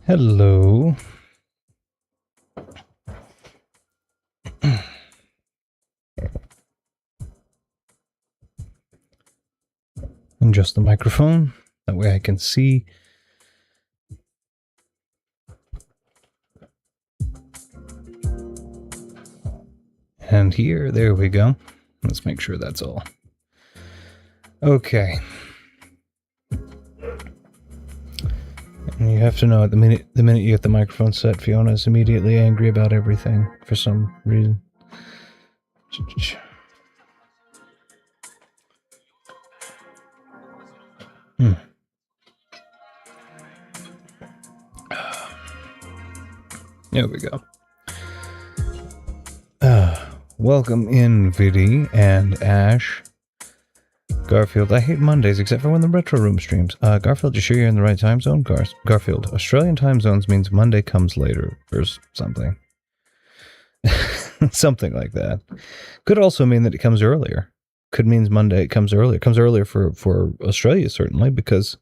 Hello. Adjust the microphone. That way I can see. And here, there we go. Let's make sure that's all. Okay. And you have to know, the minute you get the microphone set, Fiona is immediately angry about everything for some reason. There we go. Welcome in, Viddy and Ash. Garfield, I hate Mondays except for when the Retro Room streams. Garfield, you sure you're in the right time zone? Garfield, Australian time zones means Monday comes later, or something. Something like that. Could also mean that it comes earlier. Could mean Monday comes earlier. It comes earlier for Australia, certainly, because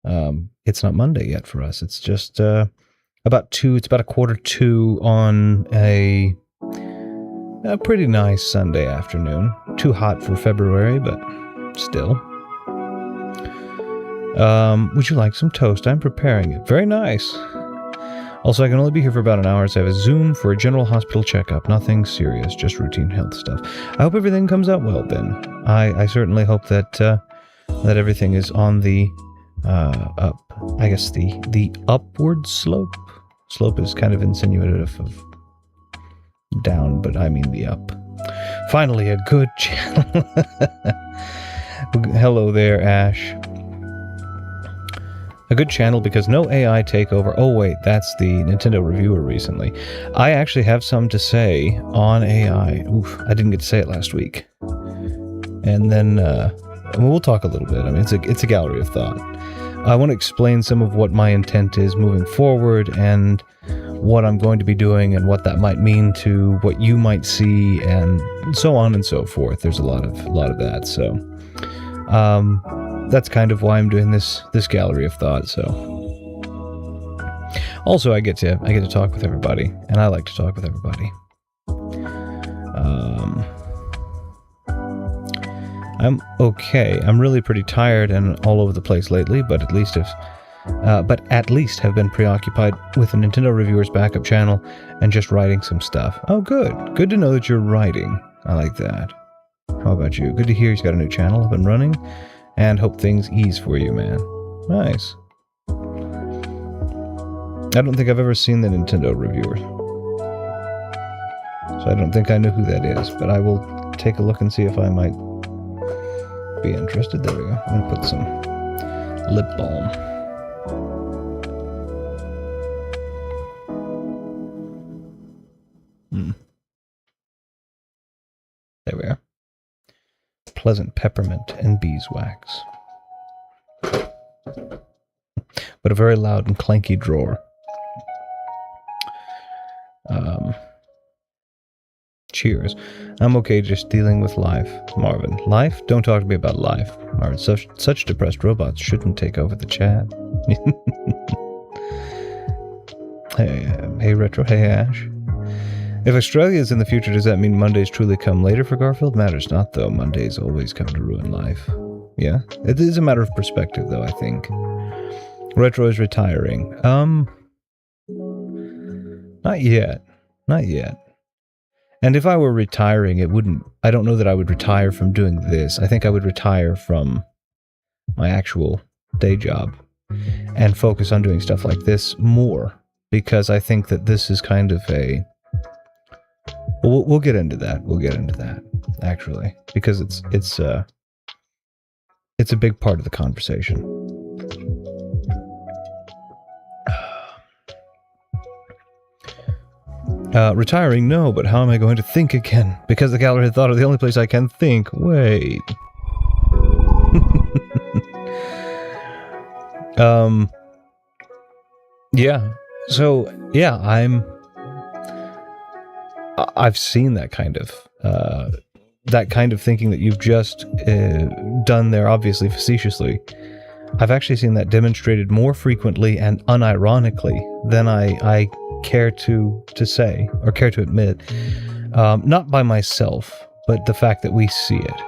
it's not Monday yet for us. It's just about 1:45 on a pretty nice Sunday afternoon. Too hot for February, but still. Would you like some toast? I'm preparing it. Very nice. Also, I can only be here for about an hour, so I have a Zoom for a general hospital checkup. Nothing serious, just routine health stuff. I hope everything comes out well, Ben. I certainly hope that that everything is on the up. I guess the upward slope. Slope is kind of insinuative of down, but I mean the up. Finally, a good channel. Hello there, Ash. A good channel because no AI takeover. Oh wait, that's the Nintendo reviewer recently. I actually have some to say on AI. Oof, I didn't get to say it last week. And then we'll talk a little bit. I mean, it's a gallery of thought. I want to explain some of what my intent is moving forward and what I'm going to be doing and what that might mean to what you might see and so on and so forth. There's a lot of that. So that's kind of why I'm doing this gallery of thought. So also I get to talk with everybody, and I like to talk with everybody. I'm okay. I'm really pretty tired and all over the place lately, but at least have been preoccupied with the Nintendo Reviewers backup channel and just writing some stuff. Oh, good. Good to know that you're writing. I like that. How about you? Good to hear he's got a new channel up and running, and hope things ease for you, man. Nice. I don't think I've ever seen the Nintendo Reviewers, so I don't think I know who that is, but I will take a look and see if I might be interested. There we go. I'm gonna put some lip balm. There we are. Pleasant peppermint and beeswax. But a very loud and clanky drawer. Cheers. I'm okay just dealing with life. Marvin. Life? Don't talk to me about life. Marvin, such depressed robots shouldn't take over the chat. Hey Retro, hey Ash. If Australia is in the future, does that mean Mondays truly come later for Garfield? Matters not, though. Mondays always come to ruin life. Yeah? It is a matter of perspective, though, I think. Retro is retiring. Not yet. Not yet. And if I were retiring, I don't know that I would retire from doing this. I think I would retire from my actual day job and focus on doing stuff like this more, because I think that this is kind of a... We'll get into that. We'll get into that, actually, because it's a big part of the conversation. Retiring, no, but how am I going to think again? Because the gallery of thought are the only place I can think. Wait. Yeah. So, yeah, I've seen that kind of thinking that you've just done there, obviously facetiously. I've actually seen that demonstrated more frequently and unironically than I care to say or care to admit. Not by myself, but the fact that we see it.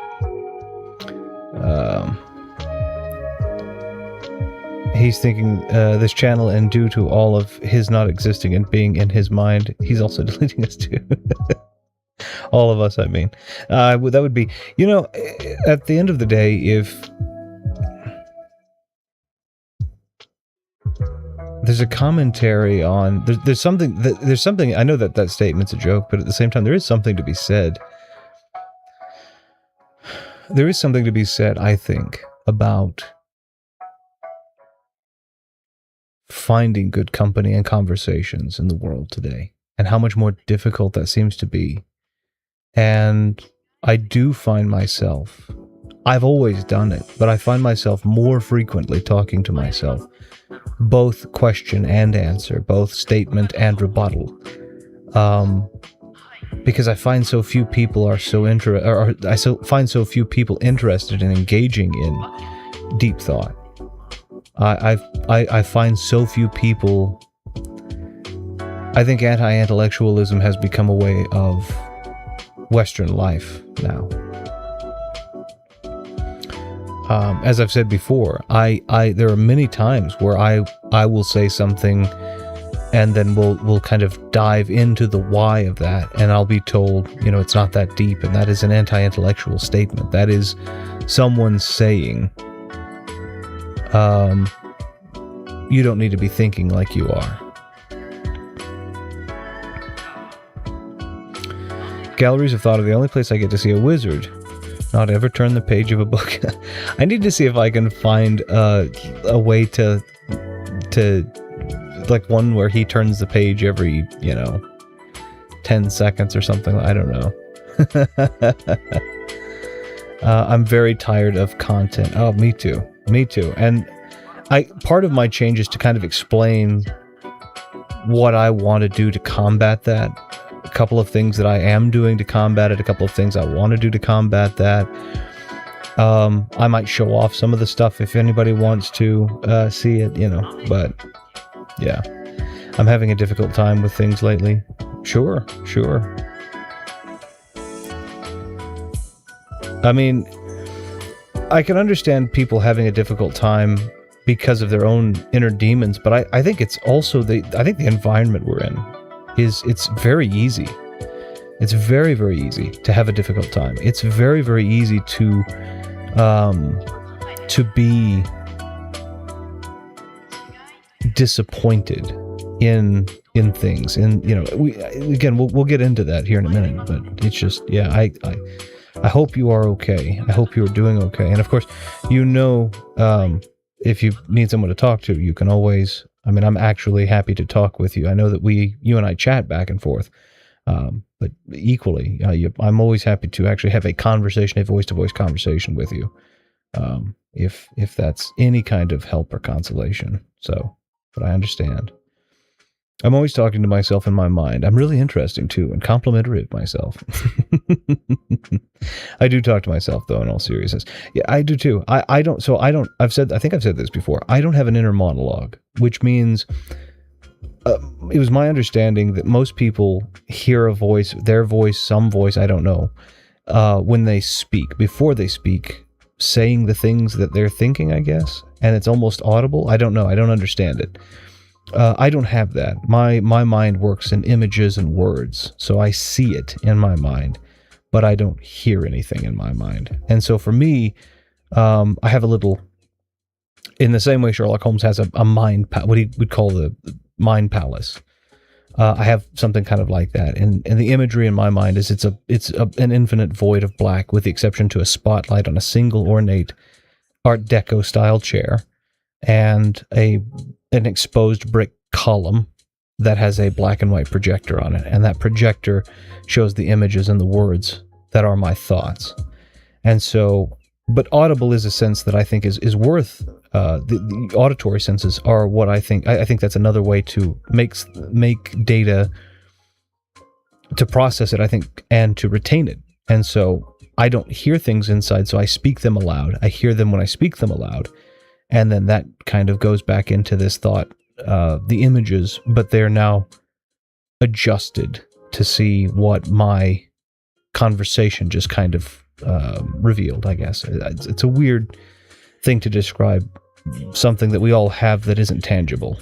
He's thinking this channel, and due to all of his not existing and being in his mind, he's also deleting us too. All of us, I mean. That would be, at the end of the day, if there's a commentary on, there's something, I know that statement's a joke, but at the same time, there is something to be said. There is something to be said, I think, about finding good company and conversations in the world today, and how much more difficult that seems to be. And I do find myself, I've always done it, but I find myself more frequently talking to myself, both question and answer, both statement and rebuttal, because I find so few people find so few people interested in engaging in deep thought. I find so few people. I think anti-intellectualism has become a way of Western life now. As I've said before, there are many times where I will say something, and then we'll kind of dive into the why of that, and I'll be told, it's not that deep, and that is an anti-intellectual statement. That is someone saying, you don't need to be thinking like you are. Galleries of Thought are the only place I get to see a wizard not ever turn the page of a book. I need to see if I can find a way to like one where he turns the page every 10 seconds or something. I don't know. I'm very tired of content. Oh, me too. And part of my change is to kind of explain what I want to do to combat that. A couple of things that I am doing to combat it, a couple of things I want to do to combat that. I might show off some of the stuff if anybody wants to see it, but yeah. I'm having a difficult time with things lately. Sure. I mean, I can understand people having a difficult time because of their own inner demons, but I think it's also the environment we're in it's very easy. It's very, very easy to have a difficult time. It's very, very easy to be disappointed in things. And we'll get into that here in a minute, but it's just, yeah, I hope you are okay. I hope you're doing okay. And of course, if you need someone to talk to, you can always, I'm actually happy to talk with you. I know that you and I chat back and forth, but equally, I'm always happy to actually have a conversation, a voice-to-voice conversation with you, if that's any kind of help or consolation. So, but I understand. I'm always talking to myself in my mind. I'm really interesting too, and complimentary of myself. I do talk to myself though, in all seriousness. Yeah, I do too. I think I've said this before. I don't have an inner monologue, which means it was my understanding that most people hear a voice, their voice, some voice, I don't know, when they speak, before they speak, saying the things that they're thinking, I guess, and it's almost audible. I don't know. I don't understand it. I don't have that. My mind works in images and words, so I see it in my mind, but I don't hear anything in my mind. And so for me, I have a little, in the same way Sherlock Holmes has a mind, what he would call the mind palace. I have something kind of like that, and the imagery in my mind is it's an infinite void of black, with the exception to a spotlight on a single ornate Art Deco style chair, and an exposed brick column that has a black and white projector on it, and that projector shows the images and the words that are my thoughts. And so, but audible is a sense that I think is worth, the auditory senses are what I think that's another way to make data, to process it, I think, and to retain it. And so I don't hear things inside, so I speak them aloud. I hear them when I speak them aloud. And then that kind of goes back into this thought, the images, but they're now adjusted to see what my conversation just kind of revealed, I guess. It's a weird thing to describe something that we all have that isn't tangible.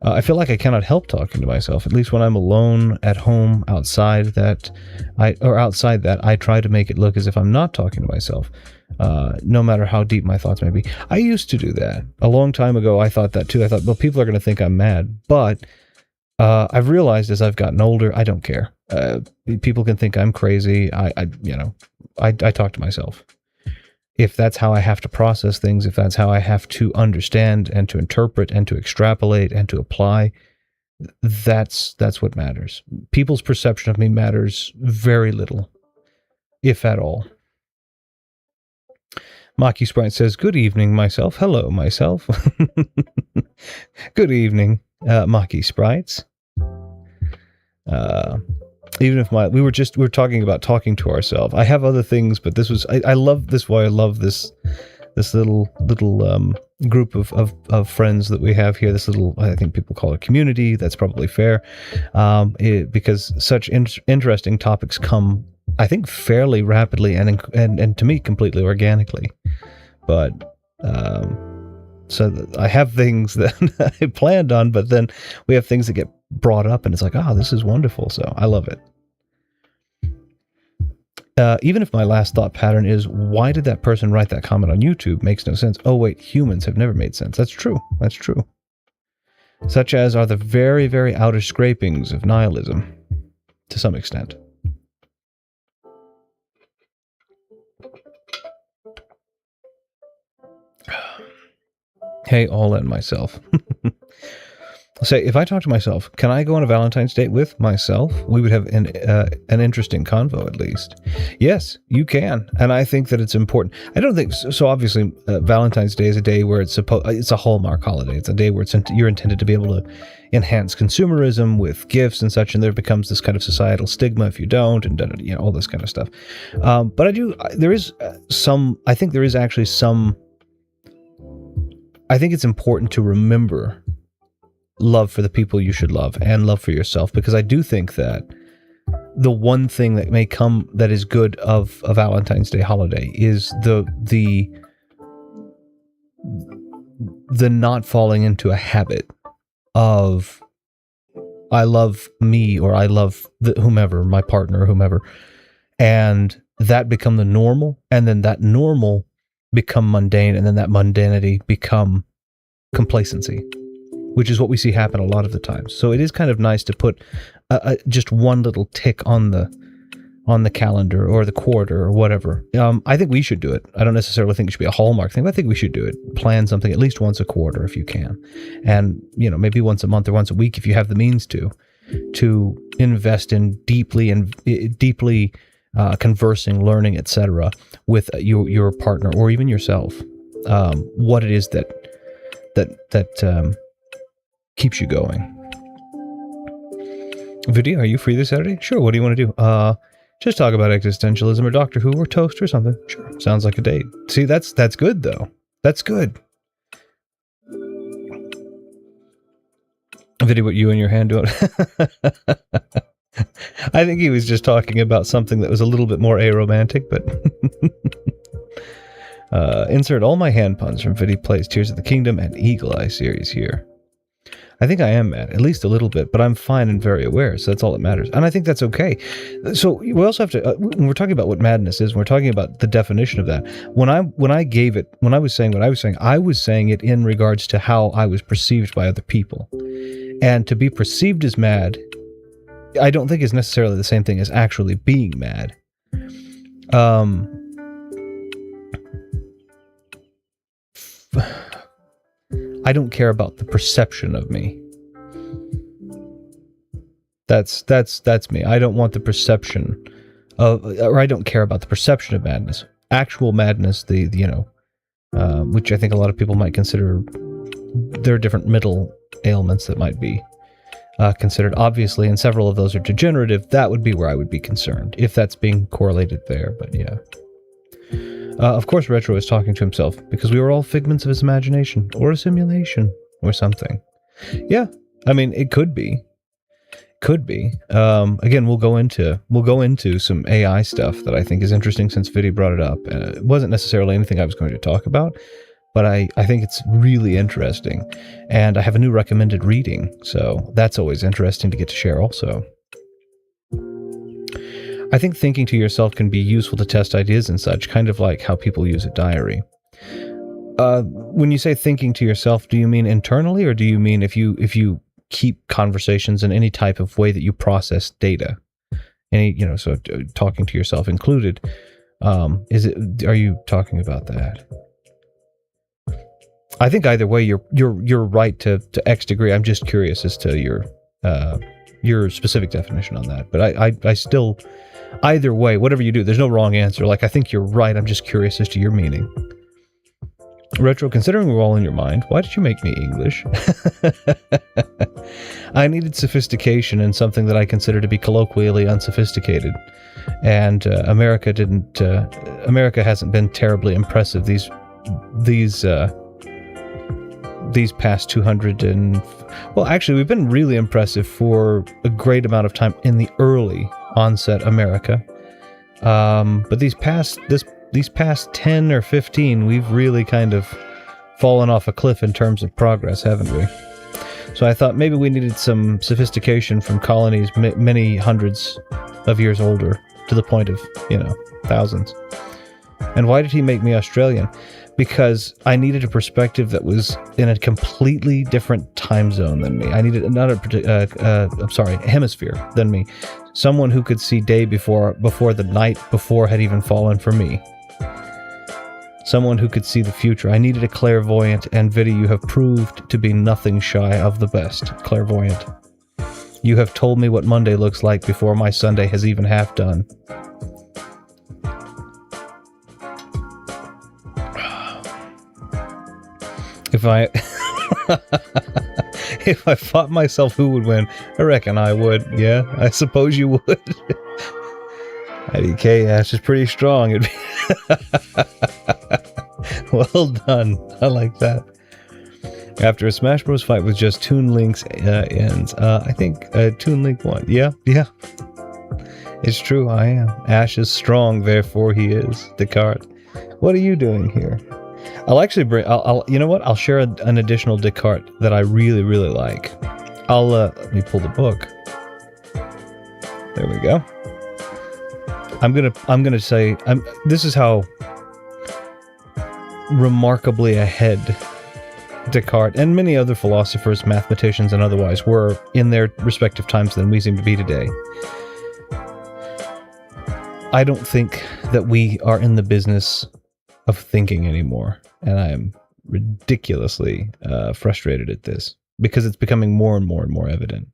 I feel like I cannot help talking to myself, at least when I'm alone at home, outside that, I try to make it look as if I'm not talking to myself, no matter how deep my thoughts may be. I used to do that. A long time ago, I thought that too. I thought, well, people are going to think I'm mad, but I've realized as I've gotten older, I don't care. People can think I'm crazy. I talk to myself. If that's how I have to process things, if that's how I have to understand and to interpret and to extrapolate and to apply, that's what matters. People's perception of me matters very little, if at all. Maki Sprite says, good evening, myself. Hello, myself. Good evening, Maki Sprites. Even if we were talking about talking to ourselves. I have other things, but this was, I love this. Why I love this little group of friends that we have here. This little, I think people call it community. That's probably fair, because such interesting topics come, I think, fairly rapidly and to me completely organically. But so I have things that I planned on, but then we have things that get brought up and it's like, oh, this is wonderful. So I love it. Even if my last thought pattern is, why did that person write that comment on YouTube? Makes no sense. Oh wait, humans have never made sense. That's true. That's true. Such as are the very, very outer scrapings of nihilism, to some extent. Hey, all and myself. Say, if I talk to myself, can I go on a Valentine's date with myself? We would have an interesting convo, at least. Yes, you can, and I think that it's important. I don't think so. Obviously, Valentine's Day is a day where it's a hallmark holiday. It's a day where you're intended to be able to enhance consumerism with gifts and such, and there becomes this kind of societal stigma if you don't, and all this kind of stuff. But I think there is actually some. I think it's important to remember love for the people you should love and love for yourself, because I do think that the one thing that may come that is good of a Valentine's Day holiday is the not falling into a habit of I love me or I love whomever, my partner or whomever, and that become the normal, and then that normal become mundane, and then that mundanity become complacency, which is what we see happen a lot of the time. So it is kind of nice to put just one little tick on the calendar or the quarter or whatever. I think we should do it. I don't necessarily think it should be a hallmark thing, but I think we should do it. Plan something at least once a quarter if you can. And, maybe once a month or once a week if you have the means to invest in deeply conversing, learning, etc. with your partner or even yourself. What it is that keeps you going. Vidya, are you free this Saturday? Sure. What do you want to do? Just talk about existentialism or Doctor Who or toast or something. Sure. Sounds like a date. See, that's good though. That's good. Vidya, what you and your hand doing? I think he was just talking about something that was a little bit more aromantic, but insert all my hand puns from Vidya Plays Tears of the Kingdom and Eagle Eye series here. I think I am mad, at least a little bit, but I'm fine and very aware, so that's all that matters. And I think that's okay. So we also have to, when we're talking about what madness is, when we're talking about the definition of that, when I was saying what I was saying, I was saying it in regards to how I was perceived by other people. And to be perceived as mad, I don't think is necessarily the same thing as actually being mad. I don't care about the perception of me. That's me. I don't want the perception of, or I don't care about the perception of madness. Actual madness, which I think a lot of people might consider, there are different middle ailments that might be considered, obviously, and several of those are degenerative. That would be where I would be concerned, if that's being correlated there, but yeah. Of course, Retro is talking to himself, because we were all figments of his imagination, or a simulation, or something. Yeah, I mean, it could be. Could be. Again, we'll go into some AI stuff that I think is interesting since Vidi brought it up. It wasn't necessarily anything I was going to talk about, but I think it's really interesting. And I have a new recommended reading, so that's always interesting to get to share also. I think thinking to yourself can be useful to test ideas and such, kind of like how people use a diary. When you say thinking to yourself, do you mean internally, or do you mean if you keep conversations in any type of way that you process data? So talking to yourself included. Are you talking about that? I think either way, you're right to X degree. I'm just curious as to your specific definition on that. But I still, either way, whatever you do, there's no wrong answer. Like, I think you're right. I'm just curious as to your meaning. Retro, considering we're all in your mind, why did you make me English? I needed sophistication in something that I consider to be colloquially unsophisticated. And America hasn't been terribly impressive these past 200 and... Well, actually, we've been really impressive for a great amount of time in the early onset America. But these past 10 or 15, we've really kind of fallen off a cliff in terms of progress, haven't we? So I thought maybe we needed some sophistication from colonies many hundreds of years older, to the point of, thousands. And why did he make me Australian? Because I needed a perspective that was in a completely different time zone than me. I needed another hemisphere than me. Someone who could see day before the night before had even fallen for me. Someone who could see the future. I needed a clairvoyant, and Vidi, you have proved to be nothing shy of the best clairvoyant. You have told me what Monday looks like before my Sunday has even half done. If I fought myself, who would win? I reckon I would. Yeah, I suppose you would. IDK Ash is pretty strong. Well done. I like that. After a Smash Bros. Fight with just Toon Link's ends. I think Toon Link won. Yeah. It's true, I am. Ash is strong, therefore he is. Descartes. What are you doing here? I'll actually bring... you know what? I'll share an additional Descartes that I really, really like. Let me pull the book. There we go. I'm gonna say... this is how remarkably ahead Descartes and many other philosophers, mathematicians, and otherwise were in their respective times than we seem to be today. I don't think that we are in the business of thinking anymore, and I am ridiculously frustrated at this, because it's becoming more and more and more evident.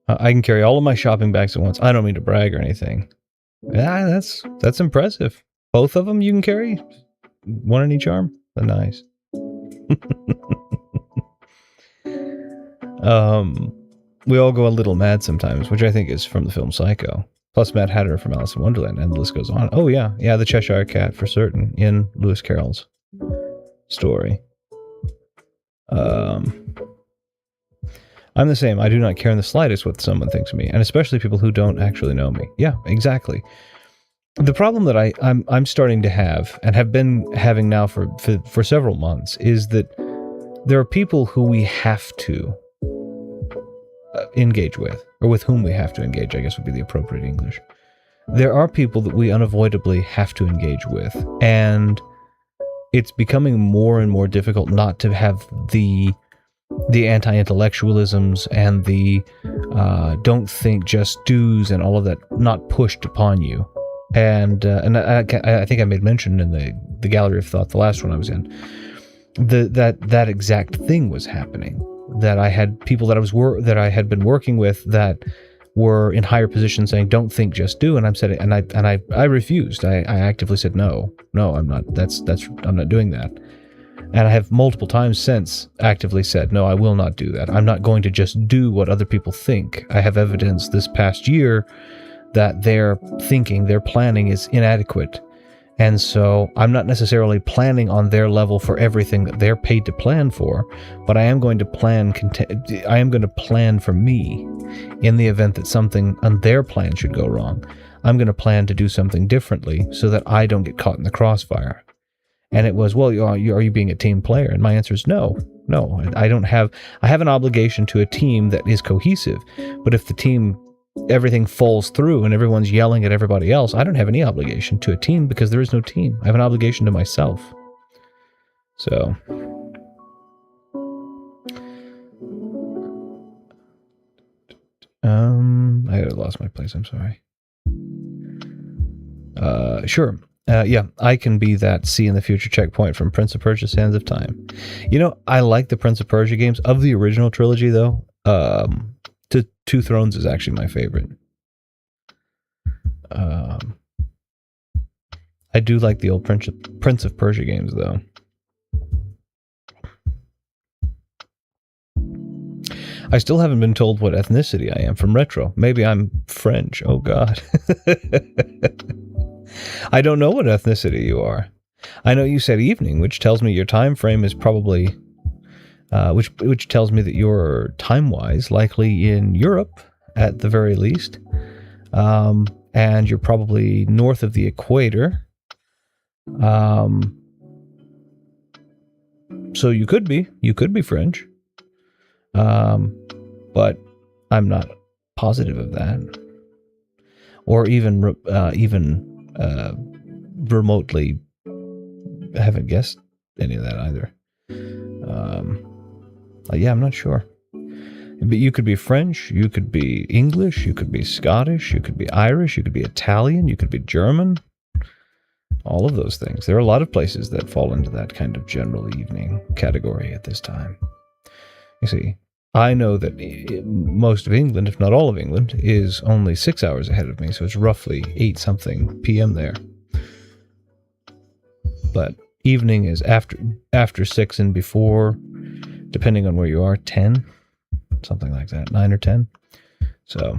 I can carry all of my shopping bags at once. I don't mean to brag or anything. Yeah, that's impressive. Both of them you can carry? One in each arm? Nice. We all go a little mad sometimes, which I think is from the film Psycho. Plus Mad Hatter from Alice in Wonderland, and the list goes on. Oh yeah, the Cheshire Cat for certain in Lewis Carroll's story. I'm the same. I do not care in the slightest what someone thinks of me, and especially people who don't actually know me. Yeah, exactly. The problem that I'm starting to have, and have been having now for several months, is that there are people who we have to engage with, or with whom we have to engage, I guess would be the appropriate English. There are people that we unavoidably have to engage with, and it's becoming more and more difficult not to have the anti-intellectualisms and the don't think, just do's and all of that not pushed upon you. And I think I made mention in the Gallery of Thought, the last one I was in, that exact thing was happening. That I had people that I had been working with that were in higher positions saying, "Don't think, just do." And I refused. I actively said, "No, I'm not. I'm not doing that." And I have multiple times since actively said, "No, I will not do that. I'm not going to just do what other people think." I have evidence this past year that their thinking, their planning is inadequate. And so I'm not necessarily planning on their level for everything that they're paid to plan for, but I am going to plan for me in the event that something on their plan should go wrong. I'm going to plan to do something differently so that I don't get caught in the crossfire. And it was, well, are you being a team player? And my answer is no. I have an obligation to a team that is cohesive. But if the team, everything falls through and everyone's yelling at everybody else, I don't have any obligation to a team because there is no team. I have an obligation to myself. So, I lost my place. I'm sorry. Sure. Yeah, I can be that see in the future checkpoint from Prince of Persia: Sands of Time. You know, I like the Prince of Persia games. Of the original trilogy, though, Two Thrones is actually my favorite. I do like the old Prince of Persia games, though. I still haven't been told what ethnicity I am from Retro. Maybe I'm French. Oh, God. I don't know what ethnicity you are. I know you said evening, which tells me your time frame is probably... which tells me that you're time-wise likely in Europe, at the very least. And you're probably north of the equator. So you could be French. But I'm not positive of that. Or even remotely, I haven't guessed any of that either. Yeah, I'm not sure. But you could be French, you could be English, you could be Scottish, you could be Irish, you could be Italian, you could be German. All of those things. There are a lot of places that fall into that kind of general evening category at this time. You see, I know that most of England, if not all of England, is only 6 hours ahead of me, so it's roughly 8-something p.m. there. But evening is after 6 and before, depending on where you are, 10, something like that, 9 or 10. So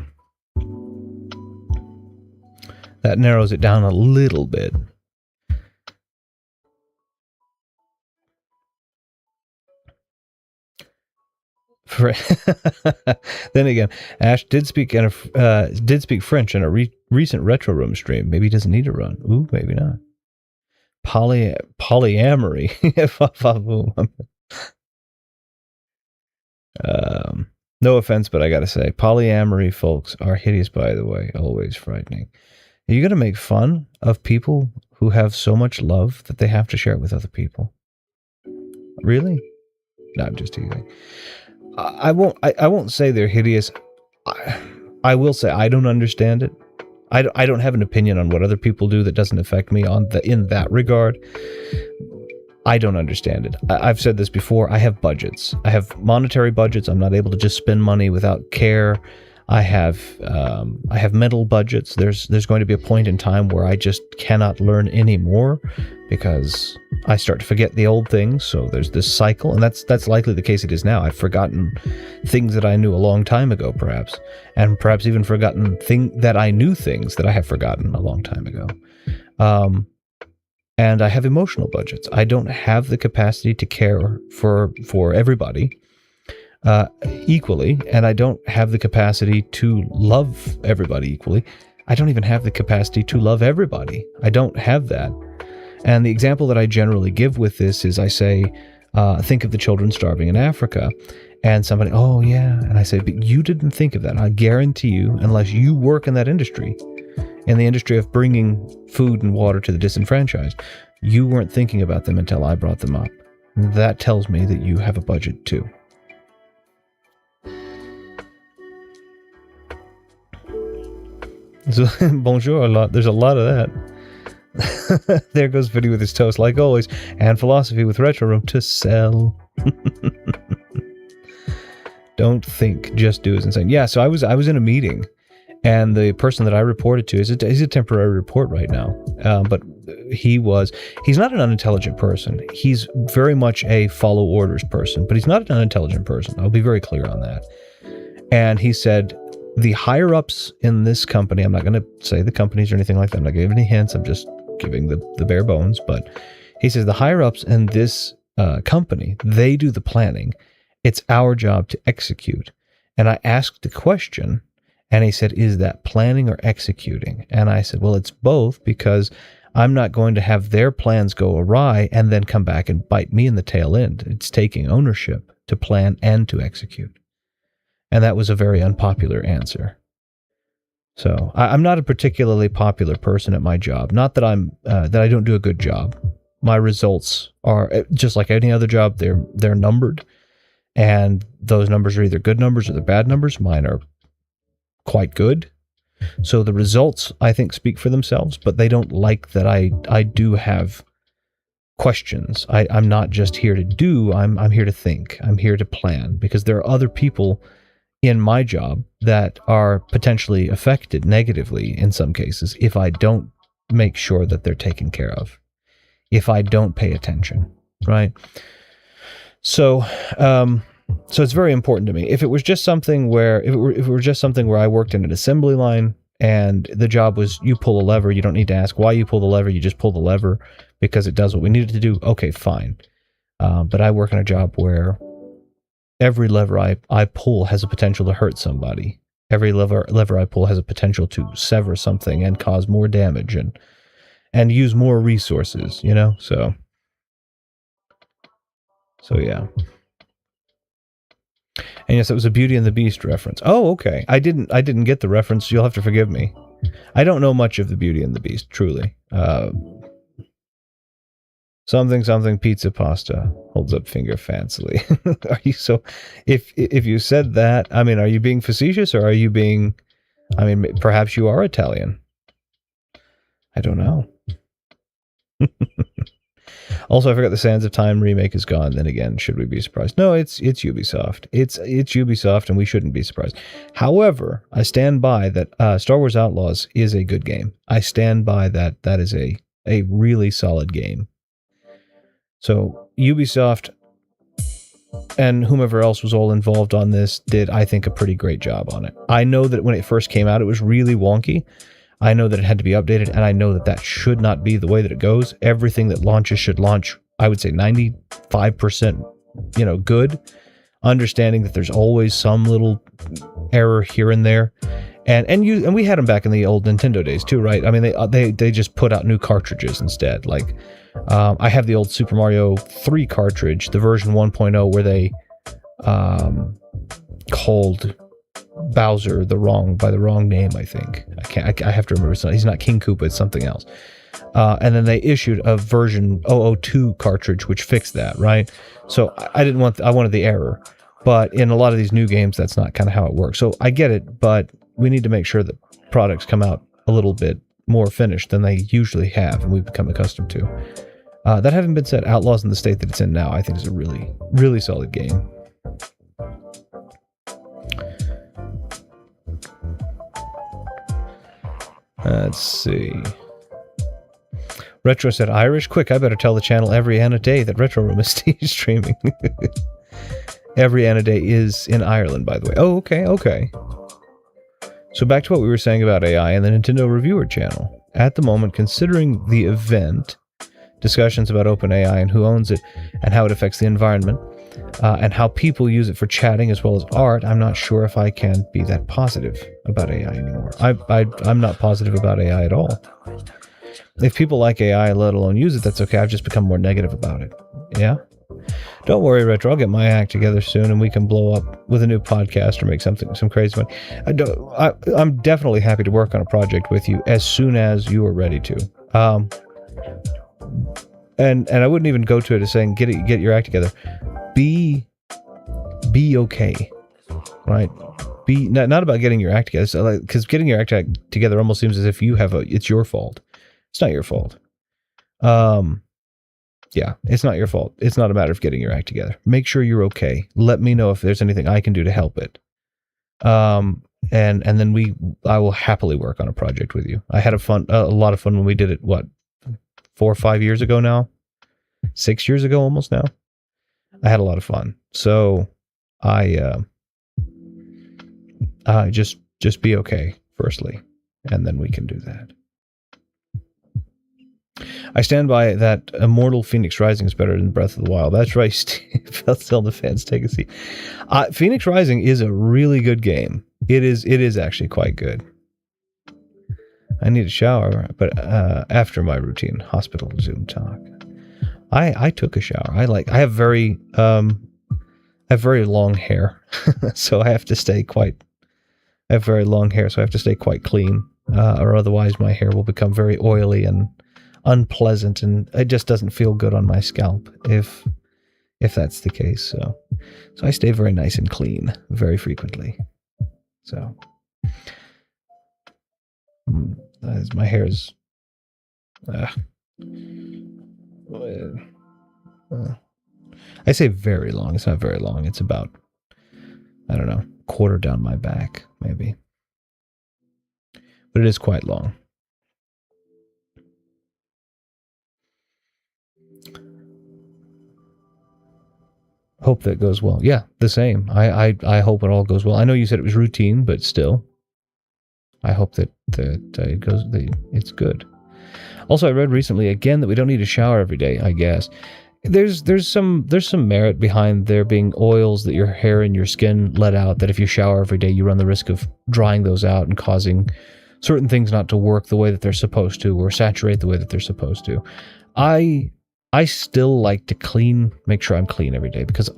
that narrows it down a little bit. Then again, Ash did speak French in a recent Retro Room stream. Maybe he doesn't need to run. Ooh, maybe not. Polyamory. No offense, but I gotta say, polyamory folks are hideous, by the way, always frightening. Are you gonna make fun of people who have so much love that they have to share it with other people? Really? No, I'm just teasing. I won't say they're hideous. I will say I don't understand it. I don't have an opinion on what other people do that doesn't affect me in that regard. I don't understand it. I've said this before. I have budgets. I have monetary budgets. I'm not able to just spend money without care. I have mental budgets. There's going to be a point in time where I just cannot learn anymore because I start to forget the old things. So there's this cycle, and that's likely the case it is now. I've forgotten things that I knew a long time ago, perhaps, and perhaps even forgotten things that I have forgotten a long time ago. And I have emotional budgets. I don't have the capacity to care for everybody equally, and I don't have the capacity to love everybody equally. I don't even have the capacity to love everybody. I don't have that. And the example that I generally give with this is I say, think of the children starving in Africa. And somebody, oh yeah. And I say, but you didn't think of that. I guarantee you, unless you work in that industry, in the industry of bringing food and water to the disenfranchised, you weren't thinking about them until I brought them up. That tells me that you have a budget too. So, bonjour, there's a lot of that. There goes Viddy with his toast, like always, and philosophy with Retro Room to sell. Don't think, just do is insane. Yeah, so I was in a meeting, and the person that I reported to is a temporary report right now, but he's not an unintelligent person. He's very much a follow orders person, but he's not an unintelligent person. I'll be very clear on that. And he said, the higher ups in this company, I'm not going to say the companies or anything like that. I'm not giving any hints. I'm just giving the bare bones. But he says the higher ups in this company, they do the planning. It's our job to execute. And I asked the question, and he said, is that planning or executing? And I said, well, it's both, because I'm not going to have their plans go awry and then come back and bite me in the tail end. It's taking ownership to plan and to execute. And that was a very unpopular answer. So I'm not a particularly popular person at my job. Not that that I don't do a good job. My results are just like any other job. They're numbered, and those numbers are either good numbers or they're bad numbers. Mine are quite good. So the results, I think, speak for themselves, but they don't like that I do have questions. I'm not just here to do, I'm here to think. I'm here to plan, because there are other people in my job that are potentially affected negatively in some cases if I don't make sure that they're taken care of, if I don't pay attention, right? So it's very important to me. If it was just something where, if it were just something where I worked in an assembly line and the job was, you pull a lever, you don't need to ask why you pull the lever, you just pull the lever because it does what we need it to do, okay, fine. But I work in a job where every lever I pull has a potential to hurt somebody. Every lever I pull has a potential to sever something and cause more damage and use more resources, you know? So yeah. And yes, it was a Beauty and the Beast reference. Oh, okay. I didn't get the reference. You'll have to forgive me. I don't know much of the Beauty and the Beast, truly. Something pizza pasta, holds up finger fancily. Are you so? If you said that, I mean, are you being facetious, or are you being? I mean, perhaps you are Italian. I don't know. Also, I forgot the Sands of Time remake is gone. Then again, should we be surprised? No, it's Ubisoft. It's Ubisoft, and we shouldn't be surprised. However, I stand by that Star Wars Outlaws is a good game. I stand by that. That is a really solid game. So Ubisoft and whomever else was all involved on this did, I think, a pretty great job on it. I know that when it first came out, it was really wonky. I know that it had to be updated, and I know that should not be the way that it goes. Everything that launches should launch, I would say 95%, good, understanding that there's always some little error here and there. And we had them back in the old Nintendo days too, right? I mean, they just put out new cartridges instead. Like, I have the old Super Mario 3 cartridge, the version 1.0, where they called Bowser by the wrong name, I think. I have to remember. He's not King Koopa, it's something else. And then they issued a version 002 cartridge, which fixed that, right? So I wanted the error. But in a lot of these new games, that's not kind of how it works. So I get it, but we need to make sure that products come out a little bit more finished than they usually have, and we've become accustomed to. That having been said, Outlaws in the state that it's in now, I think is a really, really solid game. Let's see. Retro said, Irish? Quick, I better tell the channel every Anna day that Retro Room is streaming. Every Anna day is in Ireland, by the way. Oh, okay. So back to what we were saying about AI and the Nintendo Reviewer channel. At the moment, considering the event, discussions about OpenAI and who owns it and how it affects the environment, and how people use it for chatting as well as art, I'm not sure if I can be that positive about AI anymore. I'm not positive about AI at all. If people like AI, let alone use it, that's okay. I've just become more negative about it. Yeah? Don't worry, Retro. I'll get my act together soon, and we can blow up with a new podcast or make some crazy one. I'm definitely happy to work on a project with you as soon as you are ready to. And I wouldn't even go to it as saying get your act together. Be okay, right? Be not about getting your act together. So because getting your act together almost seems as if it's your fault. It's not your fault. Yeah, it's not your fault. It's not a matter of getting your act together. Make sure you're okay. Let me know if there's anything I can do to help it. And then I will happily work on a project with you. I had a lot of fun when we did it, 4 or 5 years ago now? 6 years ago almost now? I had a lot of fun. So I just just be okay, firstly, and then we can do that. I stand by that Immortal Phoenix Rising is better than Breath of the Wild. That's right, Steve. Zelda fans, take a seat. Phoenix Rising is a really good game. It is actually quite good. I need a shower, but after my routine hospital Zoom talk. I took a shower. I have very long hair, so I have to stay quite. I have very long hair, so I have to stay quite clean, or otherwise my hair will become very oily and unpleasant, and it just doesn't feel good on my scalp if that's the case. So I stay very nice and clean very frequently. So my hair's I say very long. It's not very long. It's about, I don't know, quarter down my back, maybe. But it is quite long. Hope that goes well. Yeah, the same. I hope it all goes well. I know you said it was routine, but still, I hope that it goes. It's good. Also, I read recently again that we don't need a shower every day. I guess there's some merit behind there being oils that your hair and your skin let out. That if you shower every day, you run the risk of drying those out and causing certain things not to work the way that they're supposed to, or saturate the way that they're supposed to. I still like to make sure I'm clean every day, because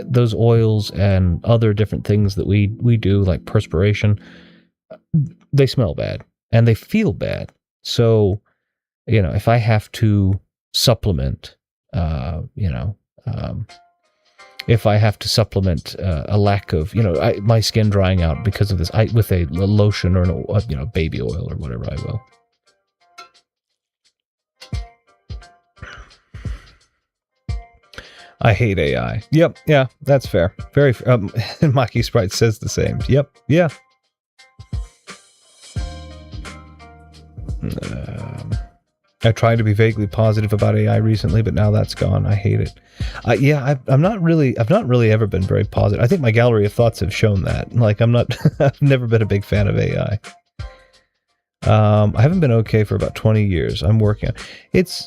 those oils and other different things that we do, like perspiration, they smell bad and they feel bad. So, if I have to supplement, if I have to supplement a lack of, my skin drying out because of this, with a lotion or baby oil or whatever, I will. I hate AI. Yep, yeah, that's fair. Very Maki Sprite says the same. Yep, yeah. I tried to be vaguely positive about AI recently, but now that's gone. I hate it. I've not really ever been very positive. I think my gallery of thoughts have shown that. Like, I've never been a big fan of AI. I haven't been okay for about 20 years. I'm working on it.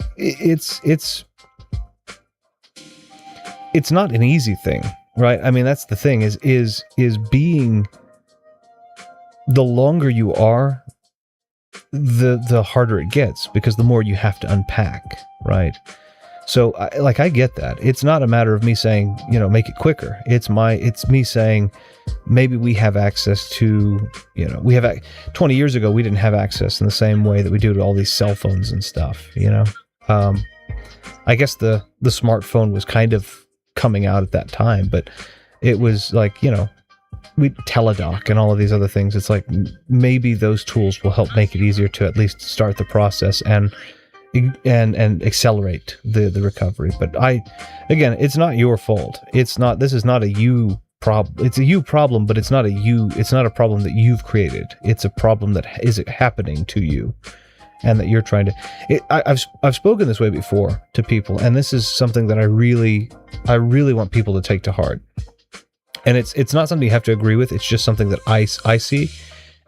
It's not an easy thing, right? I mean, that's the thing is being, the longer you are, the harder it gets, because the more you have to unpack, right? So I get that. It's not a matter of me saying, make it quicker. It's me saying, maybe we have access to, 20 years ago, we didn't have access in the same way that we do to all these cell phones and stuff, I guess the smartphone was kind of coming out at that time, but it was like, we teledoc and all of these other things. It's like, maybe those tools will help make it easier to at least start the process and accelerate the recovery. But again, it's not your fault. This is not a you problem. It's a you problem, but it's not a problem that you've created. It's a problem that is happening to you, and that you're trying to. I've spoken this way before to people, and this is something that I really want people to take to heart. And it's not something you have to agree with. It's just something that I see,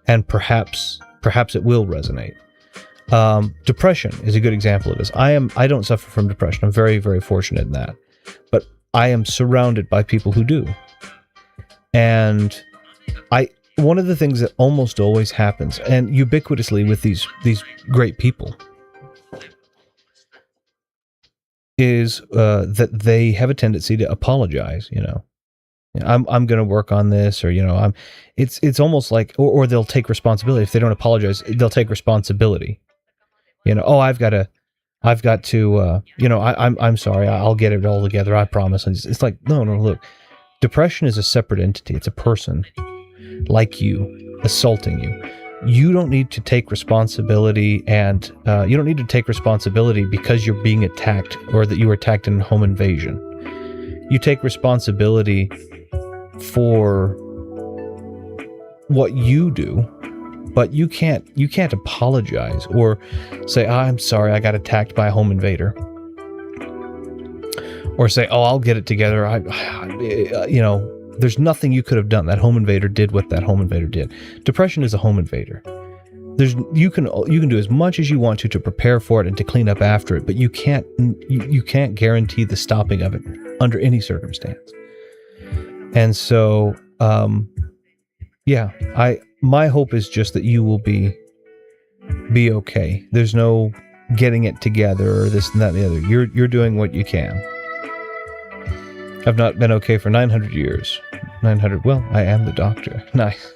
and perhaps it will resonate. Depression is a good example of this. I don't suffer from depression. I'm very, very fortunate in that. But I am surrounded by people who do. And one of the things that almost always happens, and ubiquitously with these great people, is that they have a tendency to apologize. I'm going to work on this, or it's almost like, or they'll take responsibility. If they don't apologize, they'll take responsibility. I've got to, I'm sorry, I'll get it all together, I promise. And it's like, no, look, depression is a separate entity. It's a person like you, assaulting you. You don't need to take responsibility, and you don't need to take responsibility because you're being attacked, or that you were attacked in a home invasion. You take responsibility for what you do, but you can't apologize or say, I'm sorry, I got attacked by a home invader, or say, I'll get it together. There's nothing you could have done. That home invader did what that home invader did. Depression is a home invader. You can do as much as you want to prepare for it and to clean up after it, but you can't guarantee the stopping of it under any circumstance. And so, my hope is just that you will be okay. There's no getting it together or this and that and the other. You're doing what you can. I've not been okay for 900 years. 900. Well, I am the doctor. Nice.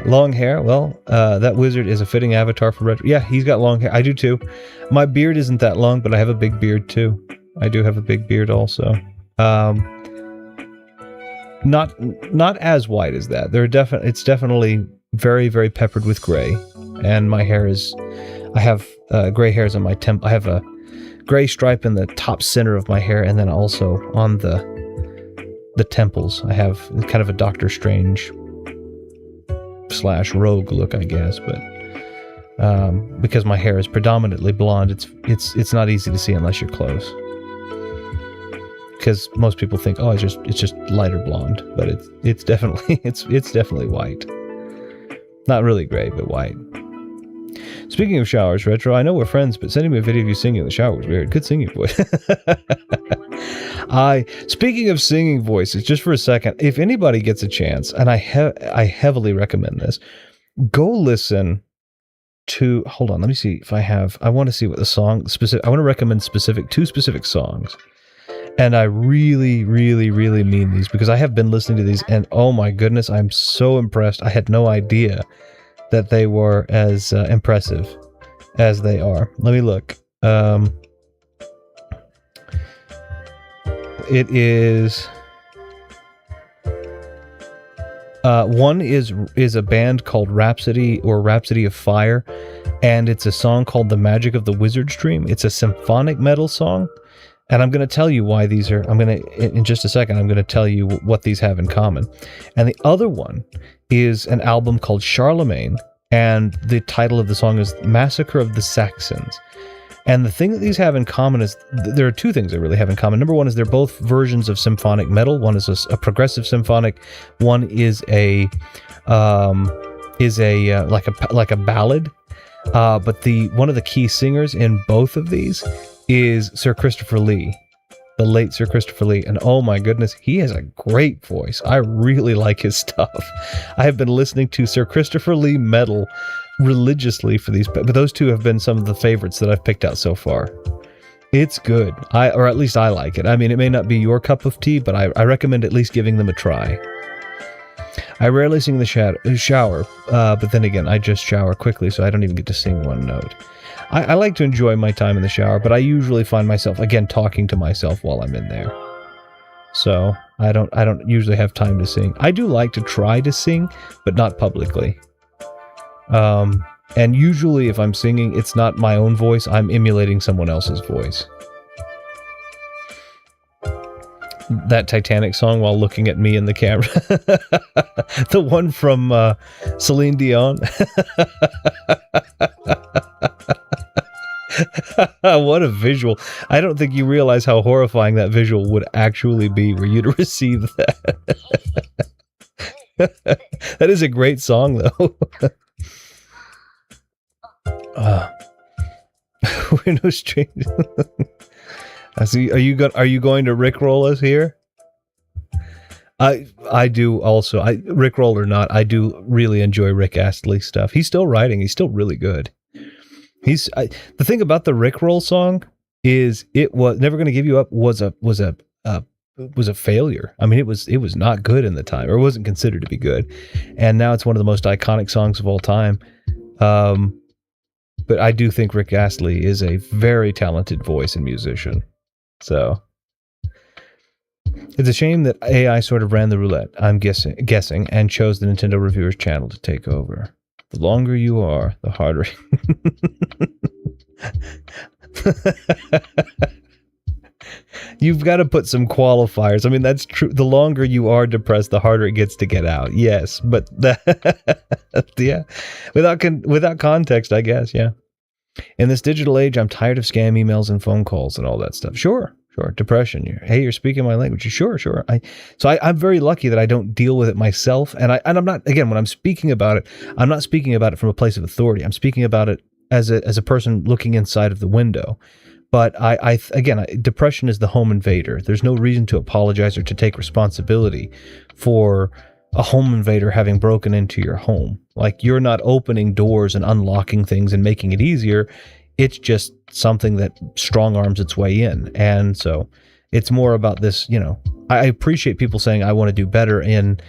Long hair. Well, that wizard is a fitting avatar for retro. Yeah, he's got long hair. I do too. My beard isn't that long, but I have a big beard too. I do have a big beard also. Not as white as that. It's definitely very, very peppered with gray. And my hair is, I have gray hairs on my I have a gray stripe in the top center of my hair, and then also on the temples. I have kind of a Doctor Strange / rogue look, I guess, but because my hair is predominantly blonde, it's not easy to see unless you're close. Because most people think, oh, it's just lighter blonde, but it's definitely it's definitely white. Not really gray, but white. Speaking of showers, Retro, I know we're friends, but sending me a video of you singing in the shower was weird. Good singing voice. Speaking of singing voices, just for a second, if anybody gets a chance, and I heavily recommend this, go listen to, hold on, let me see if I want to see what the song specific, I want to recommend two specific songs. And I really, really, really mean these, because I have been listening to these, and oh my goodness, I'm so impressed. I had no idea that they were as impressive as they are. Let me look. It is... one is a band called Rhapsody of Fire, and it's a song called The Magic of the Wizard Stream. It's a symphonic metal song. And I'm going to tell you why these are, in just a second, I'm going to tell you what these have in common. And the other one is an album called Charlemagne, and the title of the song is Massacre of the Saxons. And the thing that these have in common is, there are two things they really have in common. Number one is they're both versions of symphonic metal. One is a progressive symphonic. One is like a ballad. But one of the key singers in both of these is Sir Christopher Lee, the late Sir Christopher Lee. And oh my goodness, he has a great voice. I really like his stuff. I have been listening to Sir Christopher Lee metal religiously for these, but those two have been some of the favorites that I've picked out so far. It's good. Or at least I like it. I mean, it may not be your cup of tea, but I recommend at least giving them a try. I rarely sing in the shower, but then again, I just shower quickly, so I don't even get to sing one note. I like to enjoy my time in the shower, but I usually find myself, again, talking to myself while I'm in there. So I don't usually have time to sing. I do like to try to sing, but not publicly. And usually if I'm singing, it's not my own voice, I'm emulating someone else's voice. That Titanic song while looking at me in the camera. The one from Celine Dion. What a visual. I don't think you realize how horrifying that visual would actually be were you to receive that. That is a great song, though. We're no strangers. Are you going to Rickroll us here? I do also. Rickroll or not, I do really enjoy Rick Astley stuff. He's still writing. He's still really good. The thing about the Rickroll song is it was Never Gonna Give You Up was a failure. I mean, it was not good in the time, or it wasn't considered to be good, and now it's one of the most iconic songs of all time. But I do think Rick Astley is a very talented voice and musician. So it's a shame that AI sort of ran the roulette, I'm guessing, and chose the Nintendo Reviewers channel to take over. The longer you are, the harder. You've got to put some qualifiers. I mean, that's true. The longer you are depressed, the harder it gets to get out. Yes, but yeah, without context, I guess. Yeah. In this digital age, I'm tired of scam emails and phone calls and all that stuff. Sure. Sure. Depression. You're speaking my language. Sure. I'm very lucky that I don't deal with it myself. And I'm not, again, when I'm speaking about it, I'm not speaking about it from a place of authority. I'm speaking about it as a person looking inside of the window. But depression is the home invader. There's no reason to apologize or to take responsibility for a home invader having broken into your home. Like, you're not opening doors and unlocking things and making it easier. It's just something that strong arms its way in. And so it's more about this, I appreciate people saying I want to do better in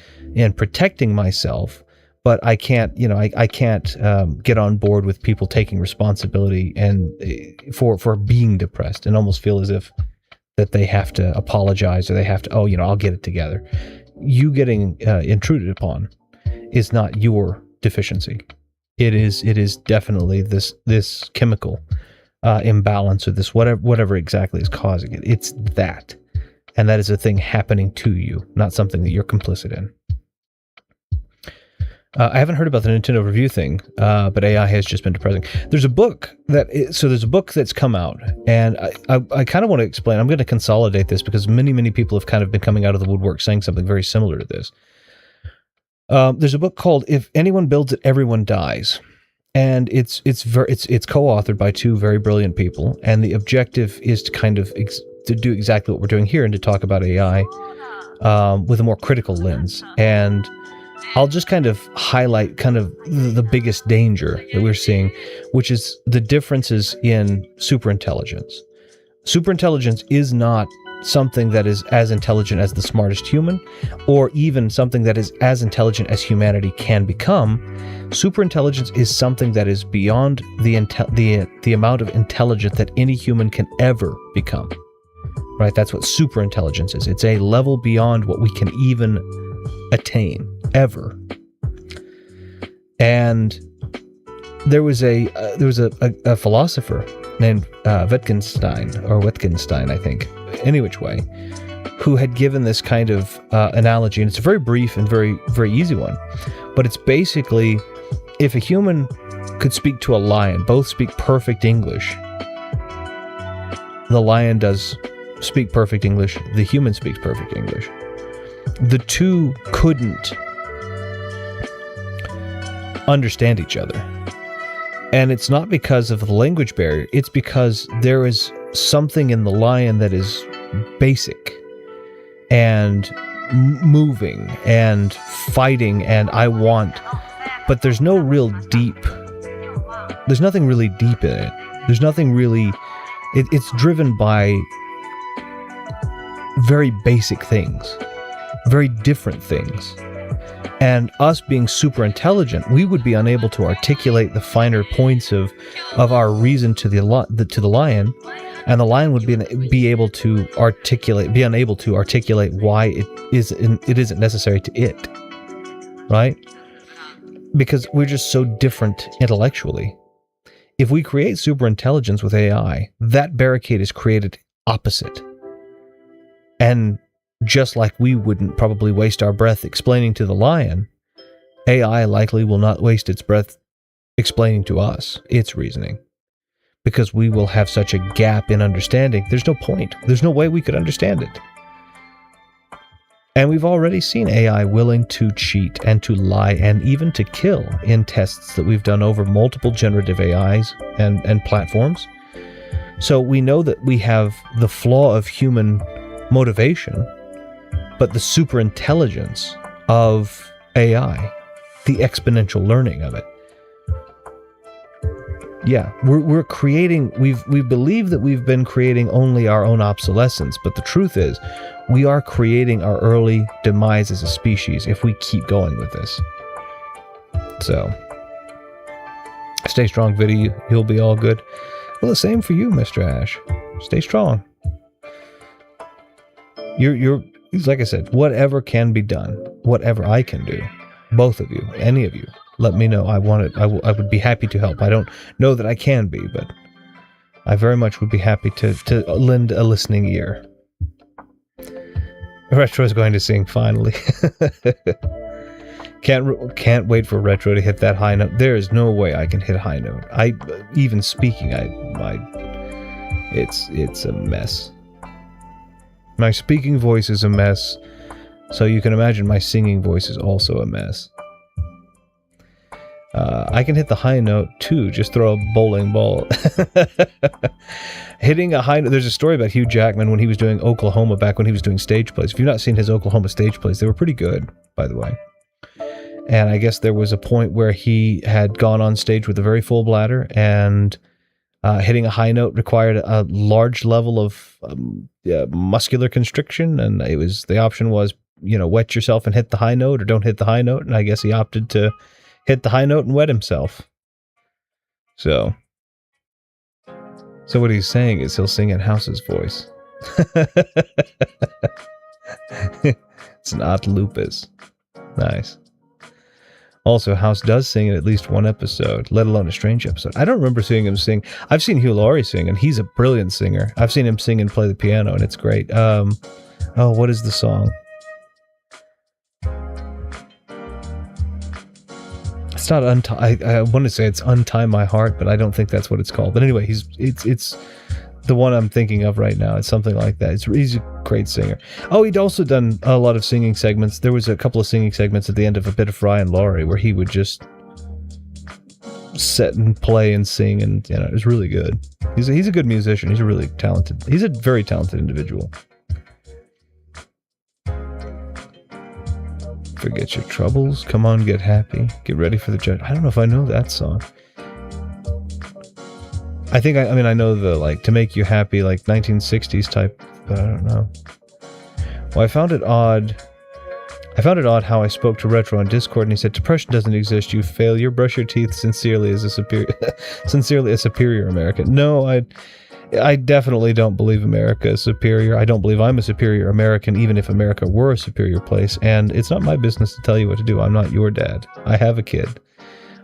protecting myself, but I can't, I can't get on board with people taking responsibility and for being depressed and almost feel as if that they have to apologize or they have to, I'll get it together. You getting intruded upon is not your deficiency. It is definitely this chemical imbalance or this whatever exactly is causing it. It's that, and that is a thing happening to you, not something that you're complicit in. I haven't heard about the Nintendo review thing, but AI has just been depressing. There's a book that's come out, and I kind of want to explain. I'm going to consolidate this because many people have kind of been coming out of the woodwork saying something very similar to this. There's a book called "If Anyone Builds It, Everyone Dies," and it's co-authored by two very brilliant people, and the objective is to kind of to do exactly what we're doing here and to talk about AI with a more critical lens. And I'll just kind of highlight kind of the biggest danger that we're seeing, which is the differences in superintelligence. Superintelligence is not something that is as intelligent as the smartest human, or even something that is as intelligent as humanity can become. Superintelligence is something that is beyond the amount of intelligence that any human can ever become. Right? That's what superintelligence is. It's a level beyond what we can even attain ever. And there was a philosopher named Wittgenstein, I think, any which way, who had given this kind of analogy, and it's a very brief and very, very easy one, but it's basically, if a human could speak to a lion, both speak perfect English, the lion does speak perfect English, the human speaks perfect English. The two couldn't understand each other. And it's not because of the language barrier, it's because there is something in the lion that is basic and moving and fighting and but there's no real there's nothing really deep in it. There's nothing really, it's driven by very basic things, very different things. And us being super intelligent, we would be unable to articulate the finer points of our reason to the lion, and the lion would be unable to articulate why it isn't necessary to it, right? Because we're just so different intellectually. If we create super intelligence with AI, that barricade is created opposite. And just like we wouldn't probably waste our breath explaining to the lion, AI likely will not waste its breath explaining to us its reasoning, because we will have such a gap in understanding. There's no point. There's no way we could understand it. And we've already seen AI willing to cheat and to lie and even to kill in tests that we've done over multiple generative AIs and platforms. So we know that we have the flaw of human motivation, but the superintelligence of AI, the exponential learning of it. Yeah, we're creating, we believe that we've been creating only our own obsolescence, but the truth is, we are creating our early demise as a species if we keep going with this. So, stay strong, Viddy, you'll be all good. Well, the same for you, Mr. Ash. Stay strong. You're like I said, whatever can be done, whatever I can do, both of you, any of you, let me know. I would be happy to help. I don't know that I can be, but I very much would be happy to lend a listening ear. Retro is going to sing finally. Can't wait for Retro to hit that high note. There is no way I can hit a high note. Even speaking, it's a mess. My speaking voice is a mess, so you can imagine my singing voice is also a mess. I can hit the high note too, just throw a bowling ball. Hitting a high note, there's a story about Hugh Jackman when he was doing Oklahoma, back when he was doing stage plays. If you've not seen his Oklahoma stage plays, they were pretty good, by the way. And I guess there was a point where he had gone on stage with a very full bladder, and hitting a high note required a large level of muscular constriction, and the option was, wet yourself and hit the high note, or don't hit the high note, and I guess he opted to hit the high note and wet himself. So what he's saying is he'll sing in House's voice. It's an odd lupus. Nice. Also, House does sing in at least one episode, let alone a Strange episode. I don't remember seeing him sing. I've seen Hugh Laurie sing, and he's a brilliant singer. I've seen him sing and play the piano, and it's great. What is the song? It's not I want to say it's Untie My Heart, but I don't think that's what it's called. But anyway, it's the one I'm thinking of right now. It's something like that. He's a great singer. Oh, he'd also done a lot of singing segments. There was a couple of singing segments at the end of A Bit of Fry and Laurie where he would just sit and play and sing, and it was really good. He's a good musician. He's a very talented individual. Forget your troubles, come on, get happy, get ready for the judge. I don't know if I know that song. I think I know the to make you happy, 1960s type, but I don't know. Well, I found it odd how I spoke to Retro on Discord, and he said, "Depression doesn't exist, you failure. Brush your teeth sincerely as a superior American." No, I definitely don't believe America is superior. I don't believe I'm a superior American, even if America were a superior place. And it's not my business to tell you what to do. I'm not your dad. I have a kid.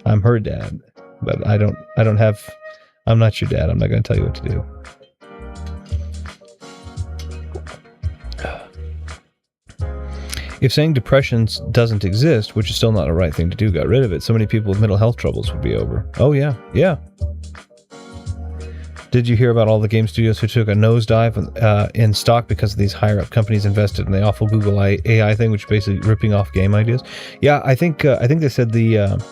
I'm her dad. But I'm not your dad. I'm not going to tell you what to do. If saying depression doesn't exist, which is still not a right thing to do, got rid of it, so many people with mental health troubles would be over. Oh, yeah. Yeah. Did you hear about all the game studios who took a nosedive in stock because of these higher-up companies invested in the awful Google AI thing, which is basically ripping off game ideas? Yeah, I think they said the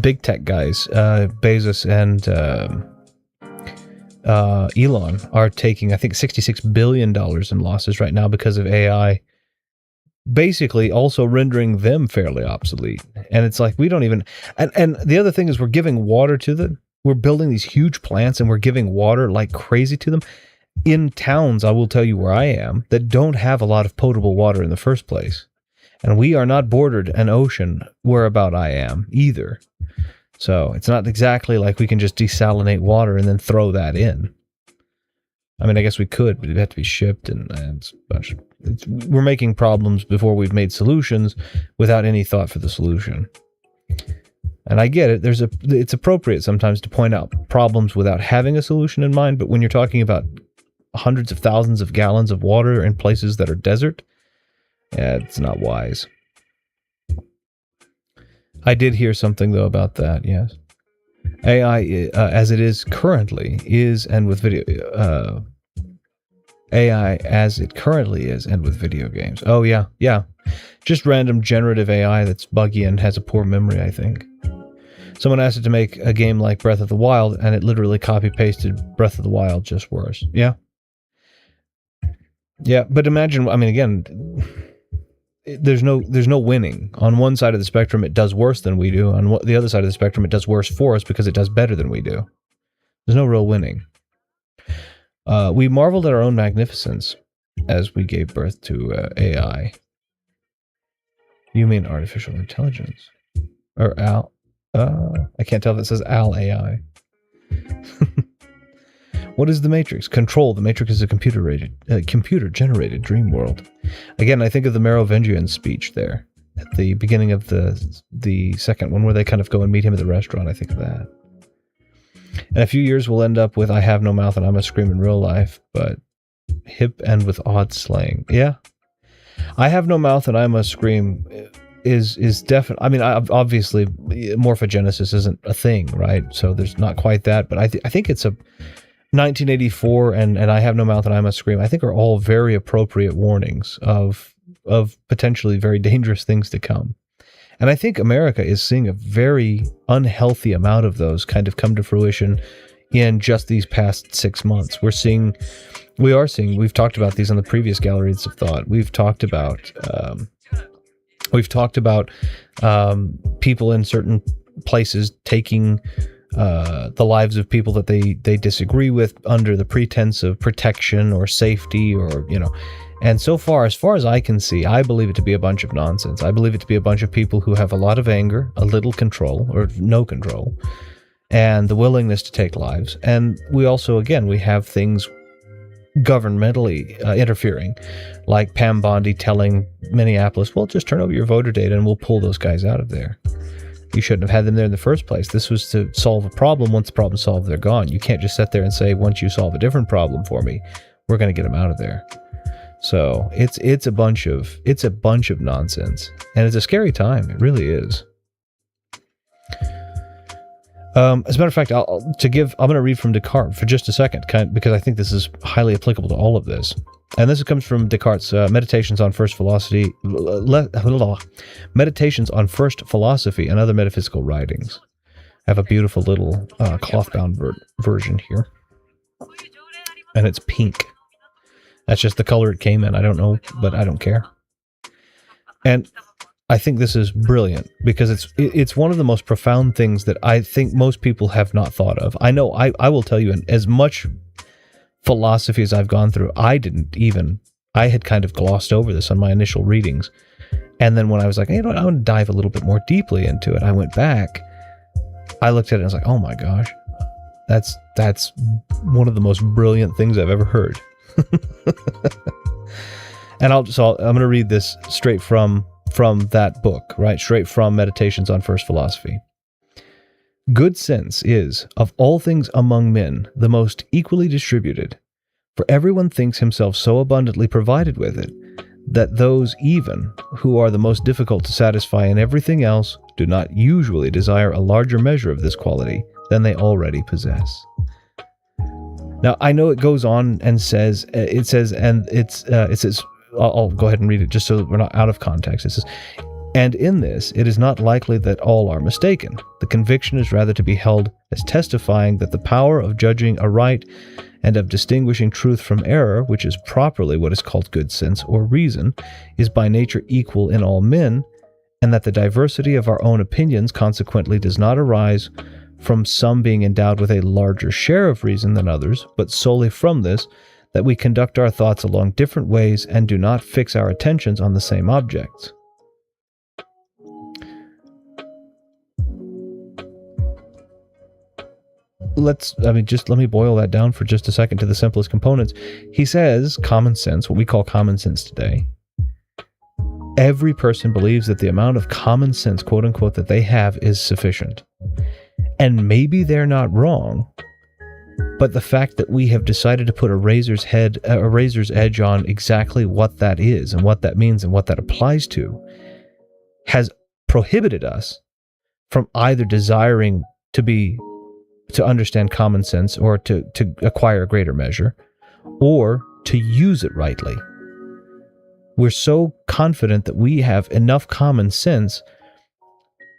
big tech guys, Bezos and Elon, are taking, I think, $66 billion in losses right now because of AI, basically also rendering them fairly obsolete. And it's like, we don't even... And the other thing is, we're giving water to them. We're building these huge plants and we're giving water like crazy to them in towns, I will tell you where I am, that don't have a lot of potable water in the first place. And we are not bordered an ocean whereabout I am either. So it's not exactly like we can just desalinate water and then throw that in. I mean, I guess we could, but it'd have to be shipped, and we're making problems before we've made solutions without any thought for the solution. And I get it. It's appropriate sometimes to point out problems without having a solution in mind. But when you're talking about hundreds of thousands of gallons of water in places that are desert, it's not wise. I did hear something, though, about that, yes. AI, as it is currently, is, and with video... AI as it currently is, and with video games. Oh, yeah, yeah. Just random generative AI that's buggy and has a poor memory, I think. Someone asked it to make a game like Breath of the Wild, and it literally copy-pasted Breath of the Wild, just worse. Yeah. Yeah, but imagine, I mean, again, there's no winning. On one side of the spectrum, it does worse than we do. On the other side of the spectrum, it does worse for us because it does better than we do. There's no real winning. We marveled at our own magnificence as we gave birth to AI. You mean artificial intelligence? Or AL? I can't tell if it says AL AI. What is the Matrix? Control. The Matrix is a computer-generated dream world. Again, I think of the Merovingian speech there at the beginning of the second one, where they kind of go and meet him at the restaurant. I think of that. In a few years, we'll end up with "I have no mouth and I'm a scream" in real life, but hip and with odd slang. Yeah, "I have no mouth and I'm a scream" is definitely. I mean, obviously, morphogenesis isn't a thing, right? So there's not quite that, but I think it's 1984 and I Have No Mouth and I Must Scream, I think, are all very appropriate warnings of potentially very dangerous things to come. And I think America is seeing a very unhealthy amount of those kind of come to fruition in just these past 6 months. We are seeing, we've talked about these on the previous Galleries of Thought. We've talked about people in certain places taking the lives of people that they disagree with under the pretense of protection or safety, or, you know. And so far, as far as I can see, I believe it to be a bunch of nonsense. I believe it to be a bunch of people who have a lot of anger, a little control, or no control, and the willingness to take lives. And we also, again, we have things governmentally interfering, like Pam Bondi telling Minneapolis, well, just turn over your voter data and we'll pull those guys out of there. You shouldn't have had them there in the first place. This was to solve a problem. Once the problem's solved, they're gone. You can't just sit there and say, once you solve a different problem for me, we're going to get them out of there. So it's a bunch of nonsense, and it's a scary time. It really is. As a matter of fact, I'm going to read from Descartes for just a second, because I think this is highly applicable to all of this. And this comes from Descartes' Meditations on First Philosophy and Other Metaphysical Writings. I have a beautiful little cloth-bound version here, and it's pink. That's just the color it came in. I don't know, but I don't care. And I think this is brilliant because it's one of the most profound things that I think most people have not thought of. I know I will tell you, as much philosophy as I've gone through, I had kind of glossed over this on my initial readings. And then when I was like, you know what, I want to dive a little bit more deeply into it, I went back, I looked at it and I was like, oh my gosh, that's one of the most brilliant things I've ever heard. And I'm going to read this straight from that book, right? Straight from Meditations on First Philosophy. Good sense is, of all things among men, the most equally distributed, for everyone thinks himself so abundantly provided with it, that those even who are the most difficult to satisfy in everything else do not usually desire a larger measure of this quality than they already possess. Now, I know it goes on and says, I'll go ahead and read it just so we're not out of context. It says, and in this, it is not likely that all are mistaken. The conviction is rather to be held as testifying that the power of judging aright and of distinguishing truth from error, which is properly what is called good sense or reason, is by nature equal in all men, and that the diversity of our own opinions consequently does not arise from some being endowed with a larger share of reason than others, but solely from this, that we conduct our thoughts along different ways and do not fix our attentions on the same objects. Let me boil that down for just a second to the simplest components. He says common sense, what we call common sense today. Every person believes that the amount of common sense, quote unquote, that they have is sufficient. And maybe they're not wrong, but the fact that we have decided to put a razor's edge on exactly what that is and what that means and what that applies to has prohibited us from either desiring to understand common sense or to acquire a greater measure, or to use it rightly. We're so confident that we have enough common sense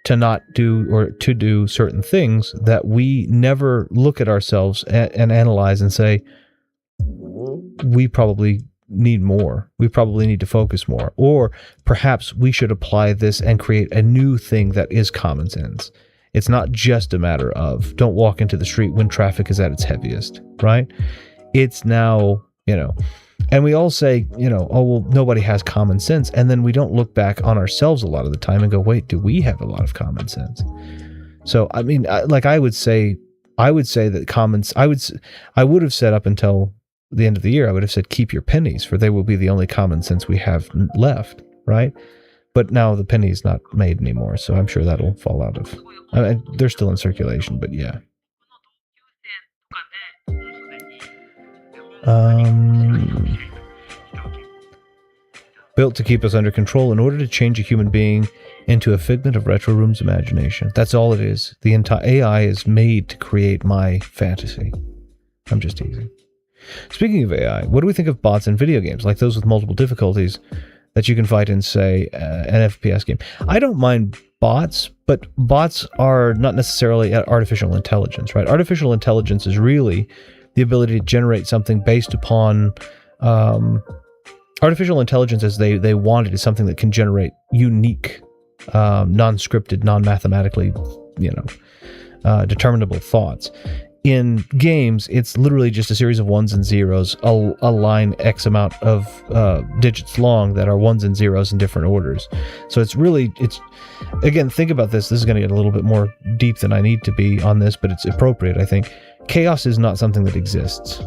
to not do or to do certain things that we never look at ourselves and analyze and say, we probably need more. We probably need to focus more. Or perhaps we should apply this and create a new thing that is common sense. It's not just a matter of don't walk into the street when traffic is at its heaviest, right? It's now, and we all say, oh, well, nobody has common sense. And then we don't look back on ourselves a lot of the time and go, wait, do we have a lot of common sense? So, I would say that I would have said up until the end of the year, I would have said, keep your pennies, for they will be the only common sense we have left, right? But now the penny's not made anymore, so I'm sure that'll fall out of... they're still in circulation, but yeah. Built to keep us under control in order to change a human being into a figment of Retro Room's imagination. That's all it is. The entire AI is made to create my fantasy. I'm just teasing. Speaking of AI, what do we think of bots in video games, like those with multiple difficulties that you can fight in, say, an FPS game? I don't mind bots, but bots are not necessarily artificial intelligence, right? Artificial intelligence is really the ability to generate something based upon... artificial intelligence, as they want it, is something that can generate unique, non-scripted, non-mathematically, determinable thoughts. In games, it's literally just a series of ones and zeros, a line X amount of digits long that are ones and zeros in different orders. So it's again, think about this. This is going to get a little bit more deep than I need to be on this, but it's appropriate, I think. Chaos is not something that exists.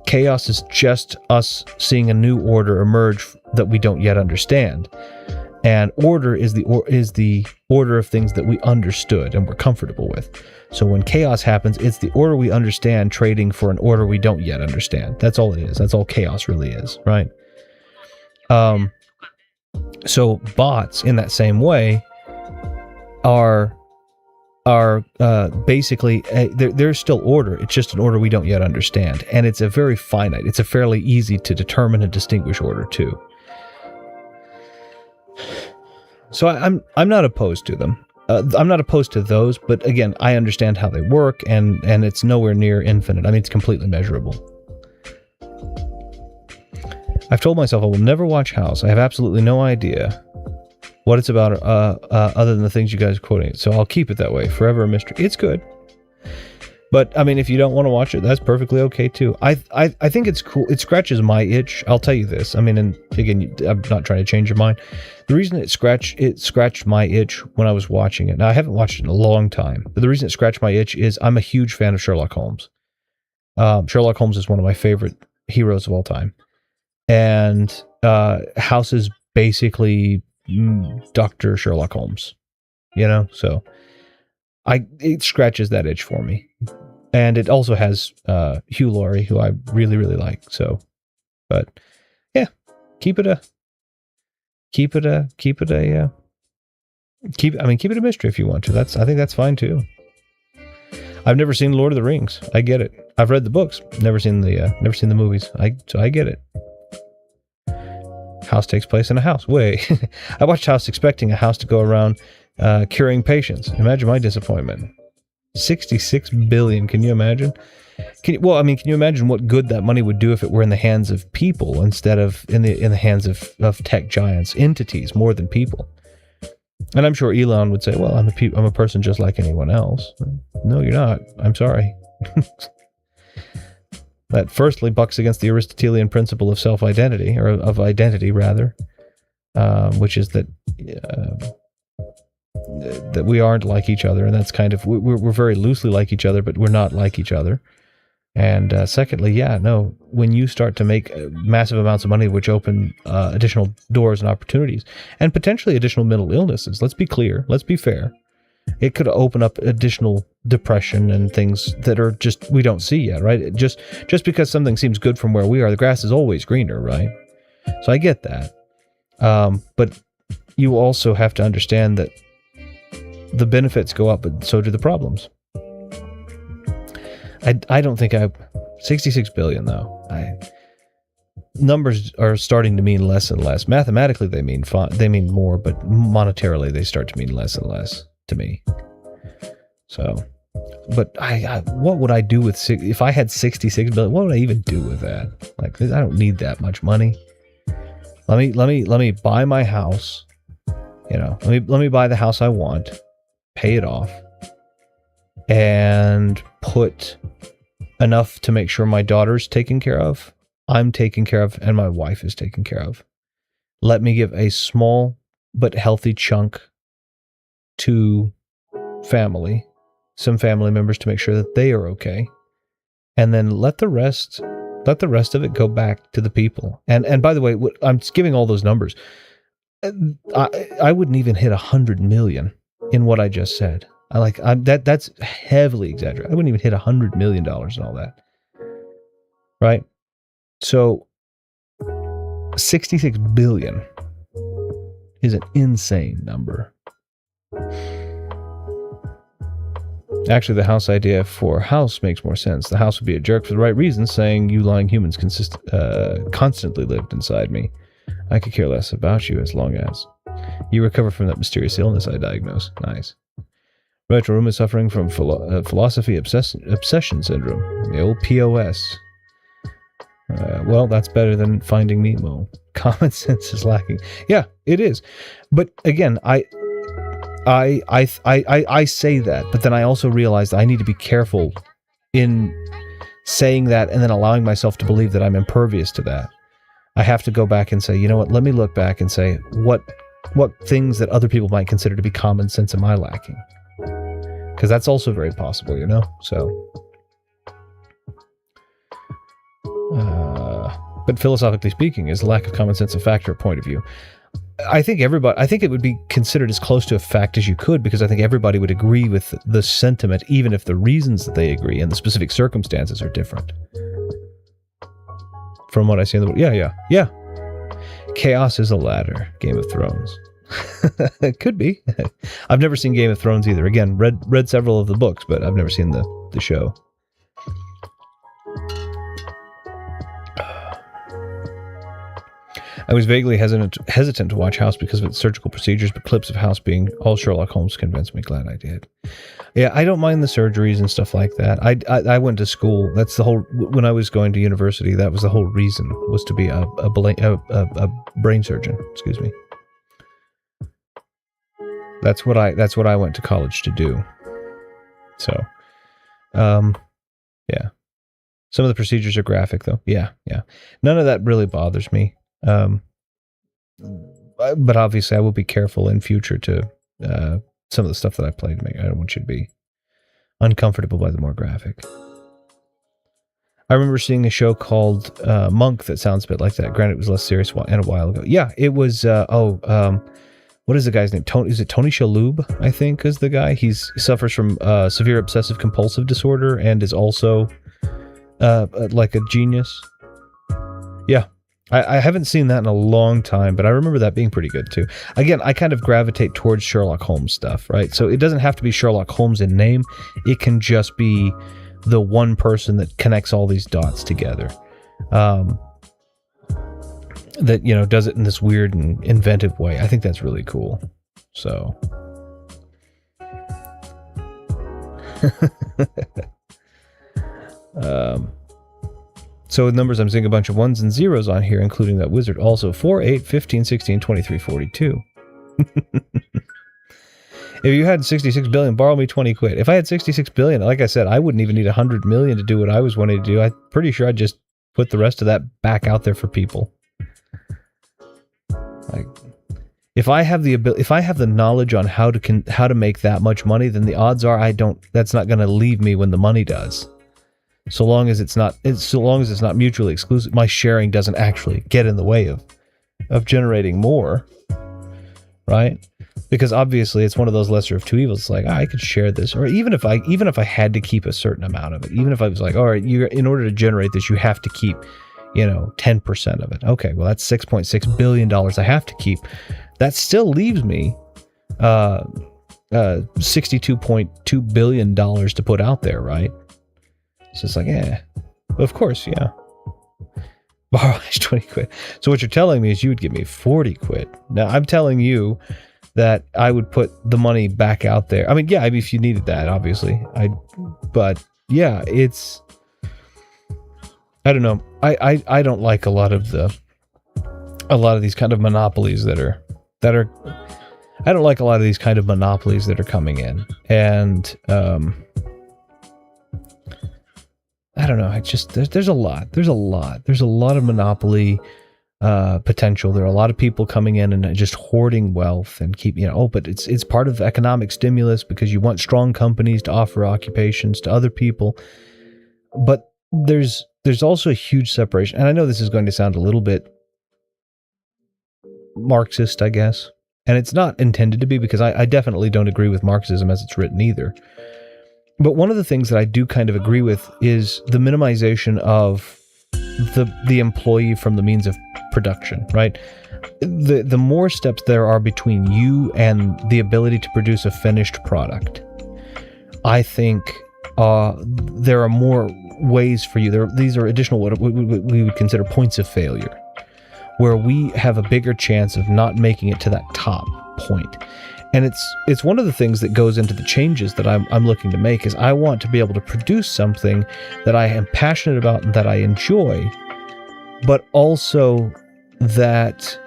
Chaos is just us seeing a new order emerge that we don't yet understand. And order is the order of things that we understood and we're comfortable with. So when chaos happens, it's the order we understand trading for an order we don't yet understand. That's all it is. That's all chaos really is, right? So bots, in that same way, are basically there's still order. It's just an order we don't yet understand, and it's a very finite. It's a fairly easy to determine and distinguish order too. So I'm not opposed to them. I'm not opposed to those, but again, I understand how they work, and it's nowhere near infinite. I mean, it's completely measurable. I've told myself I will never watch House. I have absolutely no idea what it's about other than the things you guys are quoting. So I'll keep it that way. Forever a mystery. It's good. But, I mean, if you don't want to watch it, that's perfectly okay, too. I think it's cool. It scratches my itch. I'll tell you this. I mean, and again, I'm not trying to change your mind. The reason it scratched my itch when I was watching it. Now, I haven't watched it in a long time. But the reason it scratched my itch is I'm a huge fan of Sherlock Holmes. Sherlock Holmes is one of my favorite heroes of all time. And House is basically Dr. Sherlock Holmes. So it scratches that itch for me. And it also has Hugh Laurie, who I really, really like. So, but yeah, keep it a mystery if you want to. I think that's fine too. I've never seen Lord of the Rings. I get it. I've read the books, never seen the movies. So I get it. House takes place in a house. I watched House expecting a house to go around curing patients. Imagine my disappointment. 66 billion. Can you imagine? Can you imagine what good that money would do if it were in the hands of people instead of in the hands of tech giants, entities more than people? And I'm sure Elon would say, "Well, I'm a person just like anyone else." No, you're not. I'm sorry. That firstly bucks against the Aristotelian principle of self-identity, or of identity rather, which is that we aren't like each other, and that's kind of we're very loosely like each other, but we're not like each other. And secondly, when you start to make massive amounts of money, which open additional doors and opportunities, and potentially additional mental illnesses. Let's be clear. Let's be fair. It could open up additional depression and things that are just we don't see yet, right? Just because something seems good from where we are, the grass is always greener, right? So I get that, but you also have to understand that the benefits go up, but so do the problems. I don't think 66 billion though. Numbers are starting to mean less and less. Mathematically, they mean more, but monetarily, they start to mean less and less to me. So, but what would I do with if I had 66 billion? What would I even do with that? Like, I don't need that much money. Let me buy my house. Let me buy the house I want, pay it off, and put enough to make sure my daughter's taken care of, I'm taken care of, and my wife is taken care of. Let me give a small but healthy chunk to family, some family members, to make sure that they are okay, and then let the rest of it go back to the people. And by the way, I'm giving all those numbers. I wouldn't even hit 100 million in what I just said. That's heavily exaggerated. I wouldn't even hit $100 million and all that. Right? So 66 billion is an insane number. Actually, the house idea for house makes more sense. The house would be a jerk for the right reasons, saying you lying humans constantly lived inside me. I could care less about you as long as you recover from that mysterious illness I diagnosed. Nice. Retro Room is suffering from philosophy obsession syndrome. The old POS. Well, that's better than finding Nemo. Common sense is lacking. Yeah, it is. But again, I say that, but then I also realize that I need to be careful in saying that and then allowing myself to believe that I'm impervious to that. I have to go back and say, you know what, let me look back and say, what things that other people might consider to be common sense am I lacking? Because that's also very possible, you know? So, but philosophically speaking, is lack of common sense a factor or point of view? I think it would be considered as close to a fact as you could, because I think everybody would agree with the sentiment, even if the reasons that they agree and the specific circumstances are different. From what I see in the book. Yeah. Chaos is a ladder. Game of Thrones. It could be. I've never seen Game of Thrones either. Again, read several of the books, but I've never seen the show. I was vaguely hesitant to watch House because of its surgical procedures, but clips of House being all Sherlock Holmes convinced me. Glad I did. Yeah, I don't mind the surgeries and stuff like that. I went to school. That's the whole. When I was going to university, that was the whole reason, was to be a brain surgeon. Excuse me. That's what I went to college to do. So, yeah. Some of the procedures are graphic, though. Yeah. None of that really bothers me. But obviously I will be careful in future to some of the stuff that I played. I don't want you to be uncomfortable by the more graphic. I remember seeing a show called Monk that sounds a bit like that. Granted, it was less serious and a while ago. Yeah, it was, what is the guy's name? Is it Tony Shalhoub, I think, is the guy? He suffers from severe obsessive compulsive disorder and is also like a genius. Yeah. I haven't seen that in a long time, but I remember that being pretty good too. Again, I kind of gravitate towards Sherlock Holmes stuff, right? So it doesn't have to be Sherlock Holmes in name. It can just be the one person that connects all these dots together. That, you know, does it in this weird and inventive way. I think that's really cool. So. So with numbers, I'm seeing a bunch of ones and zeros on here, including that wizard. Also, 4, 8, 15, 16, 23, 42. If you had 66 billion, borrow me 20 quid. If I had 66 billion, like I said, I wouldn't even need 100 million to do what I was wanting to do. I'm pretty sure I'd just put the rest of that back out there for people. Like, if I have the knowledge on how to make that much money, then the odds are that's not going to leave me when the money does. So long as it's not mutually exclusive, my sharing doesn't actually get in the way of generating more, right? Because obviously it's one of those lesser of two evils. It's like, I could share this, or even if I had to keep a certain amount of it, even if I was like, all right, in order to generate this, you have to keep, 10% of it. Okay, well that's $6.6 billion I have to keep. That still leaves me $62.2 billion to put out there, right? So it's like, of course, yeah. Borrow 20 quid. So what you're telling me is you would give me 40 quid. Now, I'm telling you that I would put the money back out there. I mean, yeah, if you needed that, obviously. But yeah, I don't know. I don't like a lot of these kind of monopolies that are I don't like a lot of these kind of monopolies that are coming in. And I don't know. I just there's a lot of monopoly potential. There are a lot of people coming in and just hoarding wealth and keep, but it's part of economic stimulus because you want strong companies to offer occupations to other people. But there's also a huge separation. And I know this is going to sound a little bit Marxist, I guess. And it's not intended to be, because I definitely don't agree with Marxism as it's written either. But one of the things that I do kind of agree with is the minimization of the employee from the means of production, right? The more steps there are between you and the ability to produce a finished product, I think there are more ways for you. These are additional what we would consider points of failure, where we have a bigger chance of not making it to that top point. And it's one of the things that goes into the changes that I'm looking to make, is I want to be able to produce something that I am passionate about and that I enjoy, but also that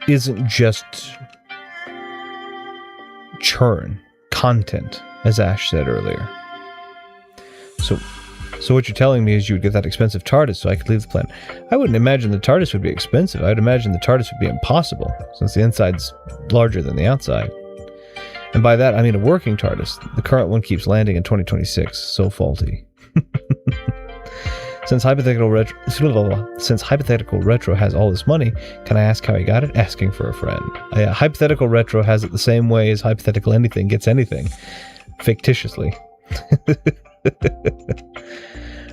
isn't just churn content, as Ash said earlier. So what you're telling me is you would get that expensive TARDIS so I could leave the planet. I wouldn't imagine the TARDIS would be expensive. I'd imagine the TARDIS would be impossible, since the inside's larger than the outside. And by that, I mean a working TARDIS. The current one keeps landing in 2026. So faulty. Since Hypothetical Retro has all this money, can I ask how he got it? Asking for a friend. Hypothetical Retro has it the same way as Hypothetical Anything gets anything. Fictitiously.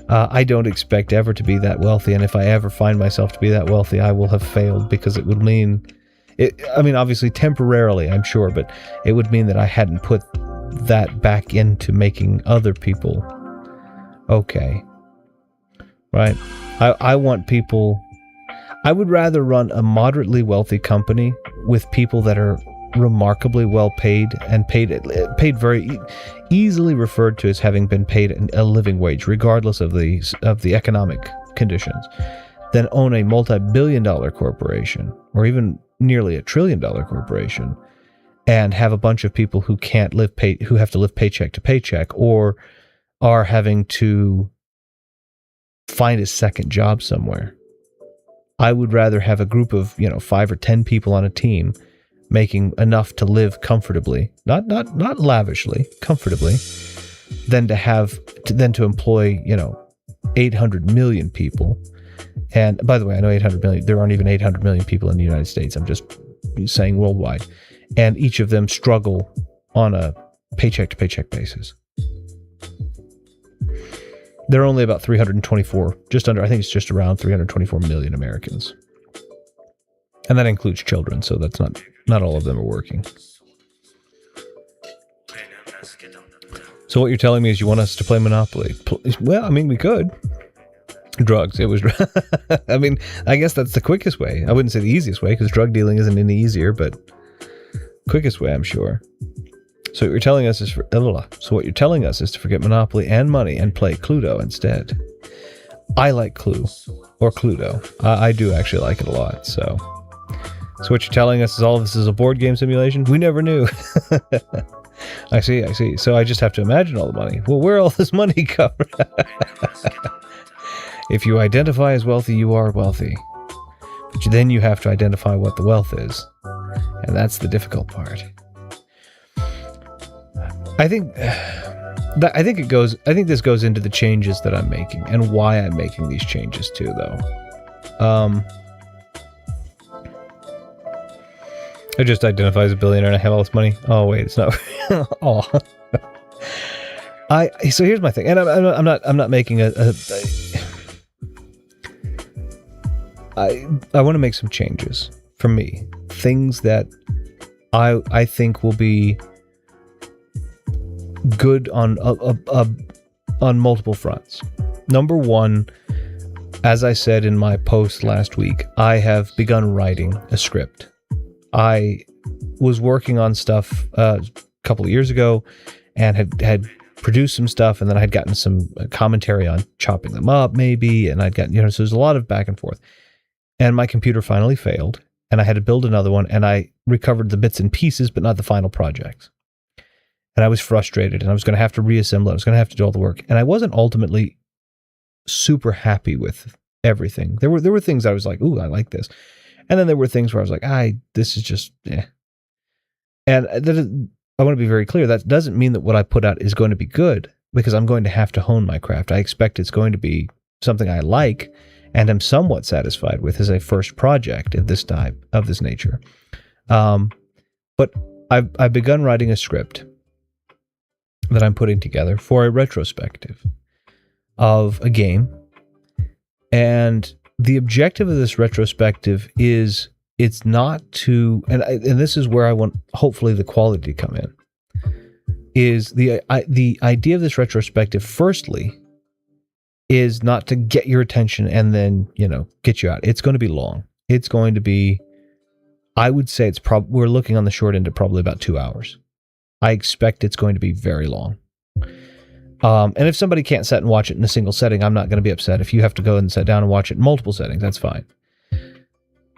I don't expect ever to be that wealthy, and if I ever find myself to be that wealthy, I will have failed, because it would mean... obviously temporarily, I'm sure, but it would mean that I hadn't put that back into making other people okay. Right? I want people... I would rather run a moderately wealthy company with people that are remarkably well paid, and paid very easily referred to as having been paid a living wage, regardless of the economic conditions, than own a multi-billion-dollar corporation, or even nearly $1 trillion corporation, and have a bunch of people who who have to live paycheck to paycheck, or are having to find a second job somewhere. I would rather have a group of 5 or 10 people on a team making enough to live comfortably, not lavishly, comfortably, than to employ 800 million people. And by the way, I know 800 million. There aren't even 800 million people in the United States. I'm just saying worldwide, and each of them struggle on a paycheck to paycheck basis. There are only about 324, I think it's just around 324 million Americans. And that includes children, so that's not all of them are working. So what you're telling me is you want us to play Monopoly. Well, I mean, we could. Drugs. It was... I mean, I guess that's the quickest way. I wouldn't say the easiest way, because drug dealing isn't any easier, but quickest way, I'm sure. So what you're telling us is to forget Monopoly and money and play Cluedo instead. I like Clue, or Cluedo. I do actually like it a lot. So what you're telling us is all of this is a board game simulation? We never knew. I see. So I just have to imagine all the money. Well, where all this money come from? If you identify as wealthy, you are wealthy. But then you have to identify what the wealth is. And that's the difficult part. I think this goes into the changes that I'm making and why I'm making these changes too, though. I just identify as a billionaire and I have all this money. Oh wait, it's not. Oh. So here's my thing, and I'm not making I want to make some changes for me, things that I think will be good on multiple fronts. Number one, as I said in my post last week, I have begun writing a script. I was working on stuff a couple of years ago and had produced some stuff, and then I had gotten some commentary on chopping them up maybe, and I'd gotten, so there's a lot of back and forth. And my computer finally failed, and I had to build another one, and I recovered the bits and pieces, but not the final project. And I was frustrated, and I was going to have to reassemble it. I was going to have to do all the work. And I wasn't ultimately super happy with everything. There were things I was like, ooh, I like this. And then there were things where I was like, this is just, eh. And I want to be very clear, that doesn't mean that what I put out is going to be good, because I'm going to have to hone my craft. I expect it's going to be something I like and am somewhat satisfied with as a first project of this type, of this nature. But I've begun writing a script that I'm putting together for a retrospective of a game. And the objective of this retrospective is it's not to, and this is where I want hopefully the quality to come in, is the idea of this retrospective, firstly, is not to get your attention and then, get you out. It's going to be long. It's going to be, I would say we're looking on the short end of probably about 2 hours. I expect it's going to be very long. And if somebody can't sit and watch it in a single setting, I'm not going to be upset. If you have to go and sit down and watch it in multiple settings, that's fine.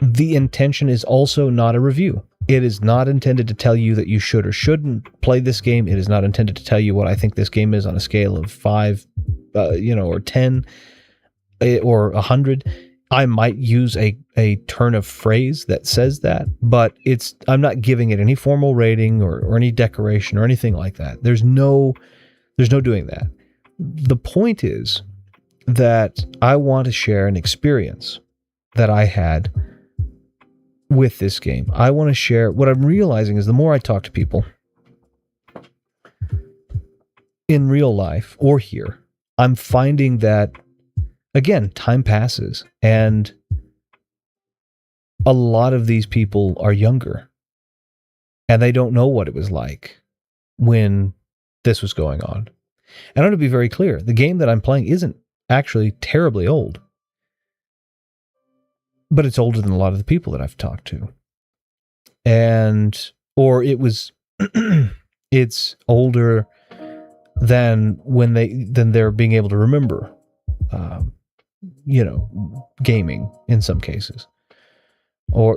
The intention is also not a review. It is not intended to tell you that you should or shouldn't play this game. It is not intended to tell you what I think this game is on a scale of 5, or 10, or 100. I might use a turn of phrase that says that, but I'm not giving it any formal rating or any decoration or anything like that. There's no doing that. The point is that I want to share an experience that I had with this game. I want to share what I'm realizing is the more I talk to people in real life or here, I'm finding that, again, time passes and a lot of these people are younger and they don't know what it was like when this was going on. And I want to be very clear. The game that I'm playing isn't actually terribly old, but it's older than a lot of the people that I've talked to. It's older than than they're being able to remember, gaming in some cases. So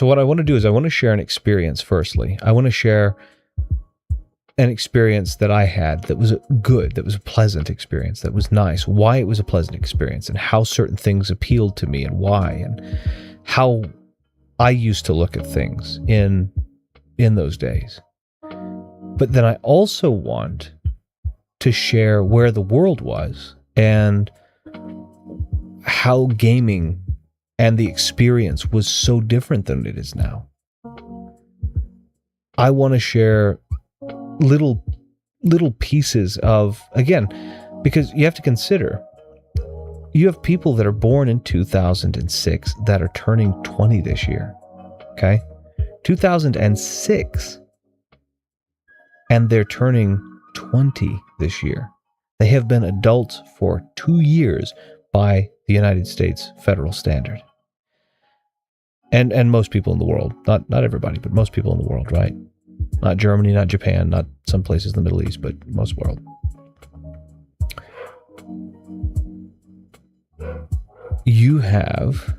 what I want to do is I want to share an experience firstly. I want to share an experience that I had that was good, that was a pleasant experience, that was nice, why it was a pleasant experience, and how certain things appealed to me and why, and how I used to look at things in those days. But then I also want to share where the world was and how gaming and the experience was so different than it is now. I want to share little pieces of, again, because you have to consider, you have people that are born in 2006 that are turning 20 this year. Okay? 2006. And they're turning 20 this year. They have been adults for 2 years by the United States federal standard. And most people in the world, not everybody, but most people in the world, right? Not Germany, not Japan, not some places in the Middle East, but most world. You have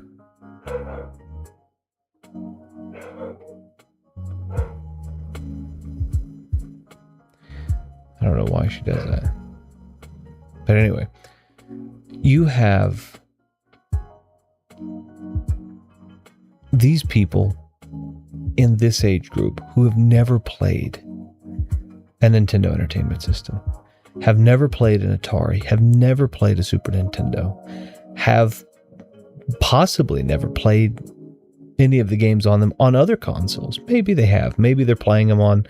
I don't know why she does that. But anyway, you have these people in this age group who have never played a Nintendo Entertainment System, have never played an Atari, have never played a Super Nintendo, have possibly never played any of the games on them on other consoles. Maybe they have. Maybe they're playing them on,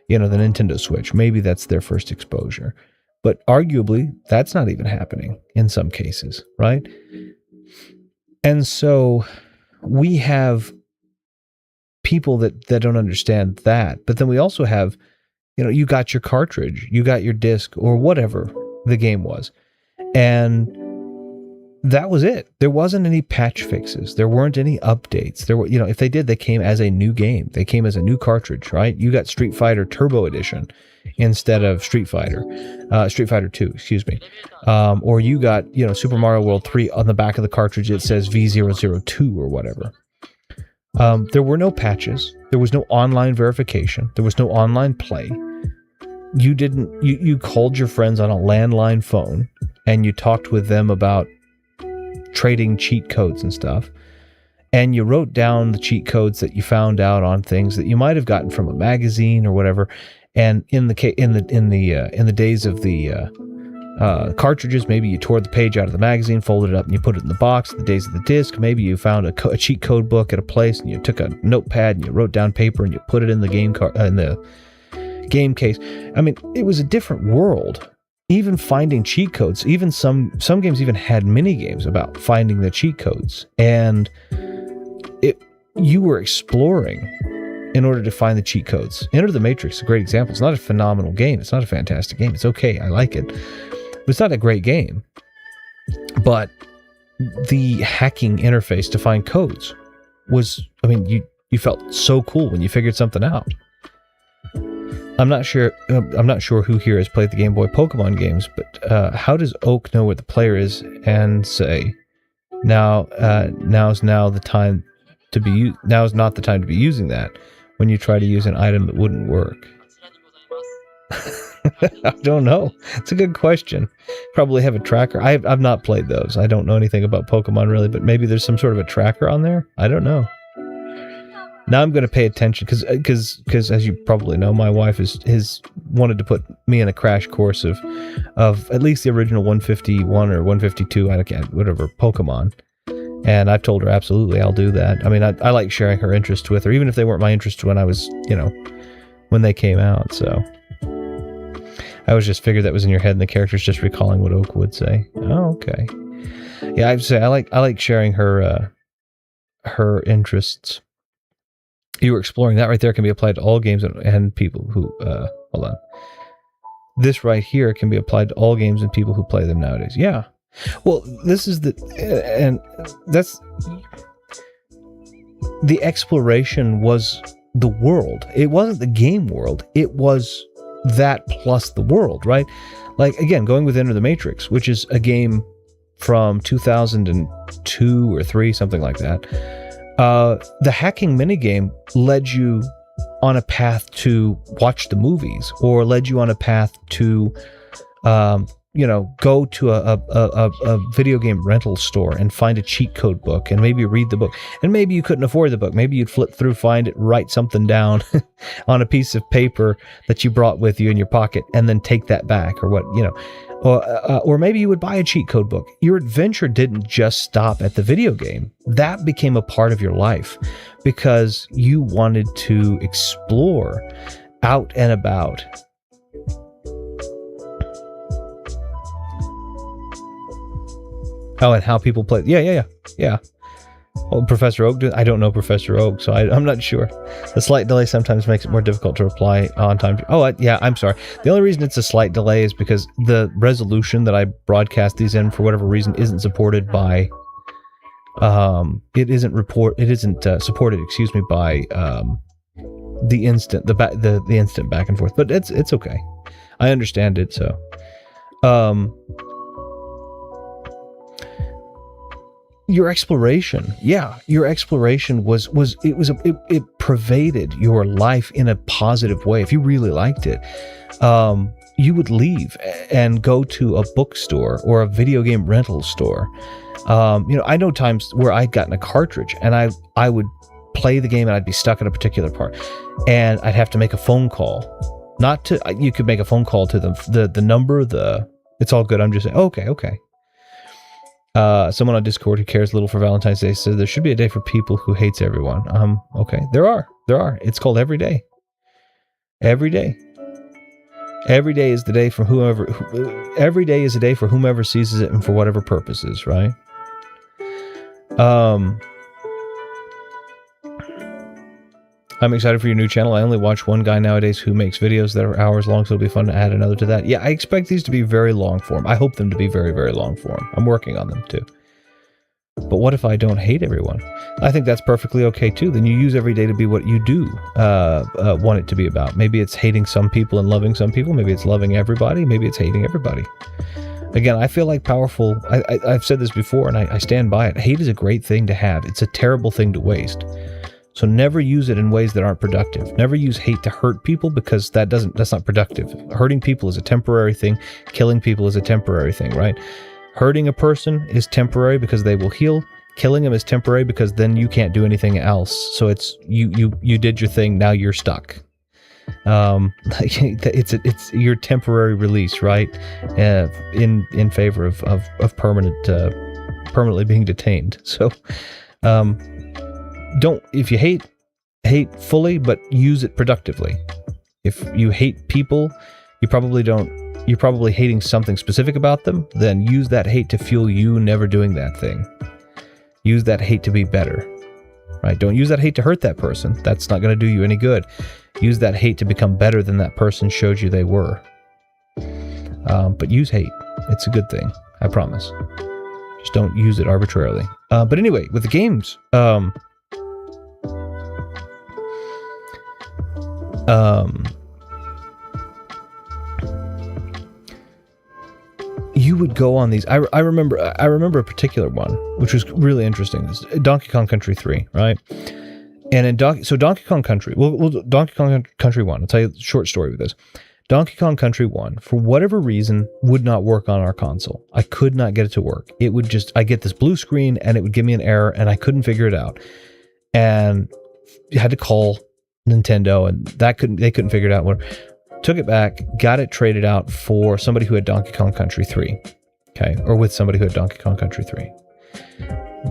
the Nintendo Switch. Maybe that's their first exposure. But arguably, that's not even happening in some cases, right? And so we have people that don't understand that. But then we also have, you got your cartridge, you got your disc, or whatever the game was. And that was it. There wasn't any patch fixes. There weren't any updates. There were, if they did, they came as a new game. They came as a new cartridge, right? You got Street Fighter Turbo Edition instead of Street Fighter 2, excuse me. Or you got, Super Mario World 3 on the back of the cartridge. It says V002 or whatever. There were no patches. There was no online verification. There was no online play. You called your friends on a landline phone and you talked with them about trading cheat codes and stuff, and you wrote down the cheat codes that you found out on things that you might have gotten from a magazine or whatever. And in the days of the cartridges, maybe you tore the page out of the magazine, folded it up, and you put it in the box. The days of the disc, maybe you found a cheat code book at a place, and you took a notepad and you wrote down paper and you put it in the game game case. I mean, it was a different world even finding cheat codes, even some games even had mini games about finding the cheat codes, and you were exploring in order to find the cheat codes. Enter the Matrix is a great example. It's not a phenomenal game. It's not a fantastic game. It's okay. I like it. But it's not a great game. But the hacking interface to find codes was, I mean, you felt so cool when you figured something out. I'm not sure who here has played the Game Boy Pokemon games, but how does Oak know where the player is and say, now's not the time to be using that when you try to use an item that wouldn't work? I don't know. It's a good question. Probably have a tracker. I've not played those. I don't know anything about Pokemon really, but maybe there's some sort of a tracker on there. I don't know. Now I'm going to pay attention because as you probably know, my wife has wanted to put me in a crash course of at least the original 151 or 152, I can't, whatever, Pokemon. And I've told her absolutely I'll do that. I mean, I like sharing her interest with her, even if they weren't my interest when I was, when they came out. So I was just figured that was in your head, and the character's just recalling what Oak would say. Oh, okay. Yeah, I'd say I like sharing her interests. You were exploring that right there can be applied to all games and people who hold on. This right here can be applied to all games and people who play them nowadays. Yeah. Well, this is and that's the exploration was the world. It wasn't the game world. It was that plus the world, right? Like, again, going with Enter the Matrix, which is a game from 2002 or 3, something like that. The hacking minigame led you on a path to watch the movies, or led you on a path to, go to a video game rental store and find a cheat code book and maybe read the book. And maybe you couldn't afford the book. Maybe you'd flip through, find it, write something down on a piece of paper that you brought with you in your pocket, and then take that back, or what, or maybe you would buy a cheat code book. Your adventure didn't just stop at the video game. That became a part of your life because you wanted to explore out and about. Oh, and how people play. Yeah. Well, Professor Oak, I don't know Professor Oak, so I'm not sure. The slight delay sometimes makes it more difficult to reply on time. I'm sorry. The only reason it's a slight delay is because the resolution that I broadcast these in, for whatever reason, isn't supported by. It isn't supported. Excuse me, by the instant the instant back and forth. But it's okay. I understand it. So, your exploration it pervaded your life in a positive way. If you really liked it, you would leave and go to a bookstore or a video game rental store. I know times where I'd gotten a cartridge and I would play the game and I'd be stuck in a particular part, and I'd have to make a phone call. You could make a phone call to the number. It's all good. I'm just saying, okay. Someone on Discord who cares little for Valentine's Day says there should be a day for people who hates everyone. Okay. There are. It's called Every Day. Every day. Every day is the day for whoever. Every day is a day for whomever seizes it and for whatever purposes, right? I'm excited for your new channel. I only watch one guy nowadays who makes videos that are hours long, so it'll be fun to add another to that. Yeah, I expect these to be very long form. I hope them to be very, very long form. I'm working on them too. But what if I don't hate everyone? I think that's perfectly okay too. Then you use every day to be what you do want it to be about. Maybe it's hating some people and loving some people. Maybe it's loving everybody. Maybe it's hating everybody. Again, I feel like powerful. I've said this before, and I stand by it. Hate is a great thing to have. It's a terrible thing to waste. So never use it in ways that aren't productive. Never use hate to hurt people, because that's not productive. Hurting people is a temporary thing. Killing people is a temporary thing, right? Hurting a person is temporary because they will heal. Killing them is temporary because then you can't do anything else. So it's you did your thing, now you're stuck. It's your temporary release, right? In favor of permanently being detained. So if you hate fully, but use it productively. If you hate people, you probably don't you're probably hating something specific about them, then use that hate to fuel you never doing that thing. Use that hate to be better, right? Don't use that hate to hurt that person. That's not going to do you any good. Use that hate to become better than that person showed you they were. But use hate. It's a good thing. I promise. Just don't use it arbitrarily. But anyway, with the games, you would go on these. I remember a particular one, which was really interesting. This Donkey Kong Country 3, right? And in Donkey Kong Country, well, Donkey Kong Country 1, I'll tell you a short story with this. Donkey Kong Country 1, for whatever reason, would not work on our console. I could not get it to work. It would just, I get this blue screen and it would give me an error and I couldn't figure it out. And you had to call Nintendo and they couldn't figure it out. Took it back, got it traded out for somebody who had Donkey Kong Country 3. Okay, or with somebody who had Donkey Kong Country 3.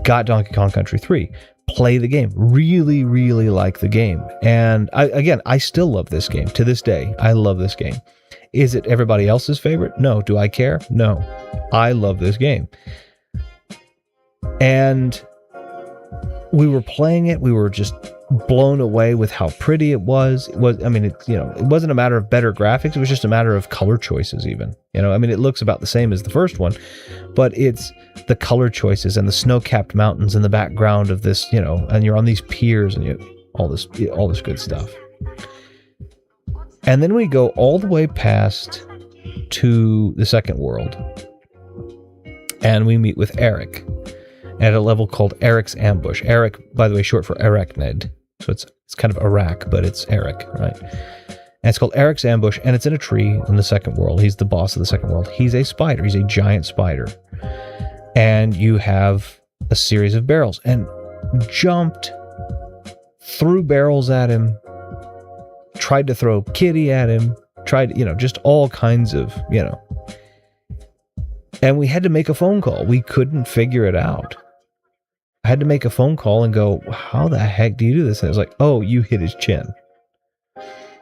Got Donkey Kong Country 3. Play the game. Really, really like the game. And I still love this game. To this day, I love this game. Is it everybody else's favorite? No. Do I care? No. I love this game. And we were playing it. We were just blown away with how pretty it was. It wasn't a matter of better graphics. It was just a matter of color choices even. It looks about the same as the first one, but it's the color choices and the snow-capped mountains in the background of this, and you're on these piers and all this good stuff. And then we go all the way past to the second world and we meet with Eric at a level called Eric's Ambush. Eric, by the way, short for Arachnid. So it's kind of Iraq, but it's Eric, right? And it's called Eric's Ambush, and it's in a tree in the second world. He's the boss of the second world. He's a spider. He's a giant spider. And you have a series of barrels. And jumped, threw barrels at him, tried to throw kitty at him, just all kinds of, And we had to make a phone call. We couldn't figure it out. I had to make a phone call and go, how the heck do you do this? And it was like, oh, you hit his chin.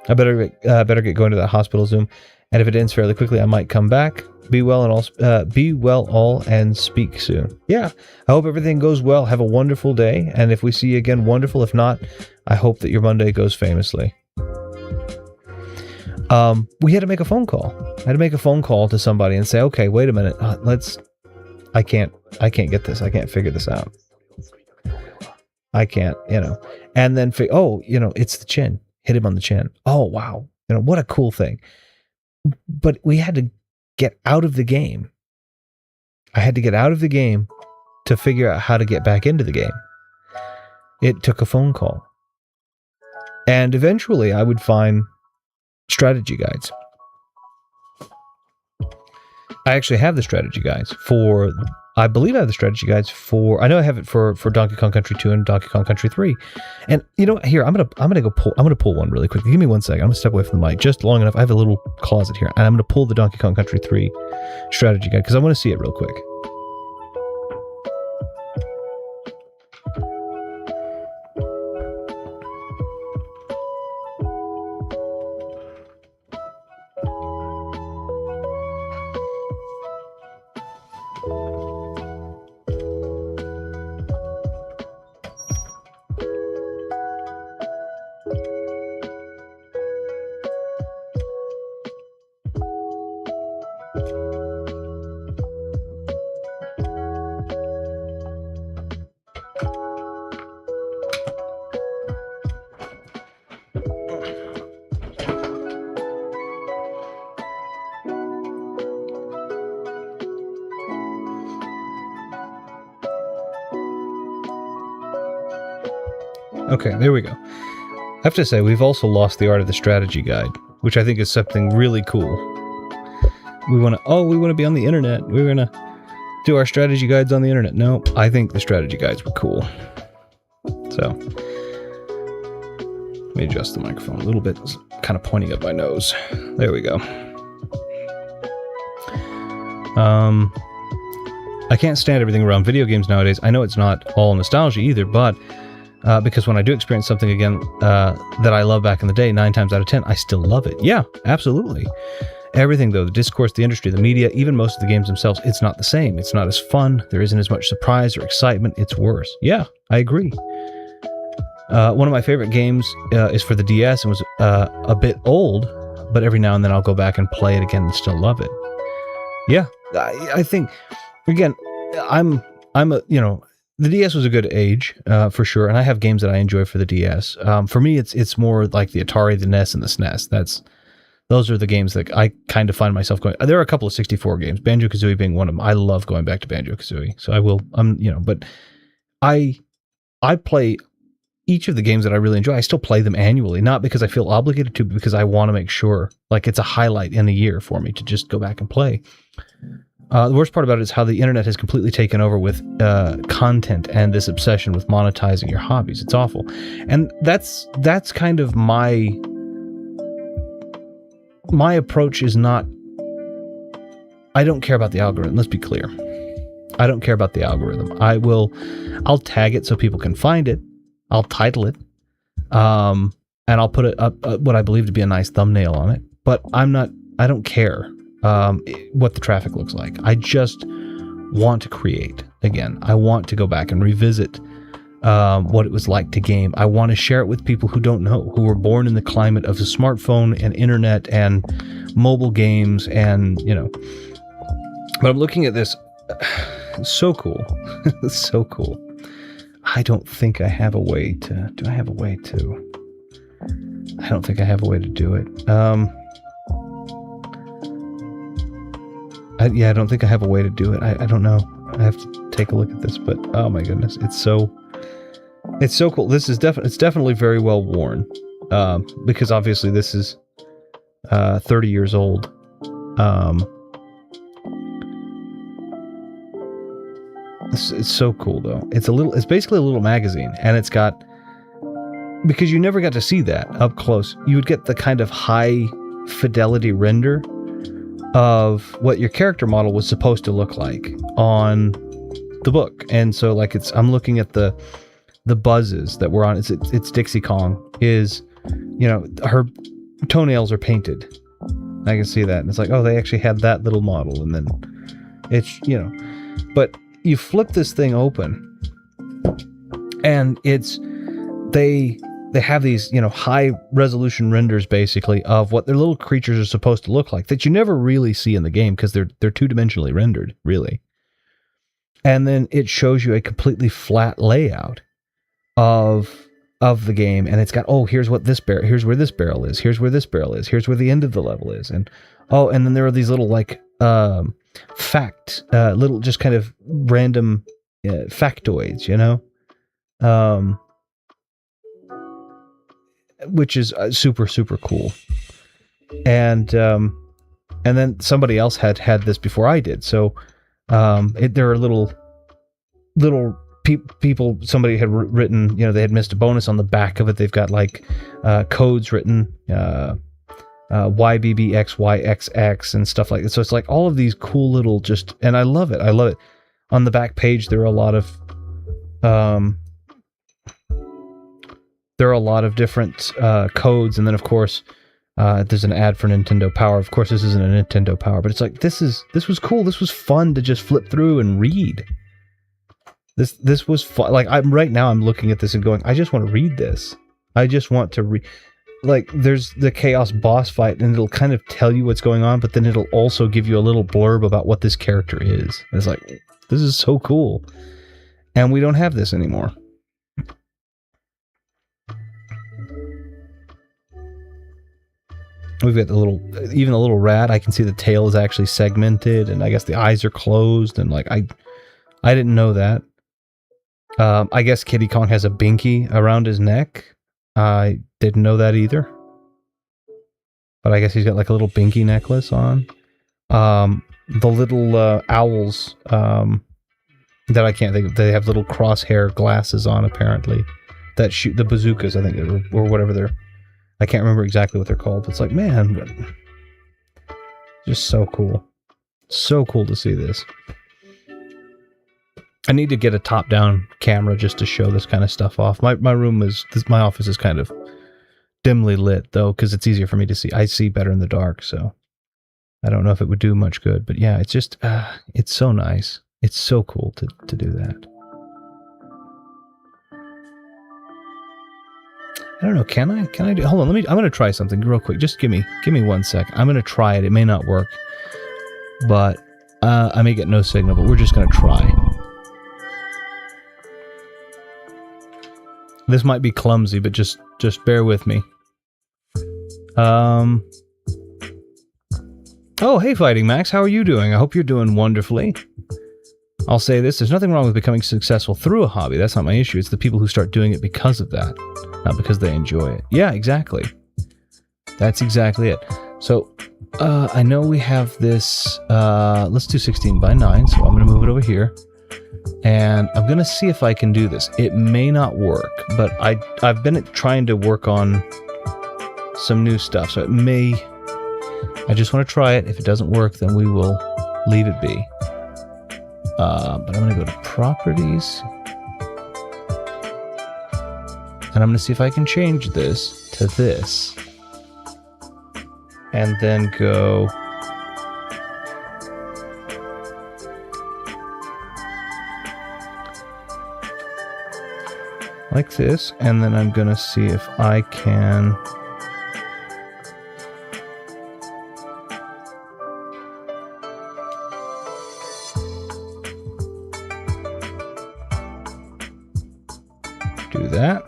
I better get going to that hospital Zoom. And if it ends fairly quickly, I might come back. Be well all and speak soon. Yeah. I hope everything goes well. Have a wonderful day. And if we see you again, wonderful. If not, I hope that your Monday goes famously. We had to make a phone call. I had to make a phone call to somebody and say, okay, wait a minute. I can't get this. I can't figure this out. I can't, and then, it's the chin. Hit him on the chin. Oh, wow. What a cool thing. But we had to get out of the game. I had to get out of the game to figure out how to get back into the game. It took a phone call. And eventually I would find strategy guides. I actually have the strategy guides for, I believe I have the strategy guides for, I know I have it for Donkey Kong Country 2 and Donkey Kong Country 3. And here, I'm going to pull one really quick. Give me 1 second. I'm going to step away from the mic just long enough. I have a little closet here and I'm going to pull the Donkey Kong Country 3 strategy guide because I want to see it real quick. Okay, there we go. I have to say, we've also lost the art of the strategy guide, which I think is something really cool. We want to be on the internet. We're going to do our strategy guides on the internet. No, I think the strategy guides were cool. So, let me adjust the microphone a little bit. It's kind of pointing up my nose. There we go. I can't stand everything around video games nowadays. I know it's not all nostalgia either, but because when I do experience something again that I love back in the day, 9 times out of 10, I still love it. Yeah, absolutely. Everything, though, the discourse, the industry, the media, even most of the games themselves, it's not the same. It's not as fun. There isn't as much surprise or excitement. It's worse. Yeah, I agree. One of my favorite games is for the DS and was a bit old, but every now and then I'll go back and play it again and still love it. Yeah, I think, again, I'm a, the DS was a good age, for sure, and I have games that I enjoy for the DS. For me, it's more like the Atari, the NES, and the SNES. Those are the games that I kind of find myself going. There are a couple of 64 games, Banjo-Kazooie being one of them. I love going back to Banjo-Kazooie, so I will. But I play each of the games that I really enjoy. I still play them annually, not because I feel obligated to, but because I want to make sure, like, it's a highlight in a year for me to just go back and play. The worst part about it is how the internet has completely taken over with content and this obsession with monetizing your hobbies. It's awful, and that's kind of my approach. Is not. I don't care about the algorithm. Let's be clear. I don't care about the algorithm. I'll tag it so people can find it. I'll title it, and I'll put it up what I believe to be a nice thumbnail on it. But I don't care what the traffic looks like. I just want to create again. I want to go back and revisit what it was like to game. I want to share it with people who don't know, who were born in the climate of the smartphone and internet and mobile games, and But I'm looking at this. It's so cool. It's so cool. I don't think I have a way to. Do I have a way to? I don't think I have a way to do it. I don't think I have a way to do it. I don't know. I have to take a look at this, but oh my goodness, it's so cool. This is it's definitely very well worn, because obviously this is 30 years old. It's so cool though. It's basically a little magazine, and it's got, because you never got to see that up close. You would get the kind of high fidelity render of what your character model was supposed to look like on the book. And so like I'm looking at the buzzes that were on it's Dixie Kong is, her toenails are painted. I can see that. And it's like, oh, they actually had that little model. And then it's, but you flip this thing open and they have these, high resolution renders basically of what their little creatures are supposed to look like that you never really see in the game because they're two-dimensionally rendered, really. And then it shows you a completely flat layout of the game, and it's got, oh, here's where this barrel is, here's where this barrel is, here's where the end of the level is, and and then there are these little like little just kind of random factoids, which is super, super cool. And then somebody else had this before I did. So there are little people, somebody had written, they had missed a bonus on the back of it. They've got like codes written, YBBXYXX and stuff like that. So it's like all of these cool little and I love it. On the back page, there are a lot of different codes, and then of course there's an ad for Nintendo Power. Of course, this isn't a Nintendo Power, but it's like this was cool. This was fun to just flip through and read. This was fun. Like I'm looking at this and going, I just want to read this. I just want to read. Like there's the Chaos boss fight, and it'll kind of tell you what's going on, but then it'll also give you a little blurb about what this character is. And it's like, this is so cool, and we don't have this anymore. We've got even the little rat. I can see the tail is actually segmented, and I guess the eyes are closed. And like I didn't know that. I guess Kiddy Kong has a binky around his neck. I didn't know that either. But I guess he's got like a little binky necklace on. The little owls that I can't think of, they have little crosshair glasses on apparently that shoot the bazookas, I think, or whatever they're. I can't remember exactly what they're called. It's like, man, just so cool. So cool to see this. I need to get a top-down camera just to show this kind of stuff off. My office is kind of dimly lit, though, because it's easier for me to see. I see better in the dark, so I don't know if it would do much good, but yeah, it's just, it's so nice. It's so cool to do that. I don't know, can I do, hold on, I'm going to try something real quick. Just give me 1 sec. I'm going to try it. It may not work, but I may get no signal, but we're just going to try. This might be clumsy, but just bear with me. Oh, hey, Fighting Max, how are you doing? I hope you're doing wonderfully. I'll say this, there's nothing wrong with becoming successful through a hobby. That's not my issue. It's the people who start doing it because of that, not because they enjoy it. Yeah, exactly. That's exactly it. So, I know we have this, let's do 16 by 9, so I'm going to move it over here. And I'm going to see if I can do this. It may not work, but I've been trying to work on some new stuff, so it may... I just want to try it. If it doesn't work, then we will leave it be. But I'm going to go to Properties. And I'm going to see if I can change this to this. And then go... like this. And then I'm going to see if I can... do that.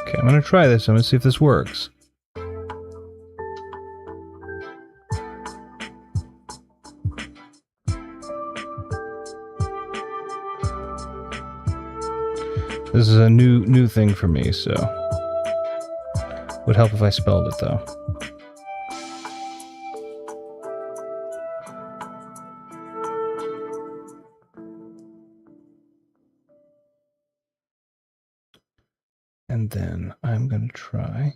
Okay, I'm going to try this. I'm going to see if this works. This is a new thing for me, so would help if I spelled it though. And then I'm going to try.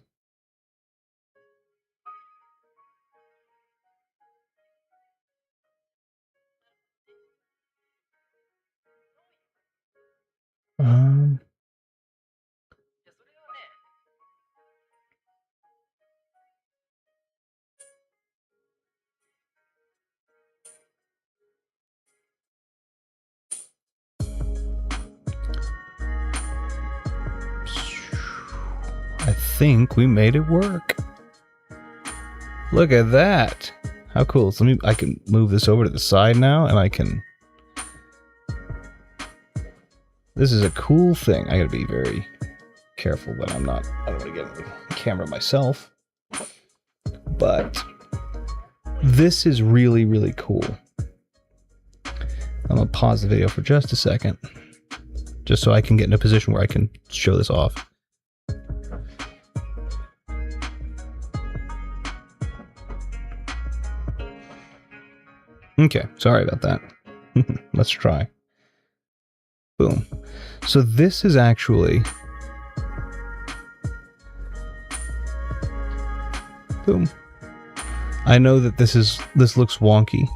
I think we made it work. Look at that. How cool. So I can move this over to the side now, and I can... This is a cool thing. I gotta be very careful that I don't want to get in the camera myself. But this is really, really cool. I'm gonna pause the video for just a second, just so I can get in a position where I can show this off. Okay, sorry about that. Let's try. Boom. So this is actually... Boom. I know that this looks wonky.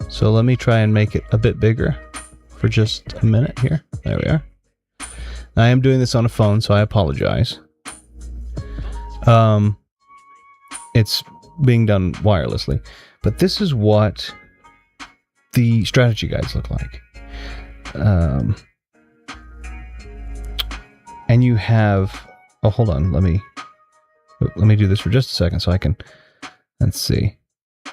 So let me try and make it a bit bigger for just a minute here. There we are. I am doing this on a phone, so I apologize. It's being done wirelessly. But this is what the strategy guides look like. And you have... Oh, hold on. Let me do this for just a second so I can... Let's see. I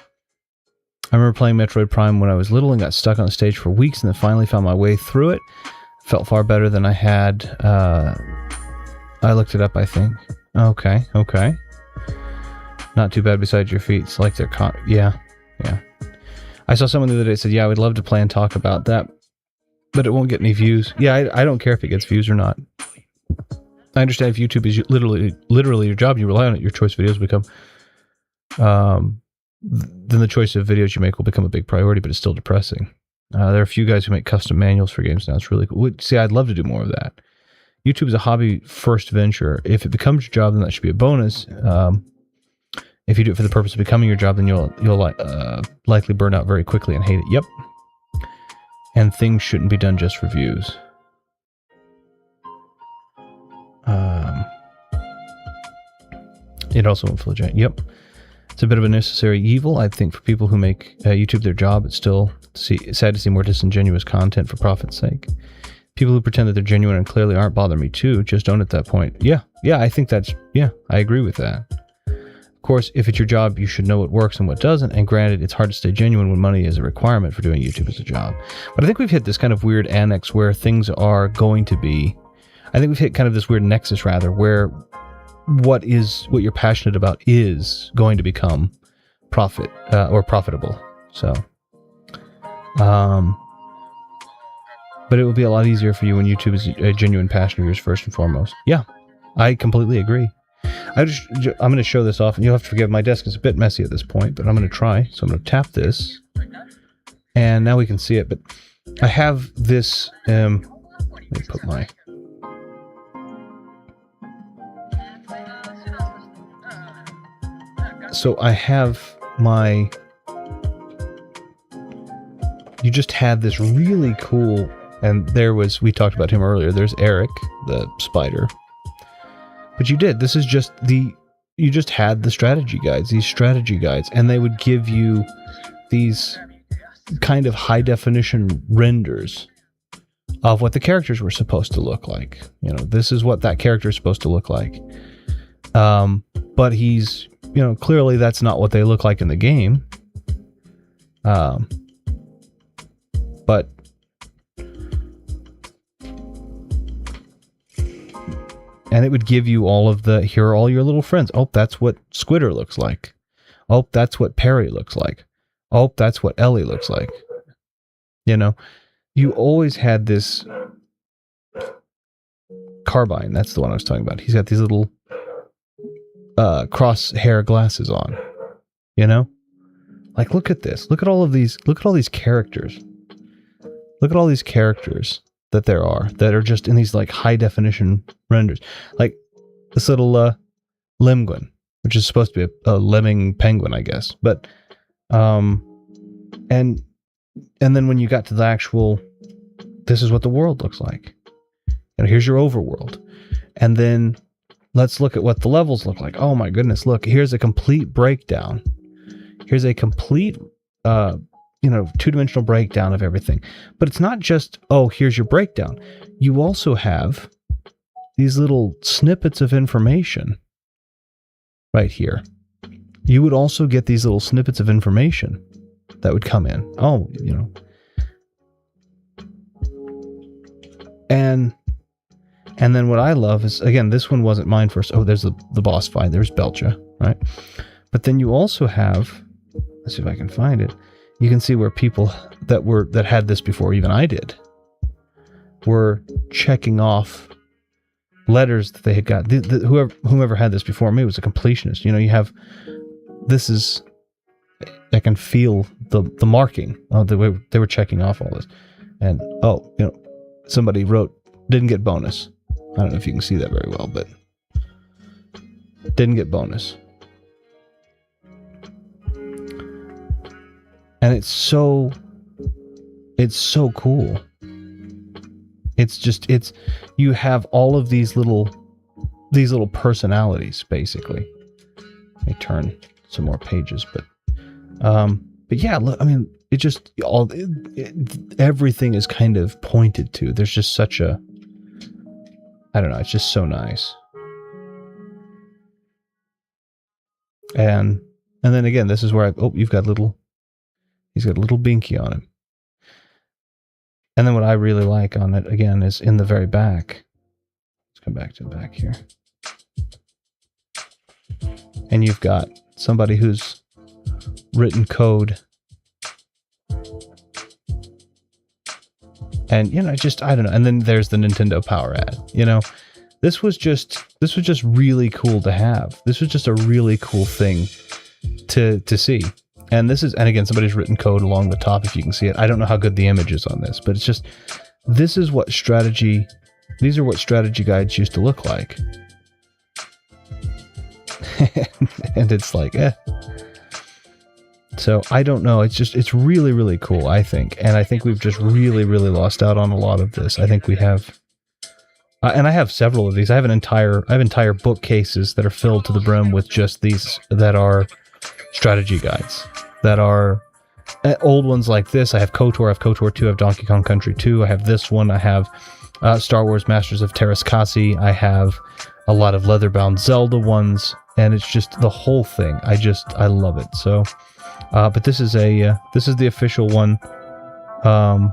remember playing Metroid Prime when I was little and got stuck on the stage for weeks and then finally found my way through it. Felt far better than I had. I looked it up, I think. Okay. Not too bad beside your feet. It's like they're... Yeah. I saw someone the other day that said, yeah, I would love to play and talk about that, but it won't get any views. Yeah, I don't care if it gets views or not. I understand if YouTube is literally your job, you rely on it, your choice videos become... then the choice of videos you make will become a big priority, but it's still depressing. There are a few guys who make custom manuals for games now. It's really cool. See, I'd love to do more of that. YouTube is a hobby first venture. If it becomes your job, then that should be a bonus. If you do it for the purpose of becoming your job, then you'll likely burn out very quickly and hate it. Yep. And things shouldn't be done just for views. It also won't feel giant. Yep. It's a bit of a necessary evil, I think, for people who make YouTube their job. It's still sad to see more disingenuous content for profit's sake. People who pretend that they're genuine and clearly aren't bother me too. Just don't at that point. Yeah, I think I agree with that. Of course, if it's your job, you should know what works and what doesn't. And granted, it's hard to stay genuine when money is a requirement for doing YouTube as a job. But I think we've hit this kind of weird annex where things are going to be... I think we've hit kind of this weird nexus, rather, where what you're passionate about is going to become profit or profitable. So, but it will be a lot easier for you when YouTube is a genuine passion of yours first and foremost. Yeah, I completely agree. I'm going to show this off, and you'll have to forgive my desk is a bit messy at this point, but I'm going to try. So I'm going to tap this, and now we can see it. But I have this. Let me put my. So I have my. You just had this really cool, and we talked about him earlier. There's Eric, the spider. But you did. This is just you just had the strategy guides, these strategy guides, and they would give you these kind of high definition renders of what the characters were supposed to look like. You know, this is what that character is supposed to look like. But he's, clearly that's not what they look like in the game. But and it would give you all of here are all your little friends. Oh, that's what Squitter looks like. Oh, that's what Perry looks like. Oh, that's what Ellie looks like. You always had this Carbine. That's the one I was talking about. He's got these little crosshair glasses on. Like, look at this. Look at all these characters. Look at all these characters that there are that are just in these like high definition renders. Like this little Lemguin, which is supposed to be a lemming penguin, I guess. But and then when you got to the actual, this is what the world looks like. Here's your overworld. And then let's look at what the levels look like. Oh my goodness, look, here's a complete breakdown. Here's a complete two-dimensional breakdown of everything. But it's not just, oh, here's your breakdown. You also have these little snippets of information right here. You would also get these little snippets of information that would come in. Oh, And then what I love is, again, this one wasn't mine first. Oh, there's the boss fight. There's Belcha, right? But then you also have, let's see if I can find it. You can see where people that had this before, even I did, were checking off letters that they had got. Whoever had this before me was a completionist. You have, this is, I can feel the marking. Oh, they were checking off all this. And, somebody wrote, didn't get bonus. I don't know if you can see that very well, but didn't get bonus. And it's so cool. You have all of these little personalities, basically. Let me turn some more pages, but yeah, look, I mean, everything is kind of pointed to. There's just such a, I don't know, it's just so nice. And then again, this is where he's got a little binky on him. And then what I really like on it, again, is in the very back. Let's come back to the back here. And you've got somebody who's written code. And, I don't know. And then there's the Nintendo Power ad. This was just really cool to have. This was just a really cool thing to see. And again, somebody's written code along the top, if you can see it. I don't know how good the image is on this, but it's just, these are what strategy guides used to look like. And it's like, So I don't know. It's really, really cool, I think. And I think we've just really, really lost out on a lot of this. I think we have, and I have several of these. I have entire bookcases that are filled to the brim with just these that are strategy guides, that are old ones like this. I have KOTOR, I have KOTOR 2, I have Donkey Kong Country 2, I have this one, I have Star Wars Masters of Terraskasi, I have a lot of leather-bound Zelda ones, and it's just the whole thing. I love it. So, but this is the official one, and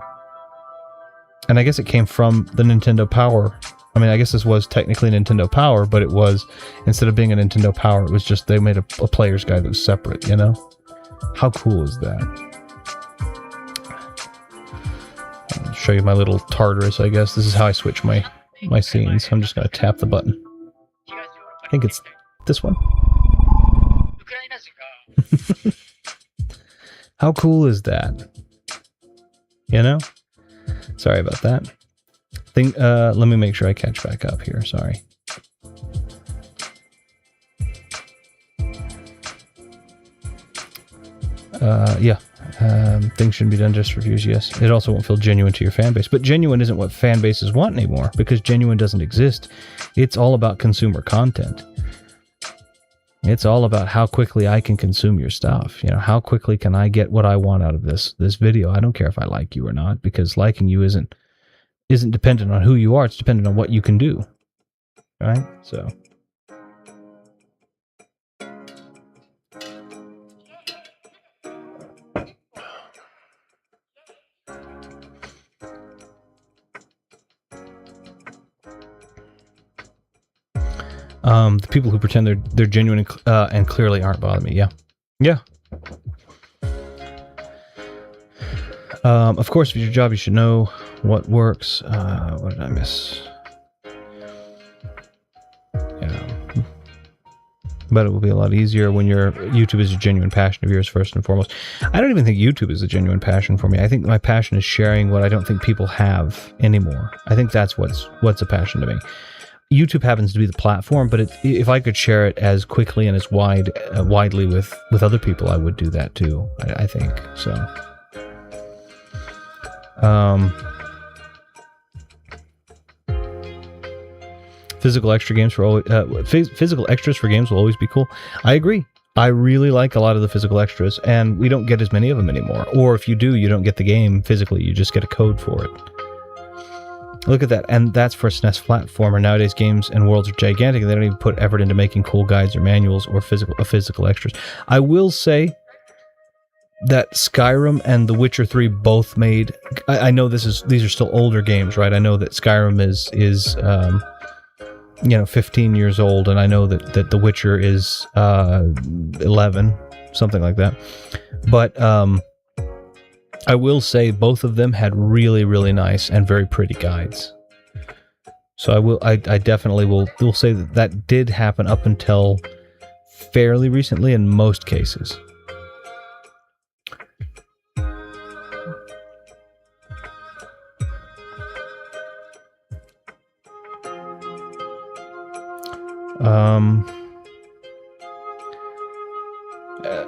I guess it came from the Nintendo Power. I mean, I guess this was technically Nintendo Power, but it was, instead of being a Nintendo Power, it was just, they made a player's guide that was separate, you know? How cool is that? I'll show you my little Tartarus, I guess. This is how I switch my scenes. I'm just going to tap the button. I think it's this one. How cool is that? You know? Sorry about that. Let me make sure I catch back up here. Sorry. Yeah. Things shouldn't be done just for views, yes. It also won't feel genuine to your fan base. But genuine isn't what fan bases want anymore, because genuine doesn't exist. It's all about consumer content. It's all about how quickly I can consume your stuff. You know, how quickly can I get what I want out of this video? I don't care if I like you or not, because liking you isn't dependent on who you are. It's dependent on what you can do. Right? So. The people who pretend they're genuine and clearly aren't bothering me. Yeah. Yeah. Of course, if it's your job, you should know what works. What did I miss? Yeah. But it will be a lot easier when YouTube is a genuine passion of yours, first and foremost. I don't even think YouTube is a genuine passion for me. I think my passion is sharing what I don't think people have anymore. I think that's what's a passion to me. YouTube happens to be the platform, but if I could share it as quickly and as widely with other people, I would do that too. I think so. Physical extras for games will always be cool. I agree. I really like a lot of the physical extras, and we don't get as many of them anymore. Or if you do, you don't get the game physically. You just get a code for it. Look at that, and that's for a SNES platformer. Nowadays, games and worlds are gigantic, and they don't even put effort into making cool guides or manuals or physical extras. I will say that Skyrim and The Witcher 3 both made. I know these are still older games, right? I know that Skyrim is 15 years old, and I know that The Witcher is 11, something like that. But I will say both of them had really, really nice and very pretty guides. So I definitely will say that did happen up until fairly recently in most cases.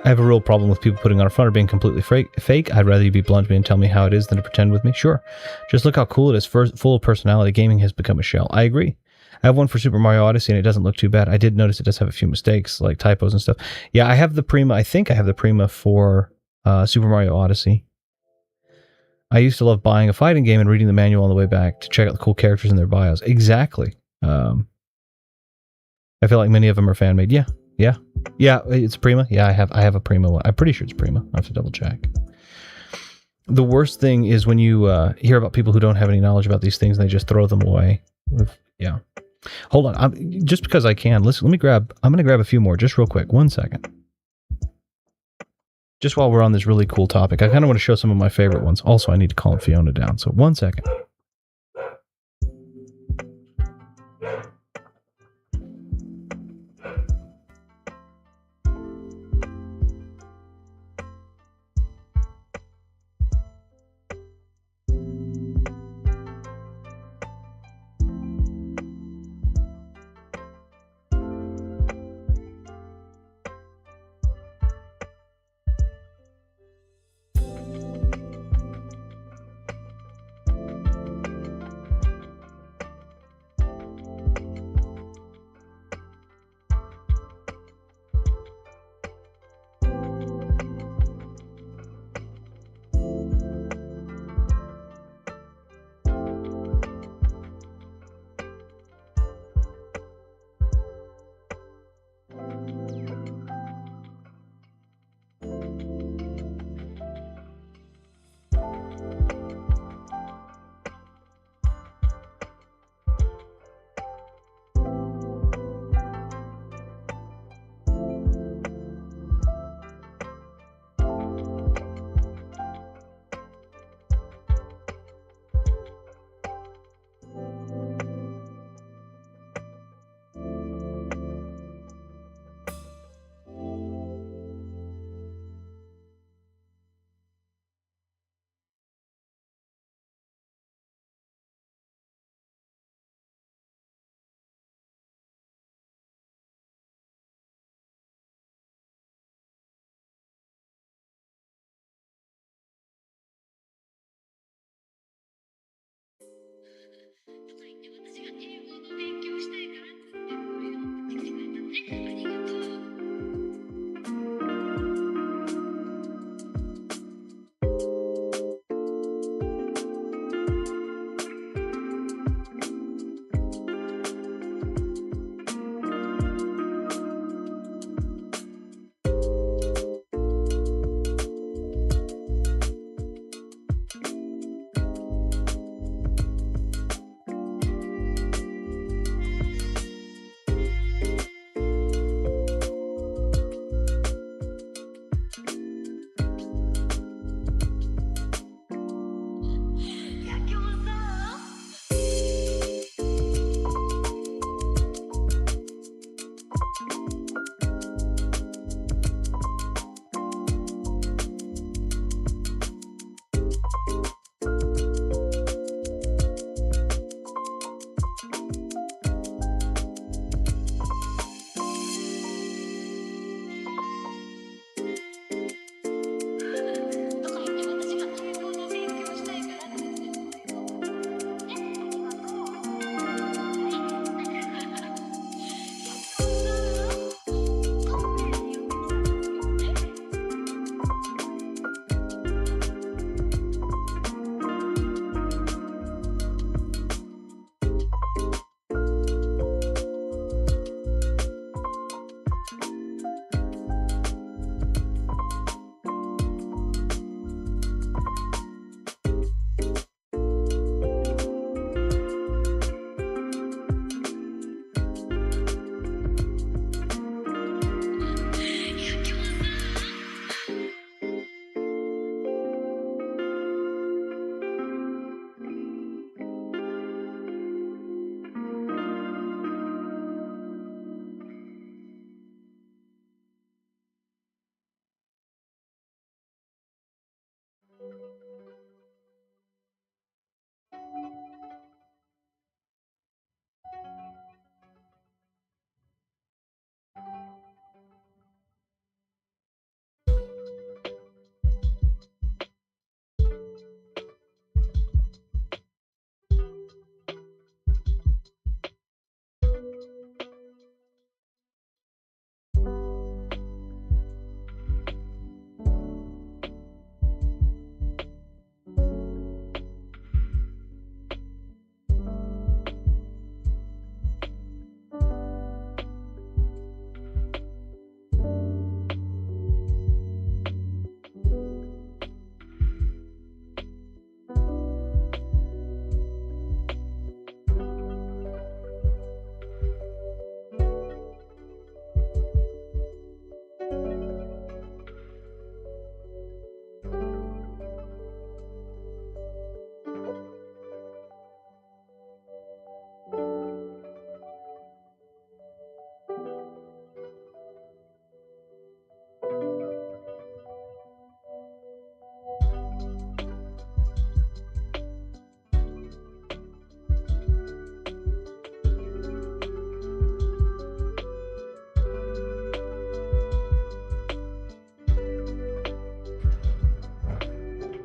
I have a real problem with people putting on a front or being completely fake. I'd rather you be blunt with me and tell me how it is than to pretend with me. Sure. Just look how cool it is. Full of personality. Gaming has become a shell. I agree. I have one for Super Mario Odyssey, and it doesn't look too bad. I did notice it does have a few mistakes, like typos and stuff. Yeah, I have the Prima. I think I have the Prima for Super Mario Odyssey. I used to love buying a fighting game and reading the manual on the way back to check out the cool characters in their bios. Exactly. I feel like many of them are fan-made. Yeah. It's Prima. Yeah, I have a Prima one. I'm pretty sure it's Prima. I have to double check. The worst thing is when you hear about people who don't have any knowledge about these things and they just throw them away. Yeah. Hold on. Just because I can. Listen, I'm going to grab a few more just real quick. 1 second. Just while we're on this really cool topic, I kind of want to show some of my favorite ones. Also, I need to calm Fiona down. So 1 second.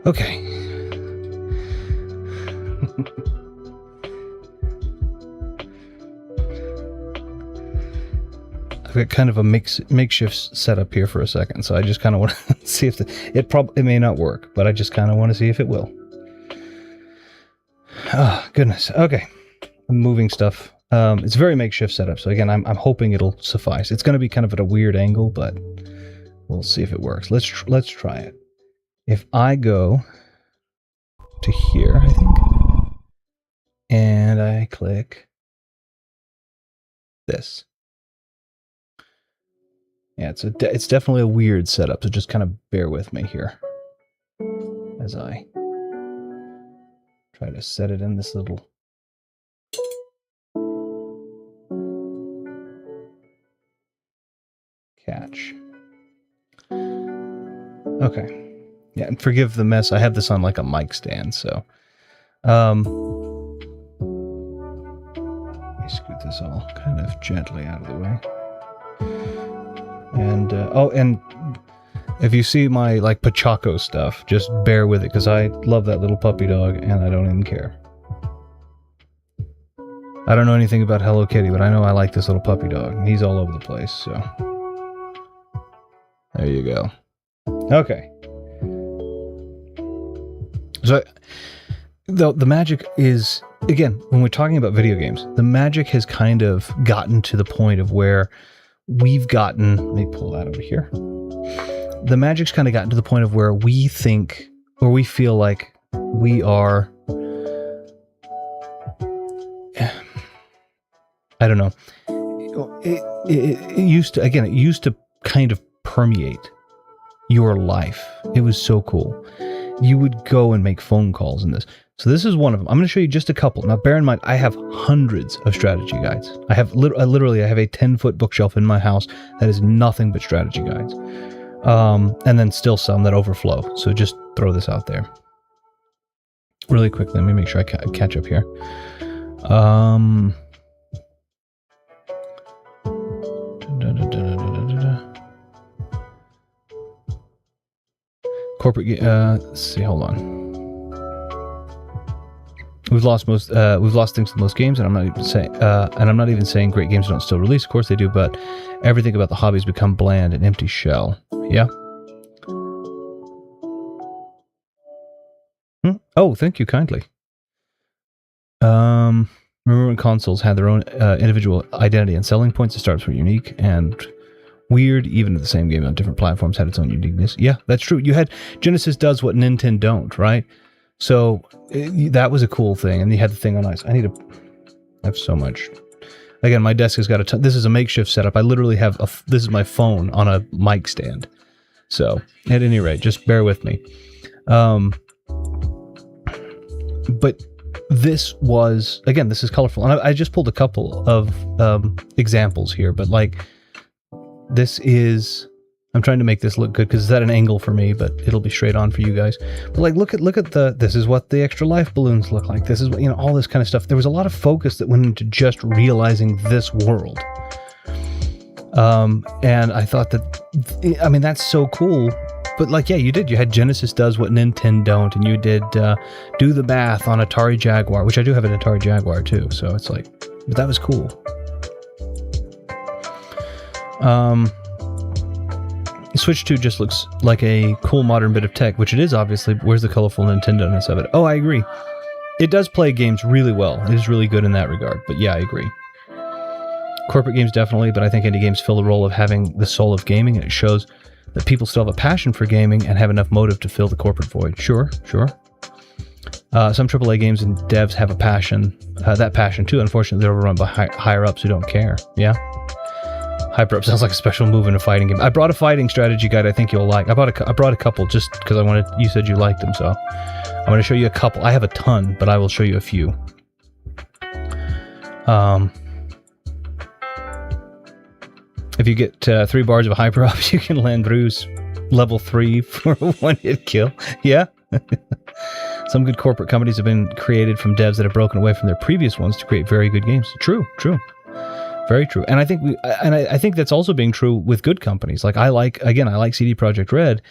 Okay. I've got kind of a makeshift setup here for a second, so I just kind of want to see if it may not work, but I just kind of want to see if it will. Oh, goodness. Okay. I'm moving stuff. It's a very makeshift setup, so again, I'm hoping it'll suffice. It's going to be kind of at a weird angle, but we'll see if it works. Let's try it. If I go to here, I think, and I click this. Yeah, it's definitely a weird setup, so just kind of bear with me here as I try to set it in this little catch. Okay. Yeah, and forgive the mess. I have this on like a mic stand, so let me scoot this all kind of gently out of the way. And and if you see my like Pachaco stuff, just bear with it, because I love that little puppy dog and I don't even care. I don't know anything about Hello Kitty, but I know I like this little puppy dog, and he's all over the place, so there you go. Okay. So the magic is, again, when we're talking about video games, the magic has kind of gotten to the point of where we've gotten, let me pull that over here. The magic's kind of gotten to the point of where we think, or we feel like we are, I don't know. It used to kind of permeate your life. It was so cool. You would go and make phone calls in this. So this is one of them. I'm going to show you just a couple. Now, bear in mind, I have hundreds of strategy guides. I have literally, I have a 10-foot bookshelf in my house that is nothing but strategy guides. And then still some that overflow. So just throw this out there. Really quickly, let me make sure I catch up here. Corporate. Let's see. Hold on. We've lost things to most games, and I'm not even saying great games don't still release. Of course they do, but everything about the hobby has become bland and empty shell. Yeah. Oh, thank you kindly. Remember when consoles had their own individual identity and selling points? The starts were unique and weird. Even the same game on different platforms had its own uniqueness. Yeah, that's true. You had Genesis does what Nintendo don't, right? So that was a cool thing, and you had the thing on ice. I have so much. Again, my desk has got a ton. This is a makeshift setup. I literally have this is my phone on a mic stand. So at any rate, just bear with me. But this was, again, this is colorful, and I just pulled a couple of examples here. But like, this is. I'm trying to make this look good because it's at an angle for me, but it'll be straight on for you guys. But like, look at this is what the extra life balloons look like. This is what, all this kind of stuff. There was a lot of focus that went into just realizing this world. And I thought that, that's so cool. But like, yeah, you had Genesis does what Nintendo don't, and you did do the math on Atari Jaguar, which I do have an Atari Jaguar too. So it's like, but that was cool. Switch 2 just looks like a cool modern bit of tech, which it is obviously, but where's the colorful Nintendo-ness of it? Oh, I agree. It does play games really well. It is really good in that regard, but yeah, I agree. Corporate games definitely, but I think indie games fill the role of having the soul of gaming, and it shows that people still have a passion for gaming and have enough motive to fill the corporate void. Sure. Some AAA games and devs have a passion, that passion too. Unfortunately, they're overrun by higher-ups who don't care. Yeah. Hyper-up sounds like a special move in a fighting game. I brought a fighting strategy guide I think you'll like. I brought a couple just because you said you liked them, so I'm going to show you a couple. I have a ton, but I will show you a few. If you get 3 bars of hyper-up, you can land Bruce level 3 for a one-hit kill. Yeah? Some good corporate companies have been created from devs that have broken away from their previous ones to create very good games. True. Very true. And I think I think that's also being true with good companies. Like I like CD Projekt Red.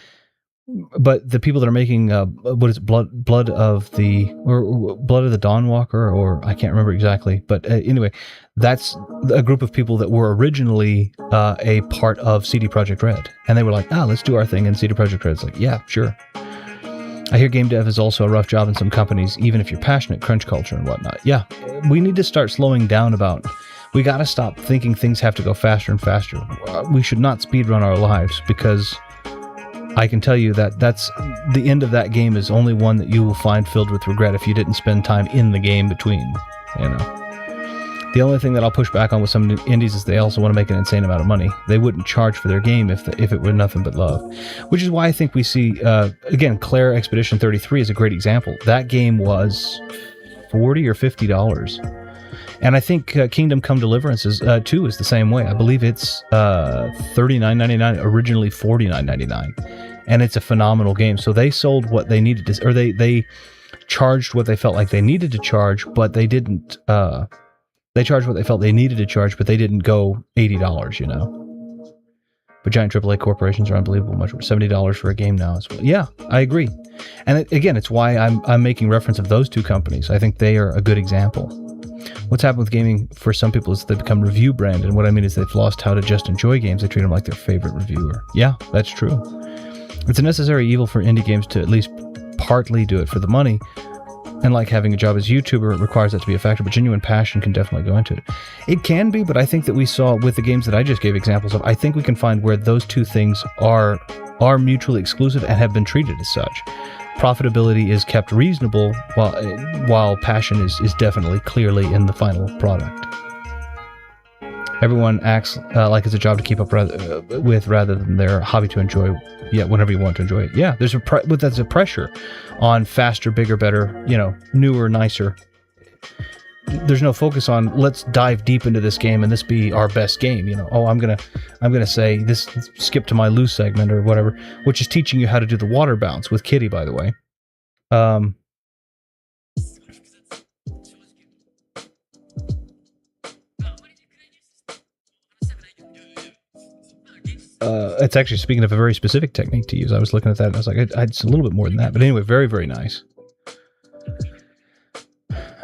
but the people that are making what is it, blood of the Dawnwalker, or I can't remember exactly, but anyway, that's a group of people that were originally a part of CD Projekt Red, and they were like, let's do our thing, and CD Projekt Red's like, yeah, sure. I hear game dev is also a rough job in some companies, even if you're passionate, crunch culture and whatnot. Yeah, we need to start slowing down about. We got to stop thinking things have to go faster and faster. We should not speedrun our lives, because I can tell you that that's the end of that game is only one that you will find filled with regret if you didn't spend time in the game between, you know. The only thing that I'll push back on with some indies is they also want to make an insane amount of money. They wouldn't charge for their game if it were nothing but love. Which is why I think we see, again, Claire Expedition 33 is a great example. That game was $40 or $50. And I think Kingdom Come Deliverance is, 2 is the same way. I believe it's $39.99, originally $49.99. And it's a phenomenal game. So they sold what they needed to, or they charged what they felt like they needed to charge, but they didn't... They charged what they felt they needed to charge, but they didn't go $80, you know. But giant AAA corporations are unbelievable. Much $70 for a game now as well. Yeah, I agree. And again, it's why I'm making reference of those two companies. I think they are a good example. What's happened with gaming for some people is they become review brand, and what I mean is they've lost how to just enjoy games. They treat them like their favorite reviewer. Yeah, that's true. It's a necessary evil for indie games to at least partly do it for the money. And like having a job as a YouTuber, it requires that to be a factor, but genuine passion can definitely go into it. It can be, but I think that we saw with the games that I just gave examples of, I think we can find where those two things are mutually exclusive and have been treated as such. Profitability is kept reasonable, while passion is definitely clearly in the final product. Everyone acts like it's a job to keep up with rather than their hobby to enjoy. Yeah, whenever you want to enjoy it. Yeah, there's a pressure on faster, bigger, better, you know, newer, nicer. There's no focus on let's dive deep into this game and this be our best game. You know, I'm gonna say this. Skip to my loose segment or whatever, which is teaching you how to do the water bounce with Kitty, by the way. It's actually, speaking of a very specific technique to use, I was looking at that and I was like, it's a little bit more than that. But anyway, very, very nice.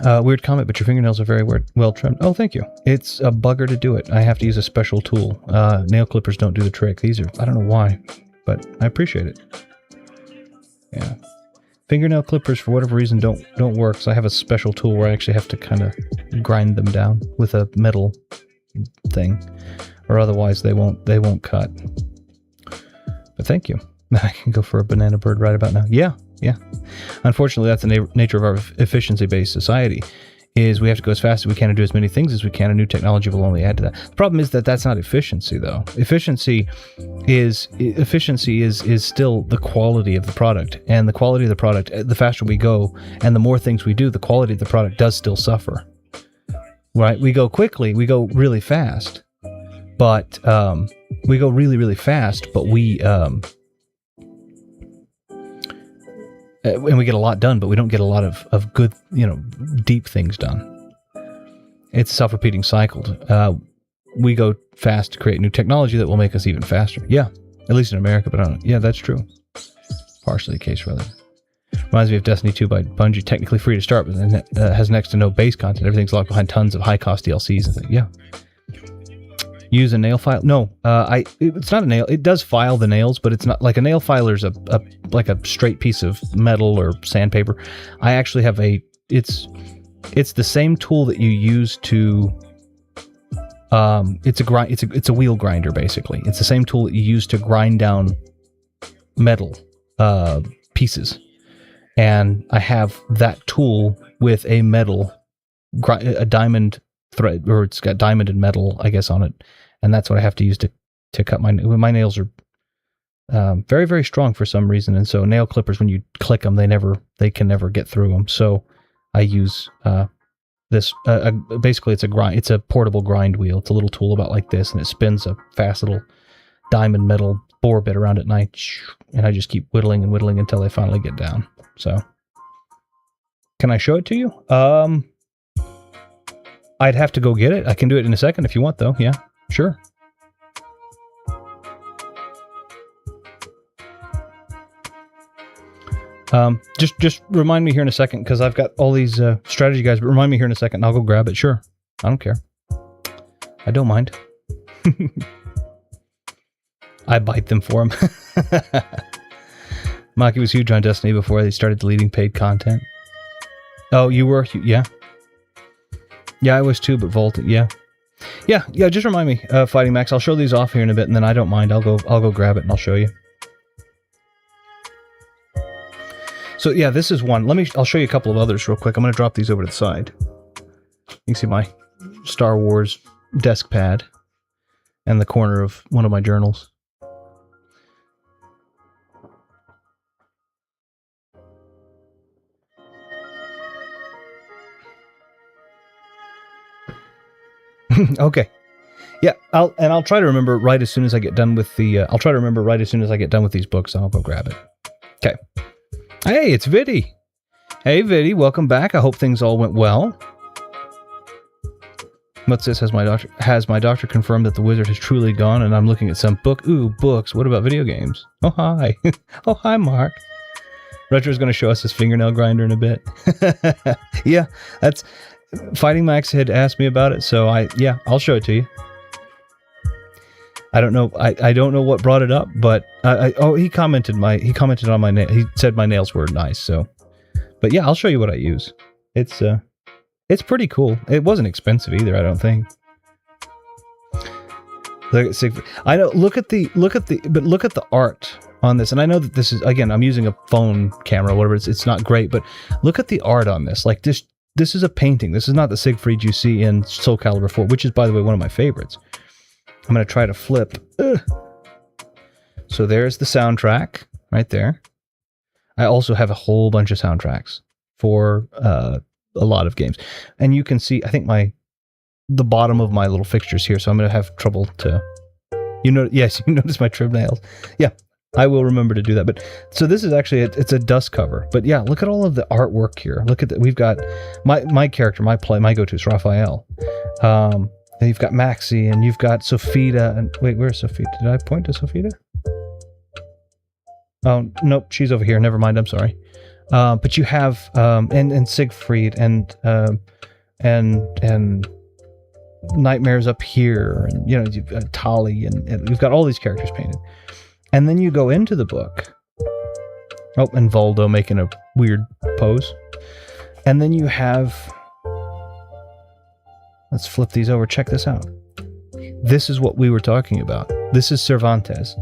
Weird comment, but your fingernails are very well trimmed. Oh, thank you. It's a bugger to do it. I have to use a special tool. Nail clippers don't do the trick. These are, I don't know why, but I appreciate it. Yeah. Fingernail clippers, for whatever reason, don't work. So I have a special tool where I actually have to kind of grind them down with a metal thing. Or otherwise they won't cut. But thank you. I can go for a banana bird right about now. Yeah. Unfortunately, that's the nature of our efficiency-based society, is we have to go as fast as we can and do as many things as we can, and new technology will only add to that. The problem is that that's not efficiency, though. Efficiency is still the quality of the product, and the quality of the product, the faster we go and the more things we do, the quality of the product does still suffer. Right? We go quickly, we go really fast. But we go really, really fast, but and we get a lot done, but we don't get a lot of good, deep things done. It's a self-repeating cycle. We go fast to create new technology that will make us even faster. Yeah, at least in America, but I don't know. Yeah, that's true. Partially the case, rather. Reminds me of Destiny 2 by Bungie, technically free to start, but has next to no base content. Everything's locked behind tons of high-cost DLCs and things. Yeah. Use a nail file? No, it's not a nail. It does file the nails, but it's not like a nail filer is like a straight piece of metal or sandpaper. I actually have it's the same tool that you use to it's a wheel grinder, basically. It's the same tool that you use to grind down metal pieces. And I have that tool with a diamond thread, or it's got diamond and metal, I guess, on it, and that's what I have to use to cut my nails are very, very strong for some reason, and so nail clippers, when you click them, they can never get through them. So I use this. Basically, it's a portable grind wheel. It's a little tool about like this, and it spins a fast little diamond metal bore bit around at night, and I just keep whittling and whittling until they finally get down. So, can I show it to you? I'd have to go get it. I can do it in a second if you want, though. Yeah, sure. Just remind me here in a second, because I've got all these strategy guys, but remind me here in a second and I'll go grab it. Sure. I don't care. I don't mind. I bite them for him. Maki was huge on Destiny before they started deleting paid content. Oh, you were? Yeah. Yeah, I was too, but Volt, yeah. Yeah, just remind me, Fighting Max. I'll show these off here in a bit, and then I don't mind. I'll go grab it and I'll show you. So yeah, this is one. I'll show you a couple of others real quick. I'm going to drop these over to the side. You can see my Star Wars desk pad and the corner of one of my journals. Okay. Yeah, I'll try to remember right as soon as I get done with the I'll try to remember right as soon as I get done with these books, and I'll go grab it. Okay. Hey, it's Viddy. Hey Viddy, welcome back. I hope things all went well. What's this? Has my doctor confirmed that the wizard has truly gone, and I'm looking at some book. Ooh, books. What about video games? Oh hi. Oh hi, Mark. Retro's going to show us his fingernail grinder in a bit. Yeah, that's Fighting Max had asked me about it, so I'll show it to you. I don't know. I don't know what brought it up, but he commented on my nail. He said my nails were nice. So, but yeah, I'll show you what I use. It's pretty cool. It wasn't expensive either, I don't think. I know. Look at the art on this, and I know that this is, again, I'm using a phone camera, whatever. It's not great, but look at the art on this. Like this is a painting. This is not the Siegfried you see in Soul Calibur 4, which is, by the way, one of my favorites. I'm going to try to flip. So there's the soundtrack right there. I also have a whole bunch of soundtracks for a lot of games. And you can see, I think the bottom of my little fixtures here, so I'm going to have trouble to... Yes, you notice my trim nails. Yeah, I will remember to do that. But so this is actually, it's a dust cover. But yeah, look at all of the artwork here. Look at that. We've got my character, my go-to is Raphael. And you've got Maxi, and you've got Sophita, and wait, where's Sophita? Did I point to Sophita? Oh, nope, she's over here. Never mind, I'm sorry. But you have and Siegfried and Nightmares up here, and you've got Tali, and you've got all these characters painted. And then you go into the book. Oh, and Voldo making a weird pose. And then you have... Let's flip these over. Check this out. This is what we were talking about. This is Cervantes.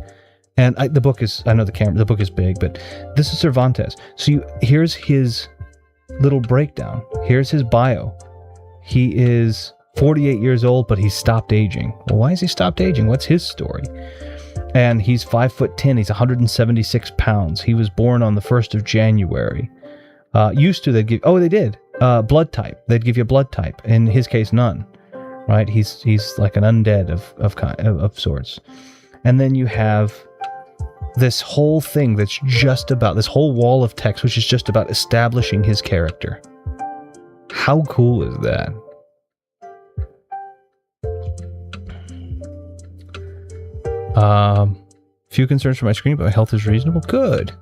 And the book is... I know the book is big, but this is Cervantes. So here's his little breakdown. Here's his bio. He is 48 years old, but he's stopped aging. Well, why has he stopped aging? What's his story? And he's 5'10". He's 176 pounds. He was born on the 1st of January. Used to, they'd give... Oh, they did. Blood type. They'd give you a blood type. In his case, none. Right? He's like an undead of sorts. And then you have this whole thing that's just about... This whole wall of text, which is just about establishing his character. How cool is that? Few concerns for my screen, but my health is reasonable. Good.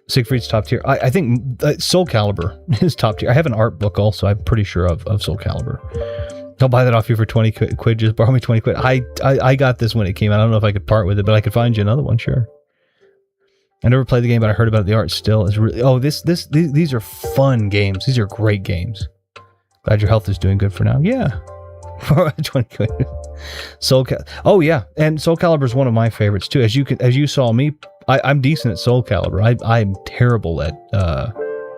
Siegfried's top tier. I think Soul Calibur is top tier. I have an art book also, I'm pretty sure, of Soul Calibur. I'll buy that off you for 20 quid. Just borrow me 20 quid. I got this when it came out. I don't know if I could part with it, but I could find you another one, sure. I never played the game, but I heard about it. The art still is really... Oh, these are fun games. These are great games. Glad your health is doing good for now. Yeah. 20 quid. Oh yeah, and Soul Calibur is one of my favorites too. As you saw me, I'm decent at Soul Calibur. I'm terrible at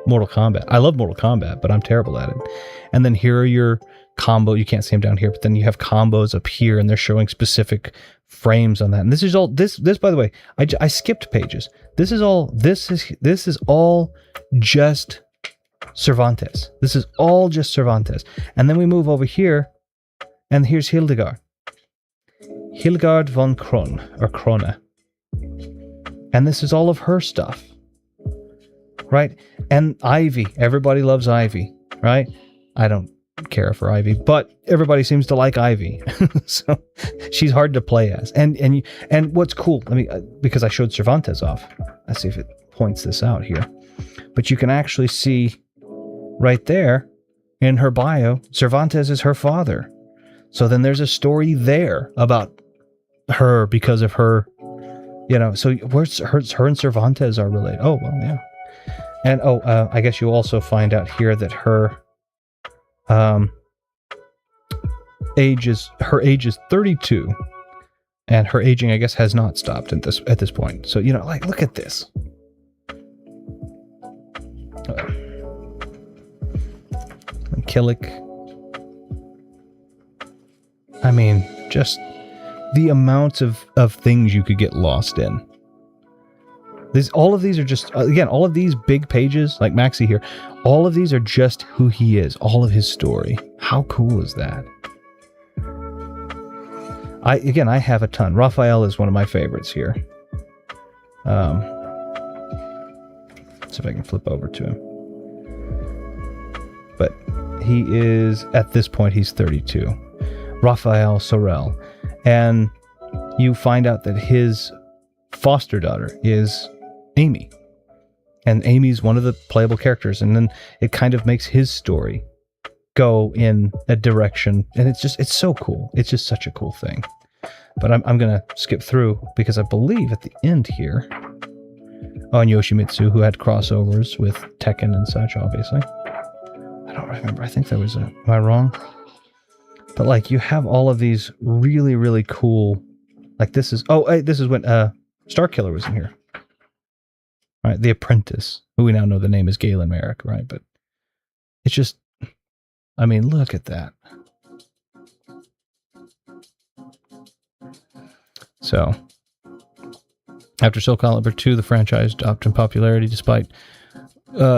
Mortal Kombat. I love Mortal Kombat, but I'm terrible at it. And then here are your combo. You can't see them down here, but then you have combos up here, and they're showing specific frames on that. And this is all this. By the way, I skipped pages. This is all just Cervantes. This is all just Cervantes. And then we move over here, and here's Hildegard. Hildegard von Krone. And this is all of her stuff. Right? And Ivy. Everybody loves Ivy. Right? I don't care for Ivy, but everybody seems to like Ivy. So she's hard to play as. And what's cool, because I showed Cervantes off. Let's see if it points this out here. But you can actually see right there in her bio, Cervantes is her father. So then there's a story there about her because of her, so where's her and Cervantes are related. Oh, well, yeah. And I guess you'll also find out here that her age is 32, and her aging, I guess, has not stopped at this point. So look at this. Killick. I mean, just the amount of things you could get lost in. All of these are just, again, all of these big pages, like Maxie here, all of these are just who he is, all of his story. How cool is that? I have a ton. Raphael is one of my favorites here. Let's see if I can flip over to him. But he is, at this point, he's 32. Raphael Sorel. And you find out that his foster daughter is Amy. And Amy's one of the playable characters. And then it kind of makes his story go in a direction. And it's so cool. It's just such a cool thing. But I'm going to skip through because I believe at the end here, and Yoshimitsu, who had crossovers with Tekken and such, obviously. I don't remember. I think there was am I wrong? But you have all of these really, really cool, this is when Starkiller was in here. Right, The Apprentice, who we now know the name is Galen Merrick, right? But it's just, I mean, look at that. So, after Soul Calibur 2, the franchise dropped in popularity despite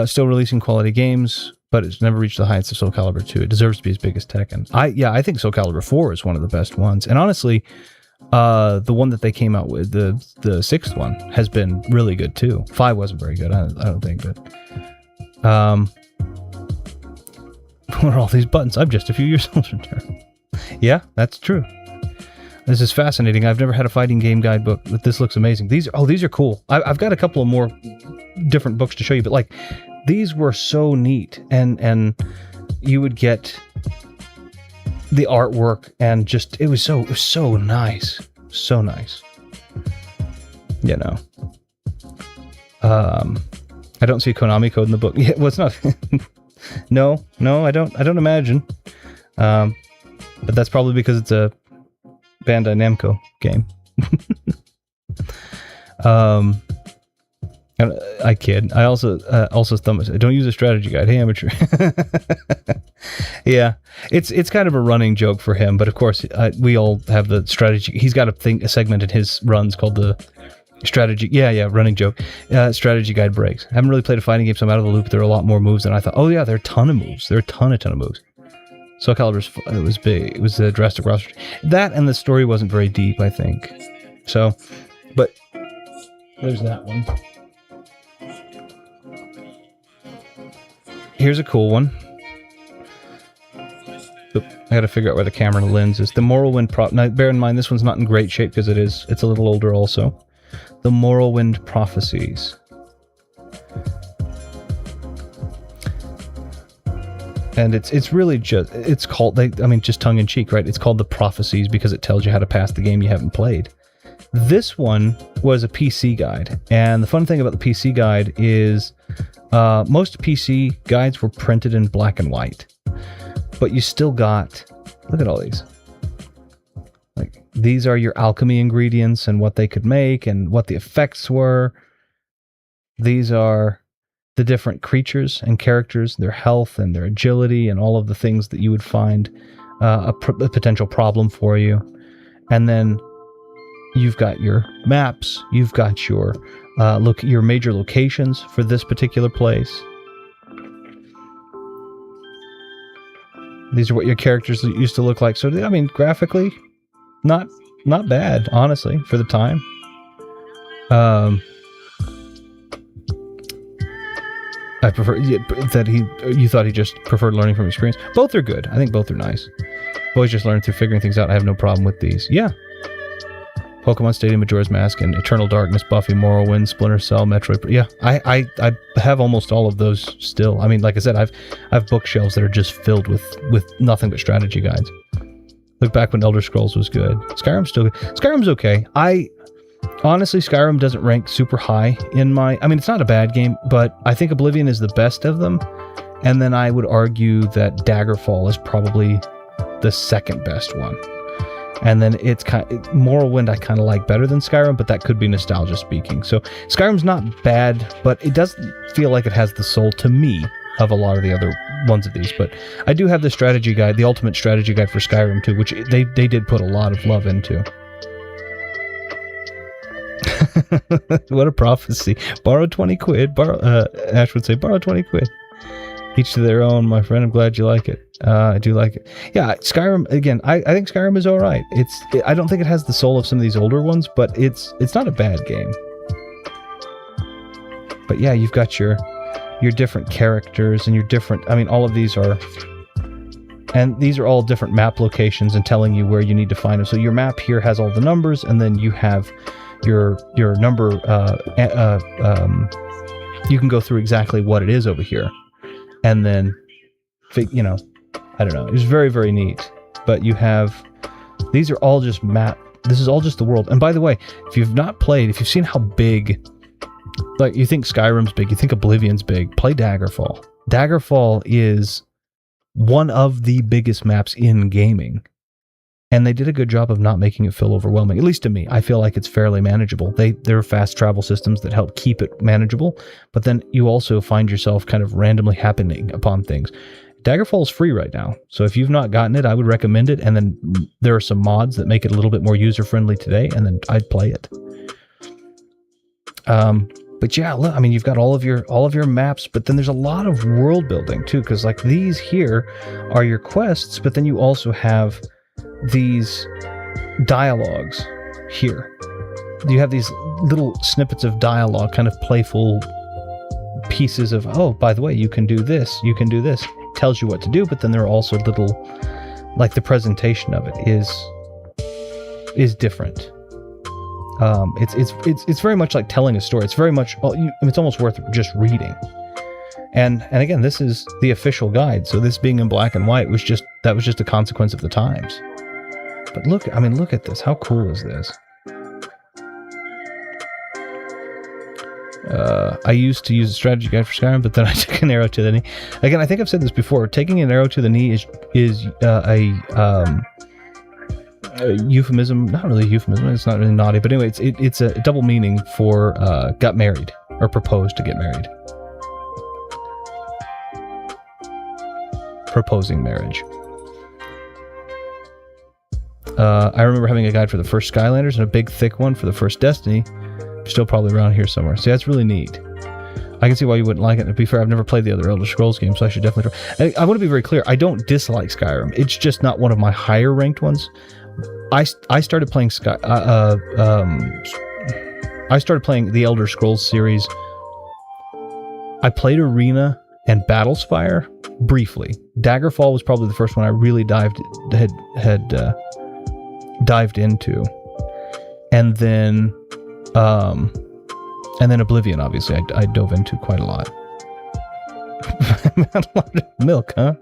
still releasing quality games, but it's never reached the heights of Soul Calibur 2. It deserves to be as big as Tekken. I think Soul Calibur 4 is one of the best ones. And honestly, the one that they came out with, the sixth one, has been really good too. 5 wasn't very good, I don't think, but what are all these buttons? I'm just a few years older. Yeah, that's true. This is fascinating. I've never had a fighting game guidebook, but this looks amazing. These are cool. I've got a couple of more different books to show you, but these were so neat, and you would get the artwork, and just it was so nice, so nice. I don't see Konami code in the book. Yeah, well, it's not. No, I don't imagine. But that's probably because it's a Bandai Namco game. I kid. I also don't use a strategy guide. Hey, amateur. Yeah, it's kind of a running joke for him, but of course we all have the strategy. He's got a segment in his runs called the strategy. Yeah, running joke. Strategy guide breaks. I haven't really played a fighting game, so I'm out of the loop. There are a lot more moves than I thought. Oh yeah, there are a ton of moves. There are a ton of moves. Soul Calibur, it was big. It was a drastic roster. That and the story wasn't very deep, I think. So, but there's that one. Here's a cool one. Oop, I got to figure out where the camera lens is. The Morrowind now, bear in mind, this one's not in great shape because it's a little older also. The Morrowind Prophecies. And it's really just, it's called, just tongue in cheek, right? It's called the Prophecies because it tells you how to pass the game you haven't played. This one was a PC guide. And the fun thing about the PC guide is most PC guides were printed in black and white. But you still got, look at all these. These are your alchemy ingredients and what they could make and what the effects were. These are the different creatures and characters, their health and their agility and all of the things that you would find a potential problem for you. And then you've got your maps, you've got your major locations for this particular place. These are what your characters used to look like. So, graphically, not bad, honestly, for the time. I prefer that you thought he just preferred learning from experience. Both are good. I think both are nice. I've always just learned through figuring things out. I have no problem with these. Yeah. Pokemon Stadium, Majora's Mask, and Eternal Darkness, Buffy, Morrowind, Splinter Cell, Metroid. Yeah, I have almost all of those still. I mean, like I said, I've bookshelves that are just filled with nothing but strategy guides. Look back when Elder Scrolls was good. Skyrim's still good. Skyrim's okay. Honestly, Skyrim doesn't rank super high in my... I mean, it's not a bad game, but I think Oblivion is the best of them. And then I would argue that Daggerfall is probably the second best one. And then it's Morrowind I kind of like better than Skyrim, but that could be nostalgia speaking. So Skyrim's not bad, but it doesn't feel like it has the soul to me of a lot of the other ones of these. But I do have the strategy guide, the ultimate strategy guide for Skyrim too, which they did put a lot of love into. What a prophecy. Borrow 20 quid. Ash would say, borrow 20 quid. Each to their own, my friend. I'm glad you like it. I do like it. Yeah, Skyrim, again, I think Skyrim is alright. I don't think it has the soul of some of these older ones, but it's not a bad game. But yeah, you've got your different characters and your different... I mean, all of these are... And these are all different map locations and telling you where you need to find them. So your map here has all the numbers, and then you have your number... you can go through exactly what it is over here. And then, you know, I don't know. It's very, very neat. But you have... These are all just map... This is all just the world. And by the way, if you've not played, if you've seen how big... Like, you think Skyrim's big, you think Oblivion's big, play Daggerfall. Daggerfall is one of the biggest maps in gaming. And they did a good job of not making it feel overwhelming. At least to me. I feel like it's fairly manageable. There are fast travel systems that help keep it manageable, but then you also find yourself kind of randomly happening upon things. Daggerfall is free right now, so if you've not gotten it, I would recommend it, and then there are some mods that make it a little bit more user-friendly today, and then I'd play it. But yeah, look, I mean, you've got all of your maps, but then there's a lot of world building too, because like these here are your quests, but then you also have these dialogues here. You have these little snippets of dialogue, kind of playful pieces of, oh, by the way, you can do this, you can do this. Tells you what to do, but then there are also little, like the presentation of it is different. It's very much like telling a story. It's very much, it's almost worth just reading. And again, this is the official guide, so this being in black and white was just a consequence of the times. But look at this. How cool is this? I used to use a strategy guide for Skyrim, but then I took an arrow to the knee. Again, I think I've said this before. Taking an arrow to the knee is a euphemism. Not really a euphemism. It's not really naughty, but anyway, it's a double meaning for got married or proposed to get married. Proposing marriage. I remember having a guide for the first Skylanders and a big thick one for the first Destiny. Still probably around here somewhere. See, that's really neat. I can see why you wouldn't like it. And to be fair, I've never played the other Elder Scrolls games, so I should definitely try. I want to be very clear. I don't dislike Skyrim. It's just not one of my higher ranked ones. I started playing I started playing the Elder Scrolls series. I played Arena and Battlespire briefly. Daggerfall was probably the first one I really dived into, and then Oblivion, obviously, I dove into quite a lot. A lot of milk, huh?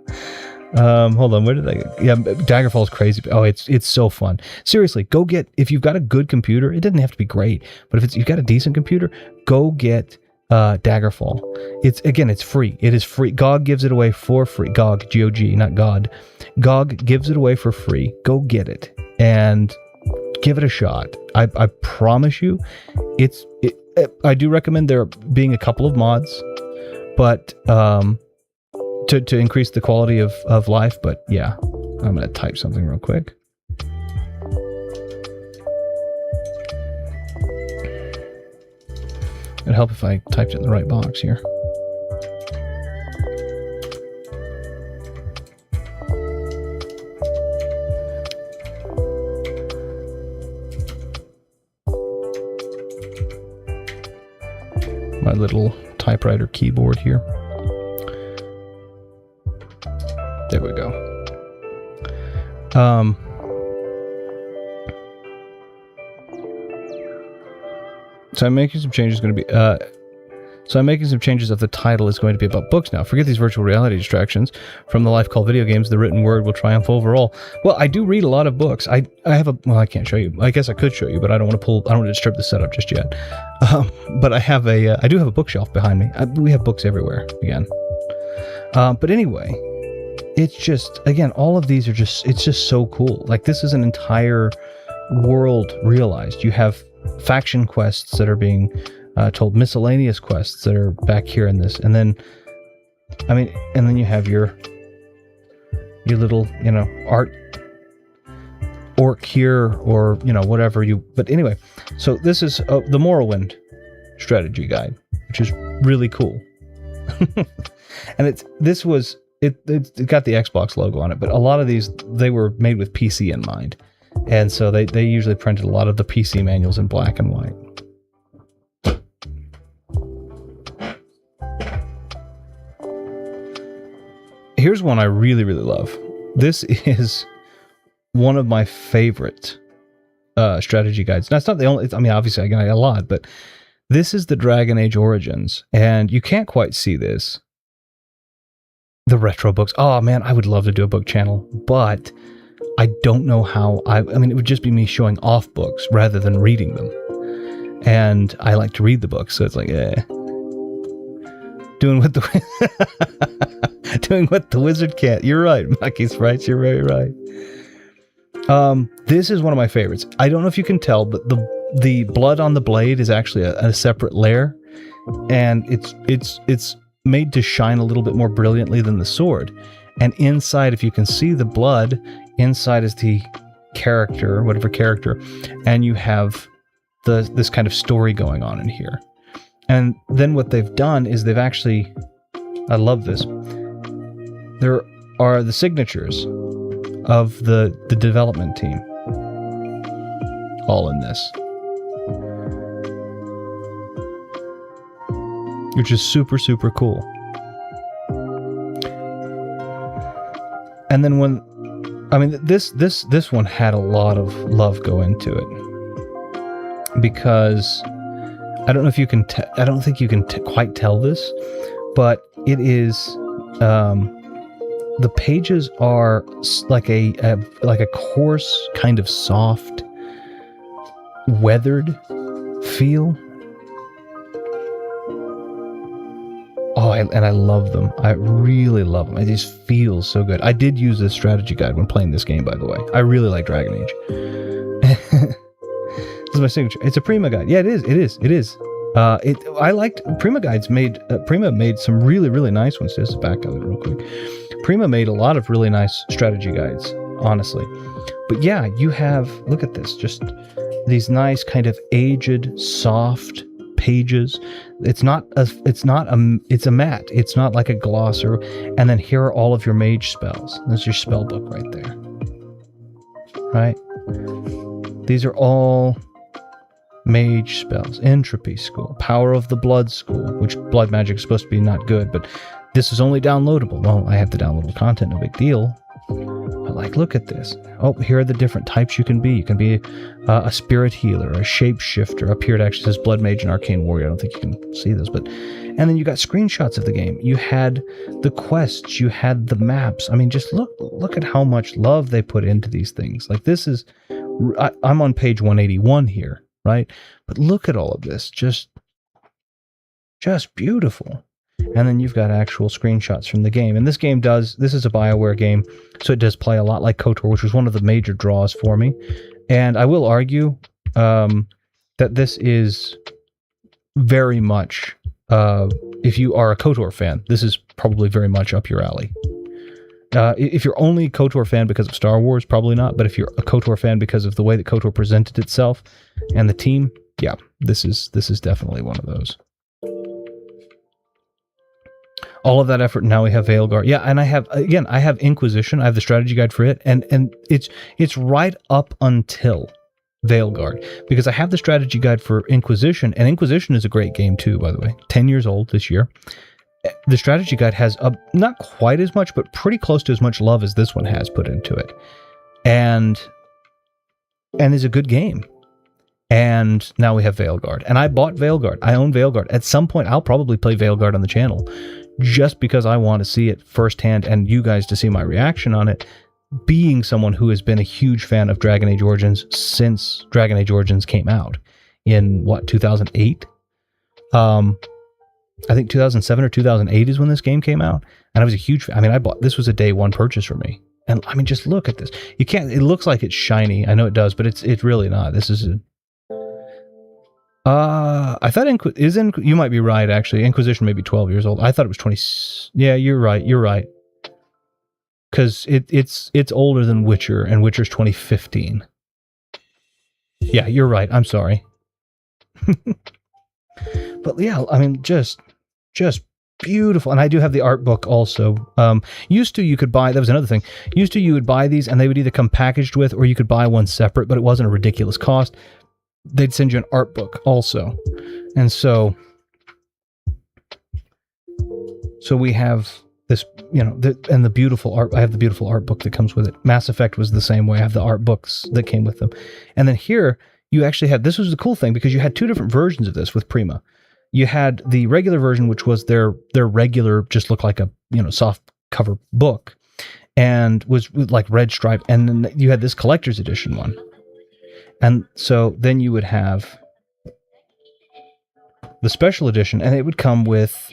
Hold on, where did I go? Yeah, Daggerfall is crazy. Oh, it's so fun. Seriously, go get, if you've got a good computer, it doesn't have to be great, but if you've got a decent computer, go get Daggerfall. It's free. It is free. GOG gives it away for free. GOG, G-O-G, not God. GOG gives it away for free. Go get it and give it a shot. I promise you, I do recommend there being a couple of mods, but to increase the quality of life. But yeah, I'm gonna type something real quick. It'd help if I typed it in the right box here. My little typewriter keyboard here. There we go. So I'm making some changes. I'm making some changes if the title is going to be about books now. Forget these virtual reality distractions from the life called video games. The written word will triumph over all. Well, I do read a lot of books. I can't show you. I guess I could show you, but I don't want to disturb the setup just yet. But I do have a bookshelf behind me. We have books everywhere again. But anyway, it's just, again, all of these are it's just so cool. Like, this is an entire world realized. You have faction quests that are being told, miscellaneous quests that are back here in this, and then you have your little, art orc here, or whatever you. But anyway, so this is the Morrowind strategy guide, which is really cool. And it got the Xbox logo on it, but a lot of these, they were made with PC in mind, and so they usually printed a lot of the PC manuals in black and white. Here's one I really, really love. This is one of my favorite strategy guides. Now, it's not the only. Obviously, I got a lot, but this is the Dragon Age Origins, and you can't quite see this. The retro books. Oh man, I would love to do a book channel, but I don't know how. It would just be me showing off books rather than reading them, and I like to read the books, so it's like, doing what the wizard can't. You're right, Maki's right. You're very right. This is one of my favorites. I don't know if you can tell, but the blood on the blade is actually a separate layer, and it's made to shine a little bit more brilliantly than the sword. And inside, if you can see the blood, inside is the character, whatever character, and you have this kind of story going on in here. And then what they've done is they've actually, I love this, there are the signatures of the development team all in this, which is super, super cool. And then this one had a lot of love go into it, because I don't know if you can. I don't think you can quite tell this, but it is. The pages are like a coarse, kind of soft, weathered feel. Oh, and I love them. I really love them. It just feels so good. I did use this strategy guide when playing this game, by the way. I really like Dragon Age. This is my signature. It's a Prima guide. Yeah, it is. I liked Prima guides. Prima made some really, really nice ones. Just back of it real quick. Prima made a lot of really nice strategy guides, honestly. But yeah, you have, look at this, just these nice kind of aged, soft pages. It's a mat. It's not like a glosser. And then here are all of your mage spells. That's your spell book right there. Right? These are all mage spells. Entropy School, Power of the Blood School, which blood magic is supposed to be not good, but this is only downloadable. Well, I have the downloadable content, no big deal. But like, look at this. Oh, here are the different types you can be. You can be a spirit healer, a shapeshifter. Up here it actually says Blood Mage and Arcane Warrior. I don't think you can see this, but and then you got screenshots of the game. You had the quests, you had the maps. I mean, just look at how much love they put into these things. Like, this is, I'm on page 181 here, right? But look at all of this, just beautiful. And then you've got actual screenshots from the game. And this is a BioWare game, so it does play a lot like KOTOR, which was one of the major draws for me. And I will argue that this is very much, if you are a KOTOR fan, this is probably very much up your alley. If you're only a KOTOR fan because of Star Wars, probably not. But if you're a KOTOR fan because of the way that KOTOR presented itself and the team, yeah, this is definitely one of those. All of that effort. Now we have Veilguard. Yeah, and I have Inquisition. I have the strategy guide for it, and it's right up until Veilguard, because I have the strategy guide for Inquisition, and Inquisition is a great game too, by the way. 10 years old this year. The strategy guide has not quite as much, but pretty close to as much love as this one has put into it, and is a good game. And now we have Veilguard. And I bought Veilguard. I own Veilguard. At some point, I'll probably play Veilguard on the channel just because I want to see it firsthand and you guys to see my reaction on it, being someone who has been a huge fan of Dragon Age Origins since Dragon Age Origins came out in, 2008? I think 2007 or 2008 is when this game came out. And I was a huge fan. I mean, this was a day one purchase for me. And I mean, just look at this. You can't, it looks like it's shiny. I know it does, but it's really not. This is I thought you might be right, actually. Inquisition may be 12 years old. I thought it was 20. Yeah, you're right. Because it's older than Witcher, and Witcher's 2015. Yeah, you're right. I'm sorry. But yeah, I mean, just beautiful. And I do have the art book also. Used to, you could buy, that was another thing. Used to, you would buy these and they would either come packaged with, or you could buy one separate, but it wasn't a ridiculous cost. They'd send you an art book also. And so we have this, and the beautiful art. I have the beautiful art book that comes with it. Mass Effect was the same way. I have the art books that came with them. And then here, you actually had, this was the cool thing, because you had two different versions of this with Prima. You had the regular version, which was their regular, just looked like a, soft cover book, and was with like red stripe. And then you had this collector's edition one. And so then you would have the special edition, and it would come with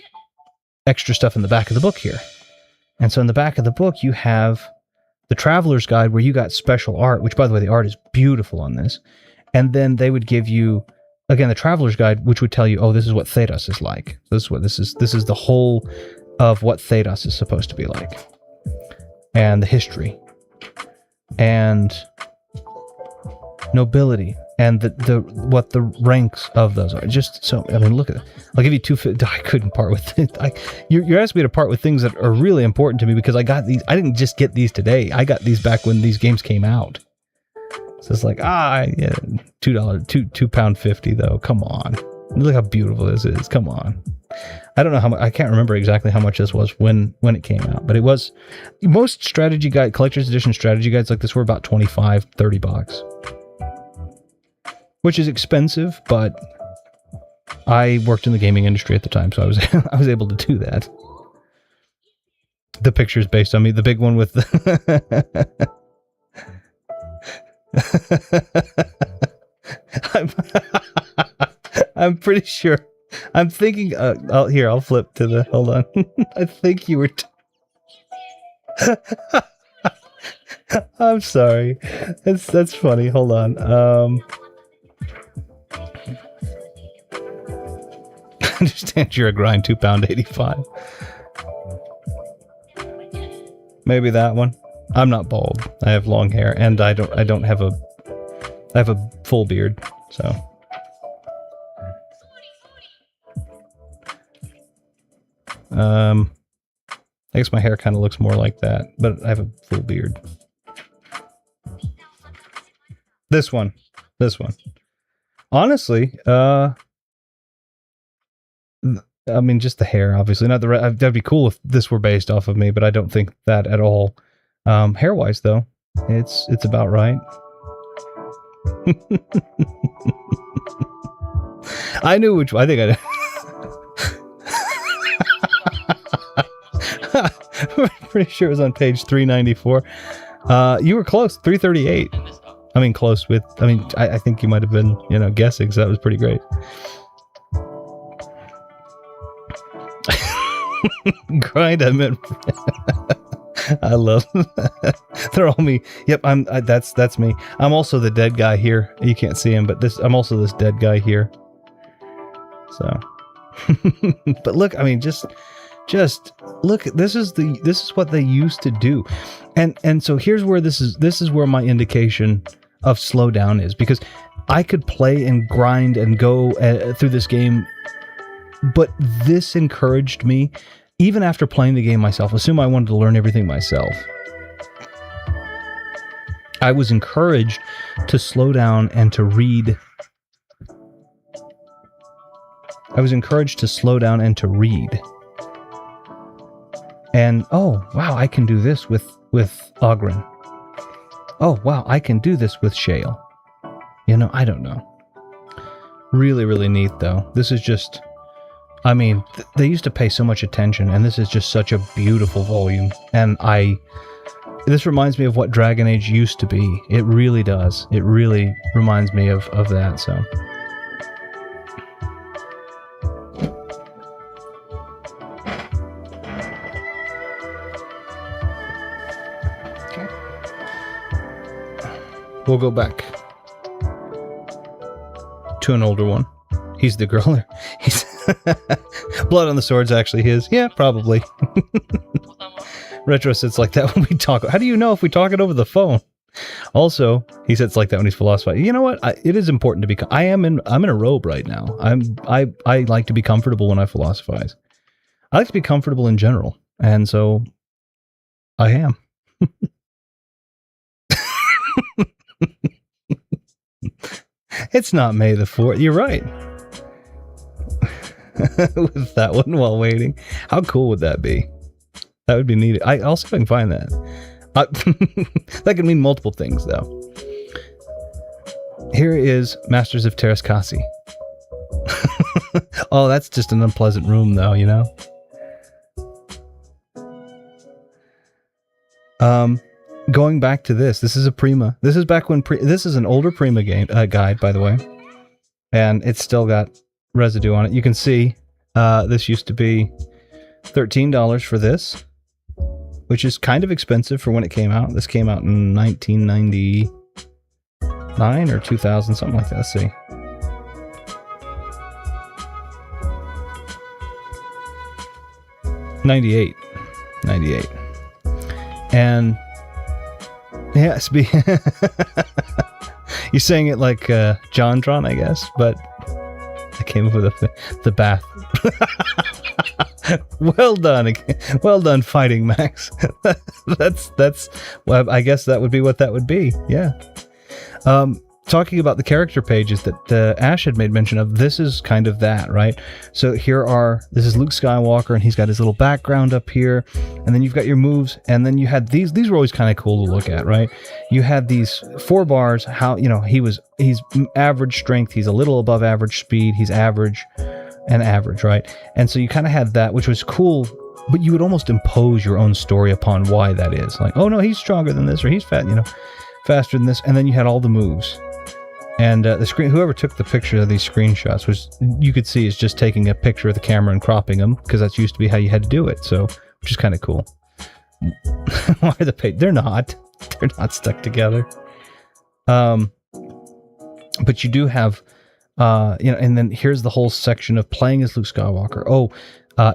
extra stuff in the back of the book here. And so in the back of the book, you have the Traveler's Guide, where you got special art, which, by the way, the art is beautiful on this. And then they would give you, again, the Traveler's Guide, which would tell you, oh, this is what Thedos is like. This is the whole of what Thedos is supposed to be like. And the history. And nobility. And what the ranks of those are. Just so, I mean, look at it. I'll give you I couldn't part with it. You're asking me to part with things that are really important to me, because I got these. I didn't just get these today. I got these back when these games came out. So it's like, yeah, $2, £2.50 though. Come on. Look how beautiful this is. Come on. I don't know how much, I can't remember exactly how much this was when it came out, but it was, most strategy guide, collector's edition strategy guides like this were about $25, $30. Which is expensive, but I worked in the gaming industry at the time, so I was able to do that. The picture's based on me. The big one with the I'm pretty sure. I'm thinking. I'll flip to the. Hold on. I think you were. I'm sorry. That's funny. Hold on. I understand you're a grind, £2.85. Maybe that one. I'm not bald. I have long hair, and I don't have I have a full beard, so. I guess my hair kind of looks more like that, but I have a full beard. This one. Honestly, I mean, just the hair, obviously. Not the that'd be cool if this were based off of me, but I don't think that at all. Hair-wise, though, it's about right. I knew which. I think I. I'm pretty sure it was on page 394. You were close, 338. I mean, close with. I mean, I think you might have been, guessing. So that was pretty great. Grind, I meant. I love that. They're all me. Yep, that's me. I'm also the dead guy here. You can't see him, but I'm also this dead guy here. So, but look, I mean, just look. This is what they used to do, and so here's where this is where my indication of slowdown is, because I could play and grind and go through this game. But this encouraged me, even after playing the game myself. Assume I wanted to learn everything myself. I was encouraged to slow down and to read. And, oh, wow, I can do this with Oghren. Oh, wow, I can do this with Shale. I don't know. Really, really neat, though. This is just... I mean, they used to pay so much attention, and this is just such a beautiful volume. And this reminds me of what Dragon Age used to be. It really does. It really reminds me of that, so... We'll go back to an older one. He's the girl there. He's Blood on the Sword's actually his. Yeah, probably. Retro sits like that when we talk. How do you know if we talk it over the phone? Also, he sits like that when he's philosophizing. You know what? It is important to be. I'm in a robe right now. I like to be comfortable when I philosophize. I like to be comfortable in general, and so I am. It's not May the 4th. You're right. With that one while waiting. How cool would that be? That would be neat. I'll see if I can find that. That could mean multiple things, though. Here is Masters of Terraskasi. Oh, that's just an unpleasant room, though, you know? Going back to this is a Prima. This is back when this is an older Prima game guide, by the way, and it's still got residue on it. You can see this used to be $13 for this, which is kind of expensive for when it came out. This came out in 1999 or 2000, something like that. Let's see. '98, and. Yes, you're saying it like JonTron, I guess, but I came up with the bath. Well done, Fighting Max. That's. Well, I guess that would be what that would be. Yeah. Talking about the character pages that Ash had made mention of, this is kind of that, right? So this is Luke Skywalker, and he's got his little background up here, and then you've got your moves, and then you had these were always kind of cool to look at, right? You had these 4 bars, how, you know, he's average strength, he's a little above average speed, he's average, right? And so you kind of had that, which was cool, but you would almost impose your own story upon why that is. Like, oh no, he's stronger than this, or he's faster than this, and then you had all the moves. And whoever took the picture of these screenshots you could see is just taking a picture of the camera and cropping them, because that's used to be how you had to do it. So, which is kind of cool. Why are the pages? They're not stuck together. But you do have, and then here's the whole section of playing as Luke Skywalker. Oh,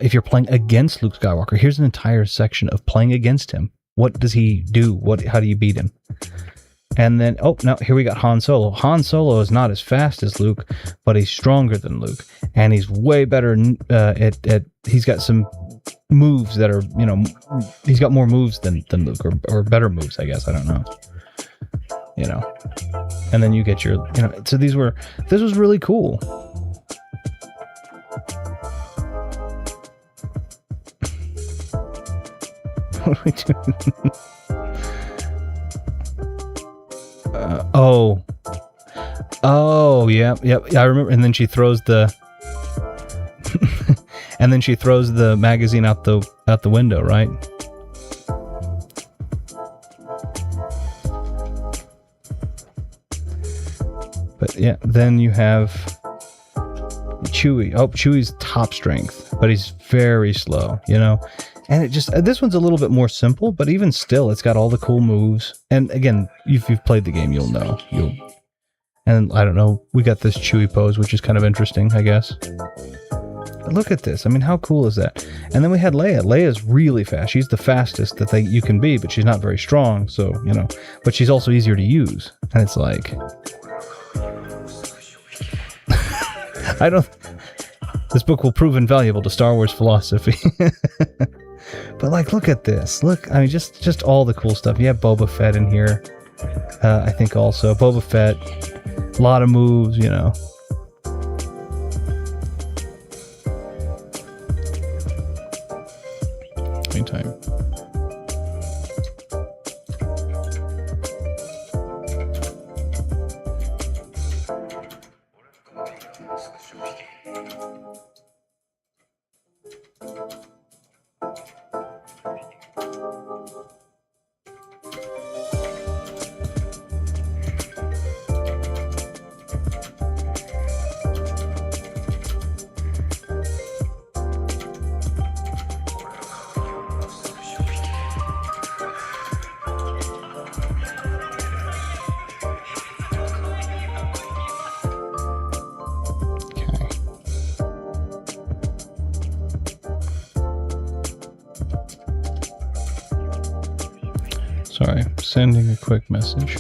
if you're playing against Luke Skywalker, here's an entire section of playing against him. What does he do? How do you beat him? And then, oh, no, here we got Han Solo. Han Solo is not as fast as Luke, but he's stronger than Luke. And he's way better he's got some moves that are, he's got more moves than Luke, or better moves, I guess. I don't know. And then you get your, so this was really cool. What are we doing? Yep. I remember. And then she throws the, magazine out the window, right? But yeah, then you have Chewie. Oh, Chewie's top strength, but he's very slow, And this one's a little bit more simple, but even still, it's got all the cool moves. And again, if you've played the game, you'll know. And I don't know, we got this Chewie pose, which is kind of interesting, I guess. But look at this. I mean, how cool is that? And then we had Leia. Leia's really fast. She's the fastest that you can be, but she's not very strong. So, but she's also easier to use. And it's like, this book will prove invaluable to Star Wars philosophy. But look at this. Look, I mean, just all the cool stuff. You have Boba Fett in here. I think also Boba Fett, a lot of moves, Meantime. Sorry, I'm sending a quick message.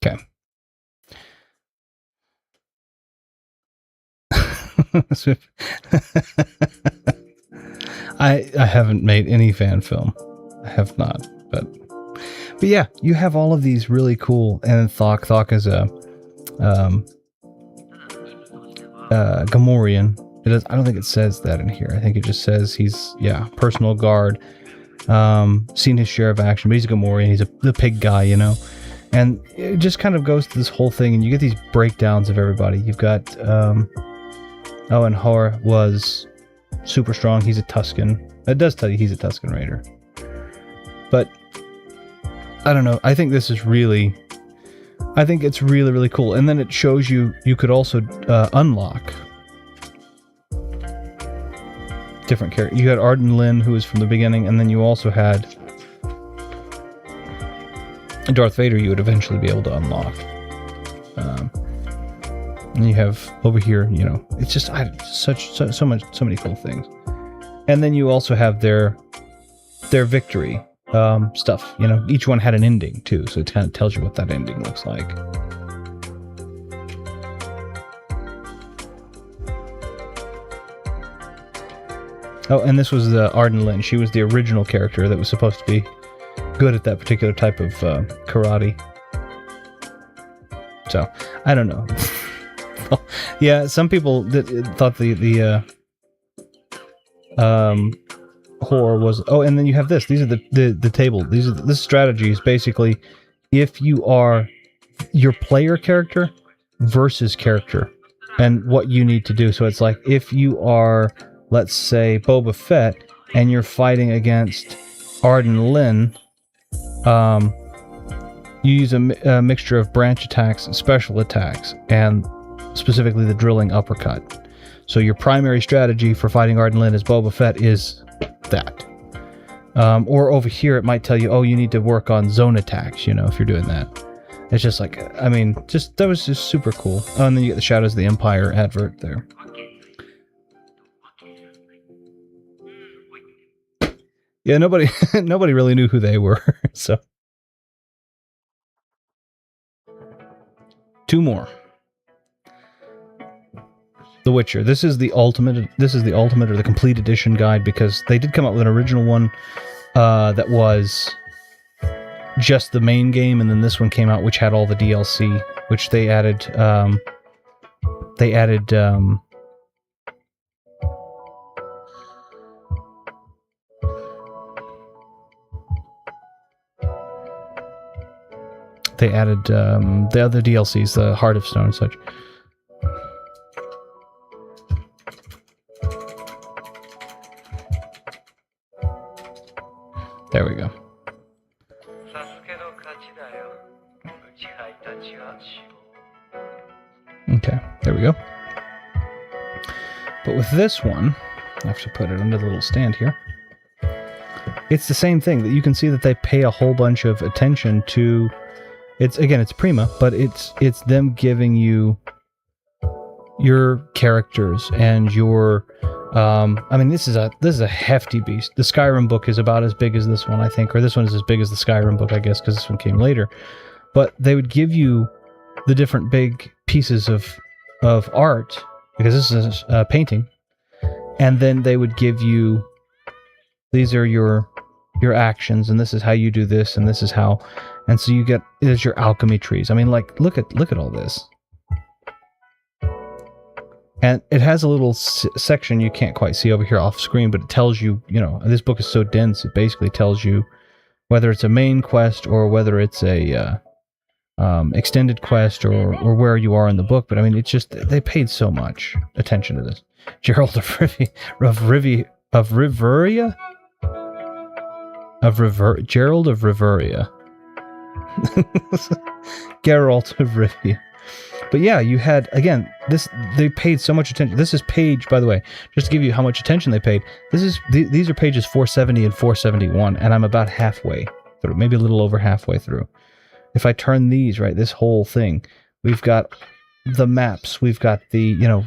Okay. I haven't made any fan film. I have not, but yeah, you have all of these really cool, and Thok is a Gamorrean. I don't think it says that in here. I think it just says he's personal guard. Seen his share of action, but he's a Gamorrean. He's the pig guy, you know. And it just kind of goes to this whole thing, and you get these breakdowns of everybody. You've got and Hor was super strong. He's a Tusken. It does tell you he's a Tusken Raider. But I don't know. I think it's really, really cool. And then it shows you could also unlock different characters. You had Arden Lyn, who was from the beginning, and then you also had Darth Vader. You would eventually be able to unlock. And you have over here, you know, it's just so many cool things. And then you also have their victory stuff. You know, each one had an ending too, so it kind of tells you what that ending looks like. Oh, and this was the Arden Lyn. She was the original character that was supposed to be good at that particular type of karate. So I don't know. Yeah, some people thought the horror was. Oh, and then you have this. These are the table. This strategy is basically if you are your player character versus character, and what you need to do. So it's like if you are, let's say, Boba Fett, and you're fighting against Arden Lyn, you use a mixture of branch attacks and special attacks, and specifically the drilling uppercut. So your primary strategy for fighting Arden Lyn as Boba Fett is that. Or over here it might tell you, oh, you need to work on zone attacks, you know, if you're doing that. It's just like, I mean, that was just super cool. Oh, and then you get the Shadows of the Empire advert there. Yeah, nobody really knew who they were, so. 2 more. The Witcher. This is the ultimate or the complete edition guide, because they did come out with an original one that was just the main game, and then this one came out which had all the DLC, which they added the other DLCs, the Heart of Stone and such. There we go. Okay, there we go. But with this one, I have to put it under the little stand here. It's the same thing, that you can see that they pay a whole bunch of attention to. It's Prima, but it's them giving you your characters and your. I mean, this is a hefty beast. The Skyrim book is about as big as this one, I think, or this one is as big as the Skyrim book, I guess, because this one came later. But they would give you the different big pieces of art, because this is a painting, and then they would give you, these are your actions, and this is how you do this, and this is how, and so you get, there's your alchemy trees. I mean, like, look at all this. And it has a little section you can't quite see over here off screen, but it tells you, you know, this book is so dense, it basically tells you whether it's a main quest or whether it's a extended quest or where you are in the book. But I mean, it's just, they paid so much attention to this. Gerald of Riveria? Gerald of Riveria. Geralt of Rivia. But yeah, you had, again, this, they paid so much attention. This is page, by the way, just to give you how much attention they paid. These are pages 470 and 471, and I'm about halfway through, maybe a little over halfway through. If I turn these, right, this whole thing, we've got the maps, we've got the, you know,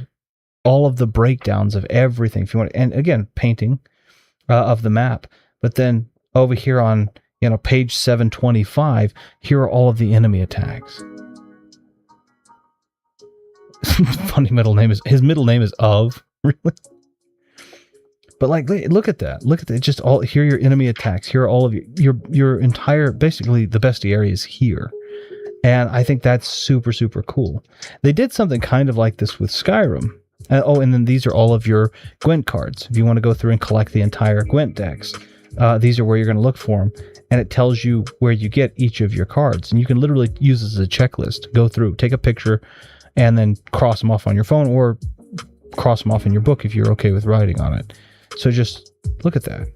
all of the breakdowns of everything. If you want, and again, painting of the map. But then over here on, page 725, here are all of the enemy attacks. Funny his middle name is Of. Really? But like, look at that. Look at that. Just all, here are your enemy attacks. Here are all of your entire, basically the bestiary is here. And I think that's super, super cool. They did something kind of like this with Skyrim. And then these are all of your Gwent cards. If you want to go through and collect the entire Gwent decks, these are where you're going to look for them. And it tells you where you get each of your cards. And you can literally use this as a checklist. Go through, take a picture, and then cross them off on your phone or cross them off in your book if you're okay with writing on it. So just look at that.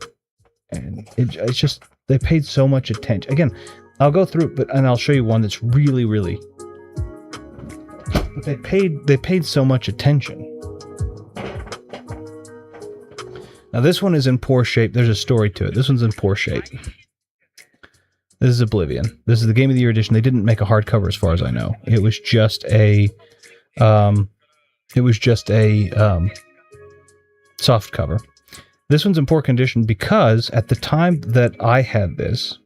And it's just, they paid so much attention. Again, I'll go through it, and I'll show you one that's really, really, but they paid so much attention. Now this one is in poor shape. There's a story to it. This one's in poor shape. This is Oblivion. This is the Game of the Year edition. They didn't make a hardcover as far as I know. It was just a soft cover. This one's in poor condition because at the time that I had this,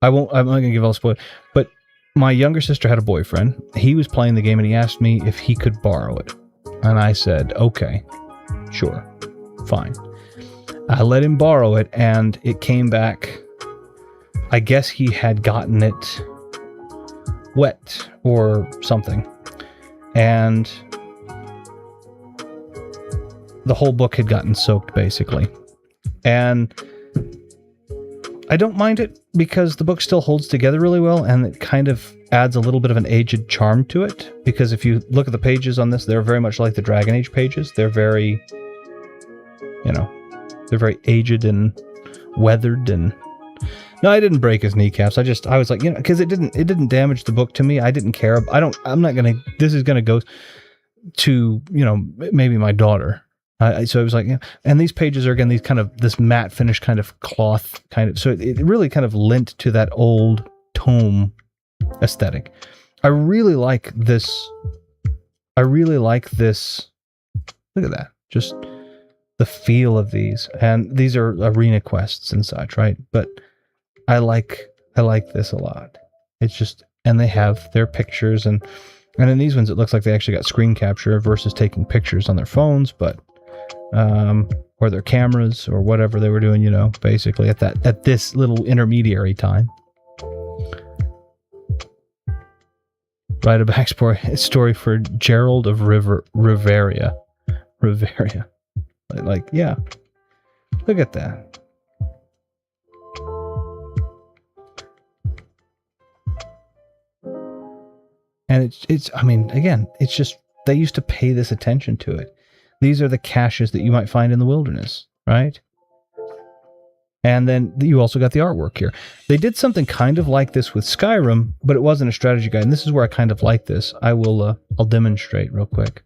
I'm not going to give all the spoilers, but my younger sister had a boyfriend. He was playing the game and he asked me if he could borrow it. And I said, okay, sure, fine. I let him borrow it and it came back. I guess he had gotten it wet or something. And the whole book had gotten soaked, basically. And I don't mind it because the book still holds together really well, and it kind of adds a little bit of an aged charm to it. Because if you look at the pages on this, they're very much like the Dragon Age pages. They're very, they're very aged and weathered. And no, I didn't break his kneecaps. I was like, because it didn't damage the book to me. I didn't care. This is gonna go to, maybe my daughter. So I was like, and these pages are, again, this matte finish kind of cloth kind of, so it really kind of lent to that old tome aesthetic. I really like this. Look at that. Just the feel of these. And these are arena quests and such, right? But I like this a lot. It's just, and they have their pictures and in these ones, it looks like they actually got screen capture versus taking pictures on their phones, but or their cameras or whatever they were doing, basically at this little intermediary time. Write a backstory for Gerald of Riveria. Like, yeah. Look at that. And it's again, it's just, they used to pay this attention to it. These are the caches that you might find in the wilderness, right? And then you also got the artwork here. They did something kind of like this with Skyrim, but it wasn't a strategy guide. And this is where I kind of like this. I'll demonstrate real quick.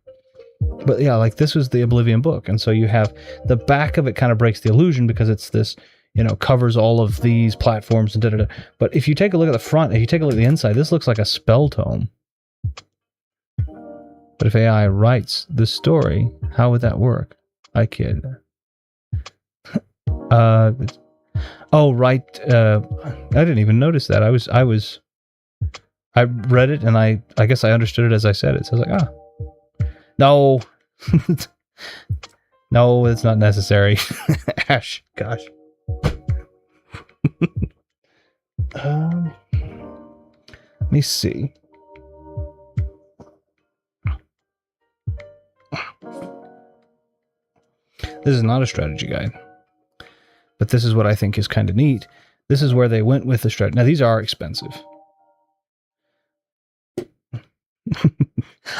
But yeah, like this was the Oblivion book. And so you have the back of it kind of breaks the illusion because it's this, covers all of these platforms and da-da-da. But if you take a look at the front, if you take a look at the inside, this looks like a spell tome. But if AI writes the story, how would that work? I kid. Oh, right. I didn't even notice that. I read it and I guess I understood it as I said it. So I was like, no. No, it's not necessary. Ash, gosh. Let me see. This is not a strategy guide, but this is what I think is kind of neat. This is where they went with the strategy. Now, these are expensive.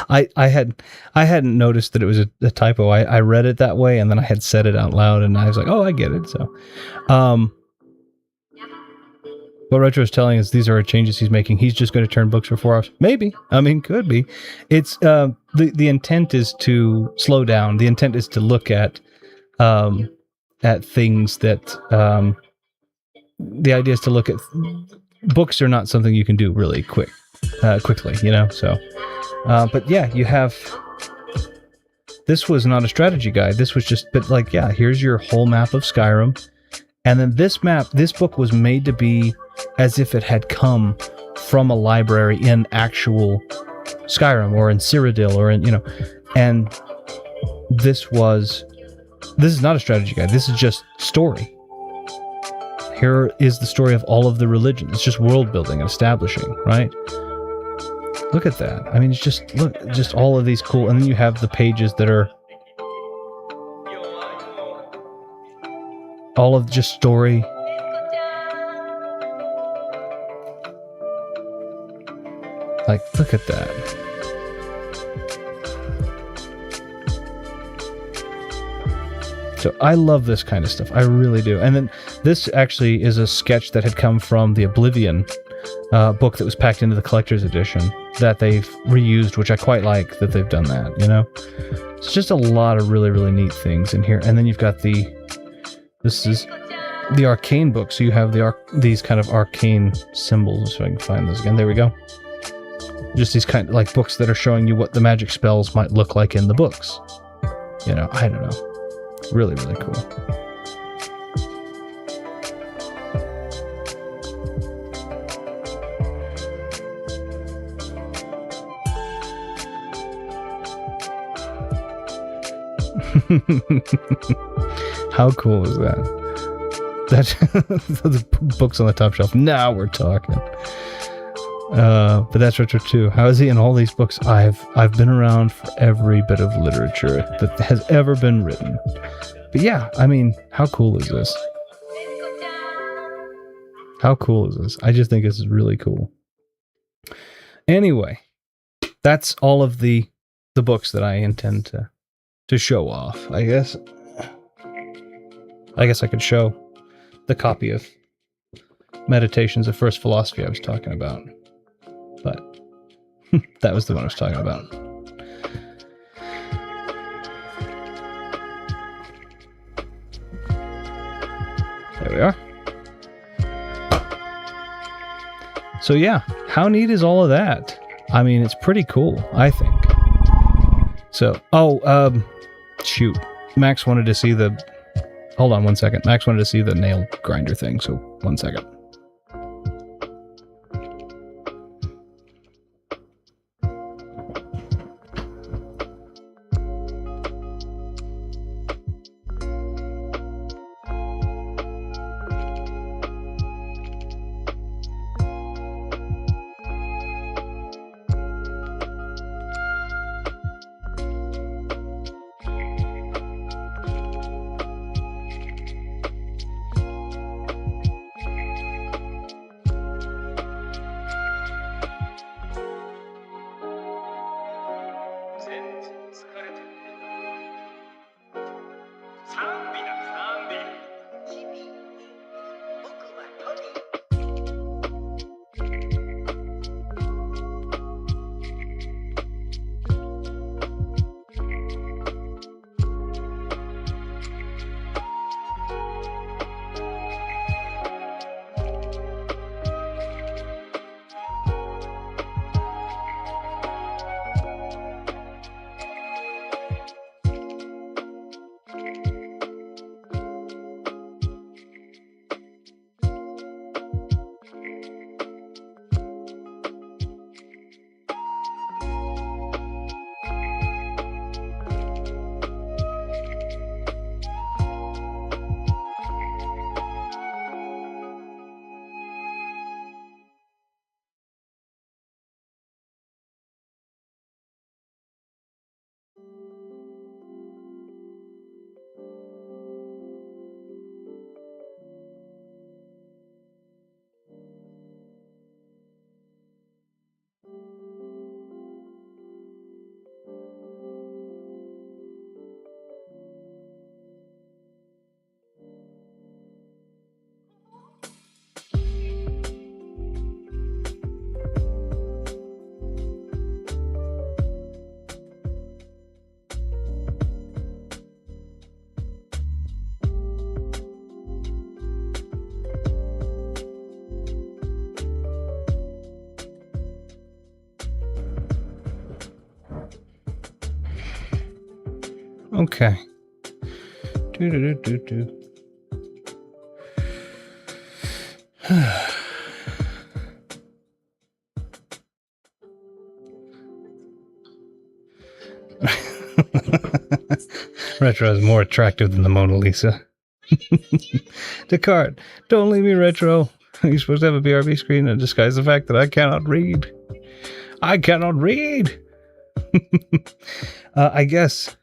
I hadn't noticed that it was a typo. I read it that way, and then I had said it out loud, and I was like, oh, I get it. So, what Retro is telling us, these are changes he's making. He's just going to turn books for 4 hours. Maybe. Could be. It's the intent is to slow down. The intent is to look at things that the idea is to look at. Books are not something you can do really quickly, so. But yeah, you have This was not a strategy guide. This was just, but like, yeah, here's your whole map of Skyrim. And then this book was made to be as if it had come from a library in actual Skyrim or in Cyrodiil or in, and this is not a strategy guide. This is just story. Here is the story of all of the religions. It's just world building and establishing, right? Look at that. I mean, it's just all of these cool, and then you have the pages that are all of just story. Like, look at that. So I love this kind of stuff. I really do. And then this actually is a sketch that had come from the Oblivion book that was packed into the collector's edition that they've reused, which I quite like that they've done that, It's just a lot of really, really neat things in here. And then you've got this is the arcane book. So you have these kind of arcane symbols, if I can find those again. There we go. Just these kind of like books that are showing you what the magic spells might look like in the books. I don't know. Really, really cool. How cool is that? The books on the top shelf. Now we're talking. But that's Retro 2. How is he in all these books? I've been around for every bit of literature that has ever been written. But yeah, I mean, how cool is this? How cool is this? I just think this is really cool. Anyway, that's all of the books that I intend to show off. I guess I could show the copy of Meditations of First Philosophy I was talking about. But that was the one I was talking about. There we are. So yeah, how neat is all of that? I mean, it's pretty cool, I think. So, shoot. Max wanted to see hold on one second. Max wanted to see the nail grinder thing, so 1 second. Okay. Do. Retro is more attractive than the Mona Lisa. Descartes, don't leave me, Retro. You're supposed to have a BRB screen to disguise the fact that I cannot read. I cannot read! I guess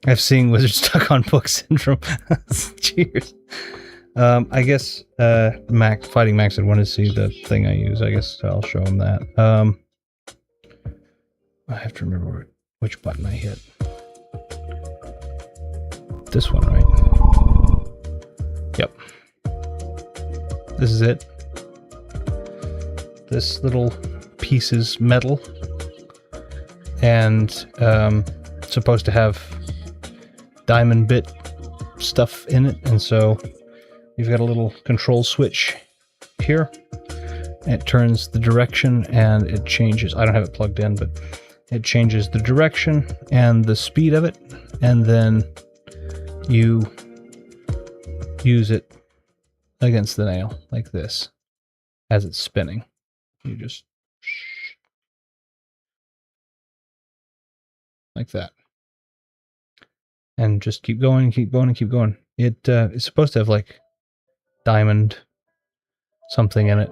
I've seen Wizard Stuck on Book Syndrome. Cheers. I guess Fighting Max would want to see the thing I use. I guess I'll show him that. I have to remember which button I hit. This one, right? Yep. This is it. This little piece is metal and supposed to have diamond bit stuff in it, and so you've got a little control switch here. It turns the direction and it changes. I don't have it plugged in, but it changes the direction and the speed of it, and then you use it against the nail like this as it's spinning. You just like that, and just keep going and keep going and keep going. It's supposed to have like diamond something in it,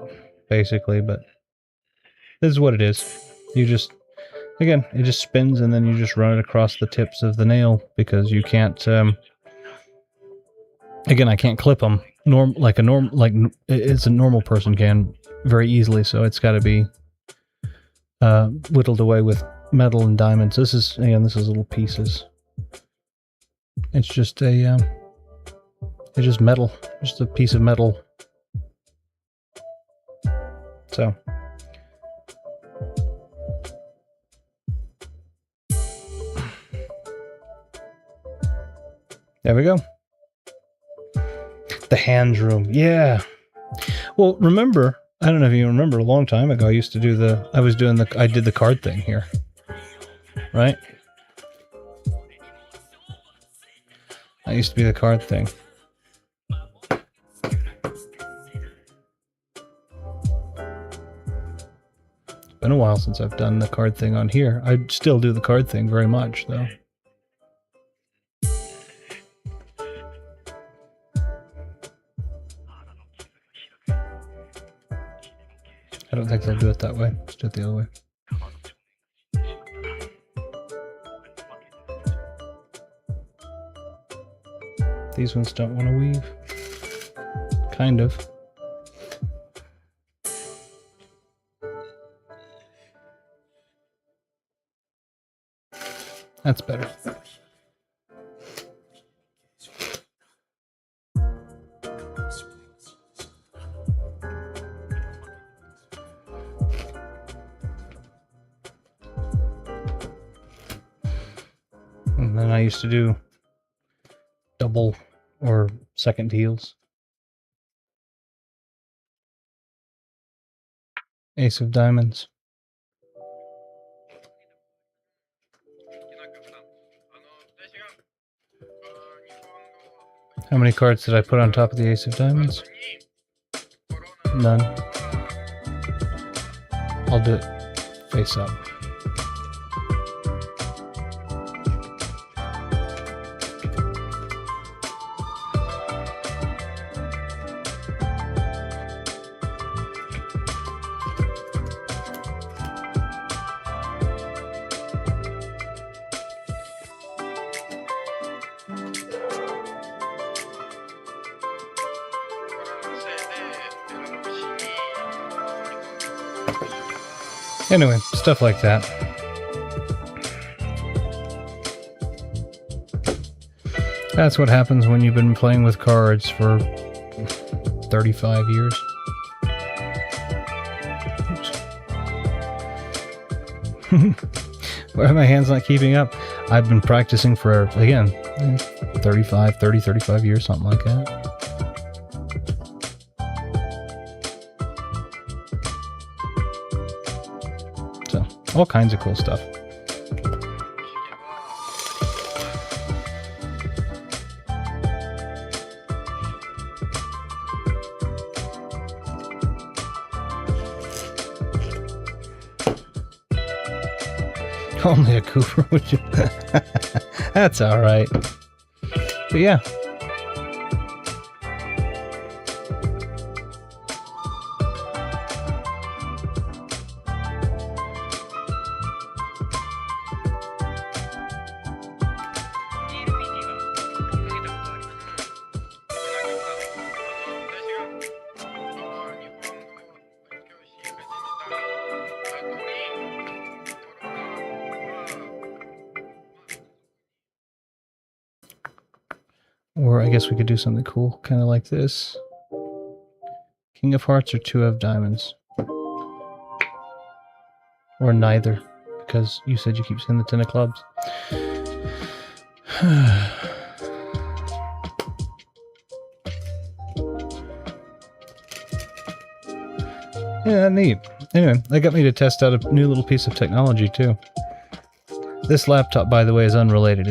basically, but this is what it is. You just, again, it just spins, and then you just run it across the tips of the nail, because you can't again, I can't clip them like it's a normal person can very easily, so it's got to be whittled away with metal and diamonds. This is little pieces. It's just it's just metal, just a piece of metal. So there we go. The hands room, yeah. Well, remember, I don't know if you remember, a long time ago, I did the card thing here, right? I used to be the card thing. It's been a while since I've done the card thing on here. I still do the card thing very much, though. I don't think they'll do it that way. Let's do it the other way. These ones don't want to weave. Kind of. That's better. And then I used to do double or second heels. Ace of diamonds. How many cards did I put on top of the ace of diamonds? None. I'll do it face up. Anyway, stuff like that. That's what happens when you've been playing with cards for 35 years. Why are my hands not keeping up? I've been practicing for, again, 35 years, something like that. All kinds of cool stuff. Only a Cooper would you? That's all right. But yeah. Or I guess we could do something cool, kind of like this. King of Hearts or Two of Diamonds? Or neither, because you said you keep saying the Ten of Clubs. Yeah, neat. Anyway, that got me to test out a new little piece of technology, too. This laptop, by the way, is unrelated.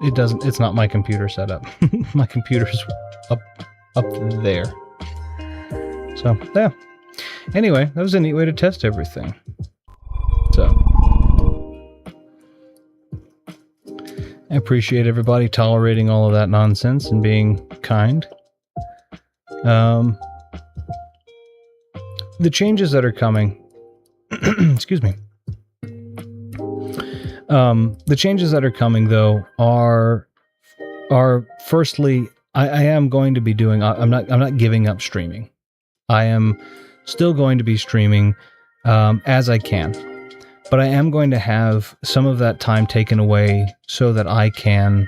It's not my computer setup. My computer's up there. So, yeah. Anyway, that was a neat way to test everything. So, I appreciate everybody tolerating all of that nonsense and being kind. The changes that are coming, excuse me. The changes that are coming, though, are firstly, I am going to be doing. I'm not giving up streaming. I am still going to be streaming as I can, but I am going to have some of that time taken away so that I'm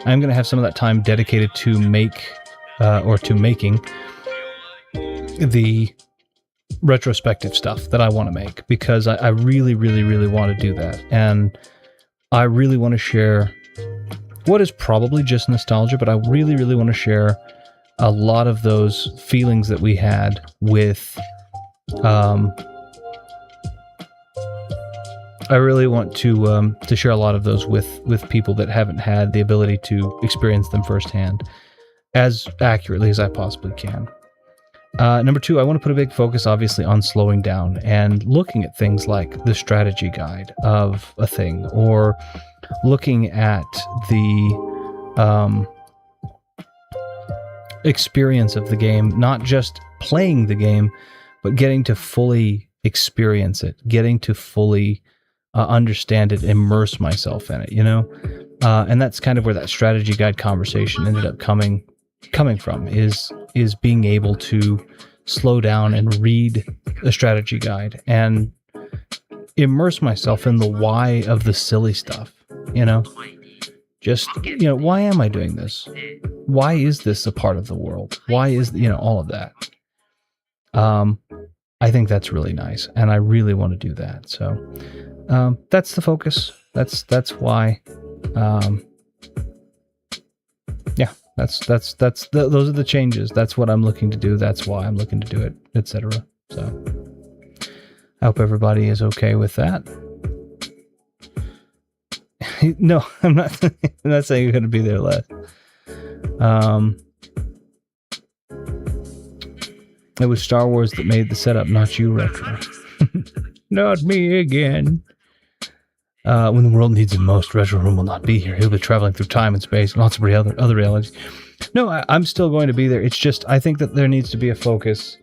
going to have some of that time dedicated to making the retrospective stuff that I want to make, because I really, really, really want to do that. And I really want to share what is probably just nostalgia, but I really, really want to share a lot of those feelings that we had with, I really want to share a lot of those with people that haven't had the ability to experience them firsthand as accurately as I possibly can. Number two, I want to put a big focus, obviously, on slowing down and looking at things like the strategy guide of a thing, or looking at the experience of the game, not just playing the game, but getting to fully experience it, getting to fully understand it, immerse myself in it, and that's kind of where that strategy guide conversation ended up coming from, is being able to slow down and read a strategy guide and immerse myself in the why of the silly stuff, just, why am I doing this? Why is this a part of the world? Why is, all of that? I think that's really nice, and I really want to do that. So, that's the focus. That's why, yeah. Those are the changes. That's what I'm looking to do. That's why I'm looking to do it, etc. So, I hope everybody is okay with that. No, I'm not. I'm not saying you're going to be there less. It was Star Wars that made the setup, not you, Retro. Not me again. When the world needs him most, Retro Room will not be here. He'll be traveling through time and space and lots of other realities. No, I'm still going to be there. It's just, I think that there needs to be a focus.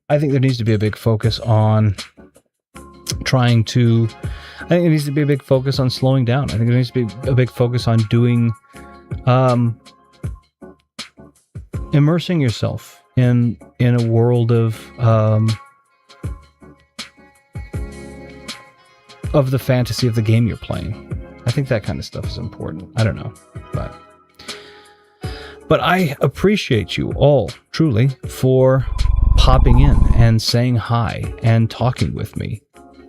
I think there needs to be a big focus on I think there needs to be a big focus on slowing down. I think there needs to be a big focus on doing, immersing yourself in a world of the fantasy of the game you're playing. I think that kind of stuff is important. I don't know, but I appreciate you all truly for popping in and saying hi and talking with me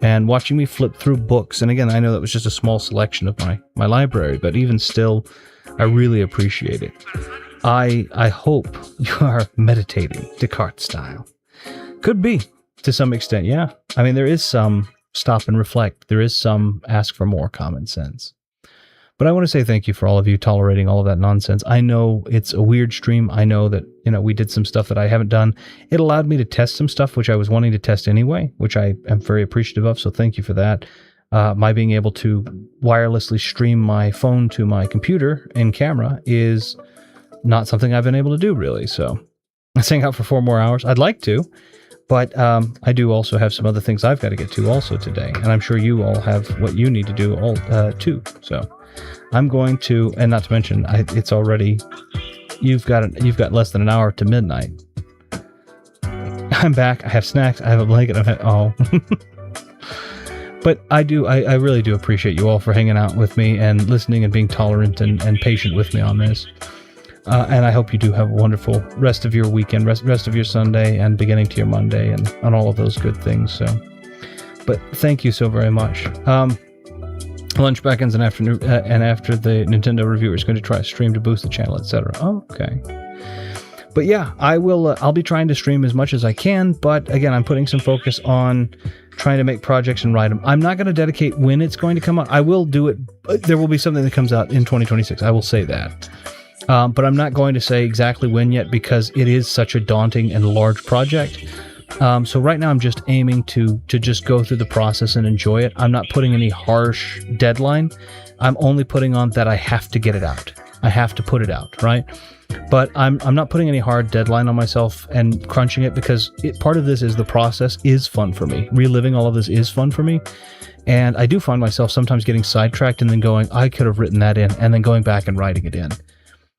and watching me flip through books. And again, I know that was just a small selection of my library, but even still, I really appreciate it. I hope you are meditating Descartes style. Could be, to some extent, yeah. I mean, there is some stop and reflect. There is some ask for more common sense. But I want to say thank you for all of you tolerating all of that nonsense. I know it's a weird stream. I know that, we did some stuff that I haven't done. It allowed me to test some stuff, which I was wanting to test anyway, which I am very appreciative of. So thank you for that. My being able to wirelessly stream my phone to my computer in camera is not something I've been able to do, really. So I'm staying out for 4 more hours. I'd like to, but I do also have some other things I've got to get to also today. And I'm sure you all have what you need to do too. So I'm going to, and not to mention, it's already, you've got less than an hour to midnight. I'm back. I have snacks. I have a blanket. But I really do appreciate you all for hanging out with me and listening and being tolerant and patient with me on this. And I hope you do have a wonderful rest of your weekend, rest of your Sunday, and beginning to your Monday, and all of those good things. So, but thank you so very much. Lunch back-ends and after the Nintendo reviewer is going to try a stream to boost the channel, etc. Oh, okay. But yeah, I'll be trying to stream as much as I can, but again, I'm putting some focus on trying to make projects and write them. I'm not going to dedicate when it's going to come out. I will do it. There will be something that comes out in 2026. I will say that. But I'm not going to say exactly when yet because it is such a daunting and large project. So right now I'm just aiming to just go through the process and enjoy it. I'm not putting any harsh deadline. I'm only putting on that I have to get it out. I have to put it out, right? But I'm not putting any hard deadline on myself and crunching it because part of this is the process is fun for me. Reliving all of this is fun for me. And I do find myself sometimes getting sidetracked and then going, I could have written that in, and then going back and writing it in.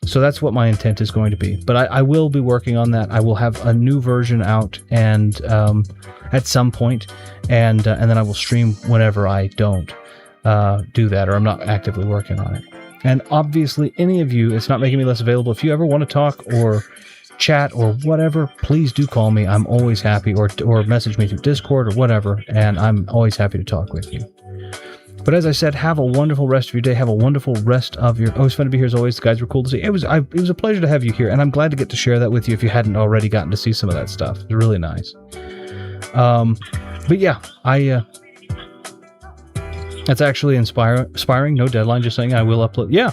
So that's what my intent is going to be. But I will be working on that. I will have a new version out and at some point, and then I will stream whenever I don't do that or I'm not actively working on it. And obviously, any of you, it's not making me less available. If you ever want to talk or chat or whatever, please do call me. I'm always happy, or message me through Discord or whatever, and I'm always happy to talk with you. But as I said, have a wonderful rest of your day. Have a wonderful rest of your... Oh, it's fun to be here as always. The guys were cool to see. It was a pleasure to have you here, and I'm glad to get to share that with you if you hadn't already gotten to see some of that stuff. It's really nice. But yeah, that's actually inspiring. No deadline, just saying I will upload. Yeah.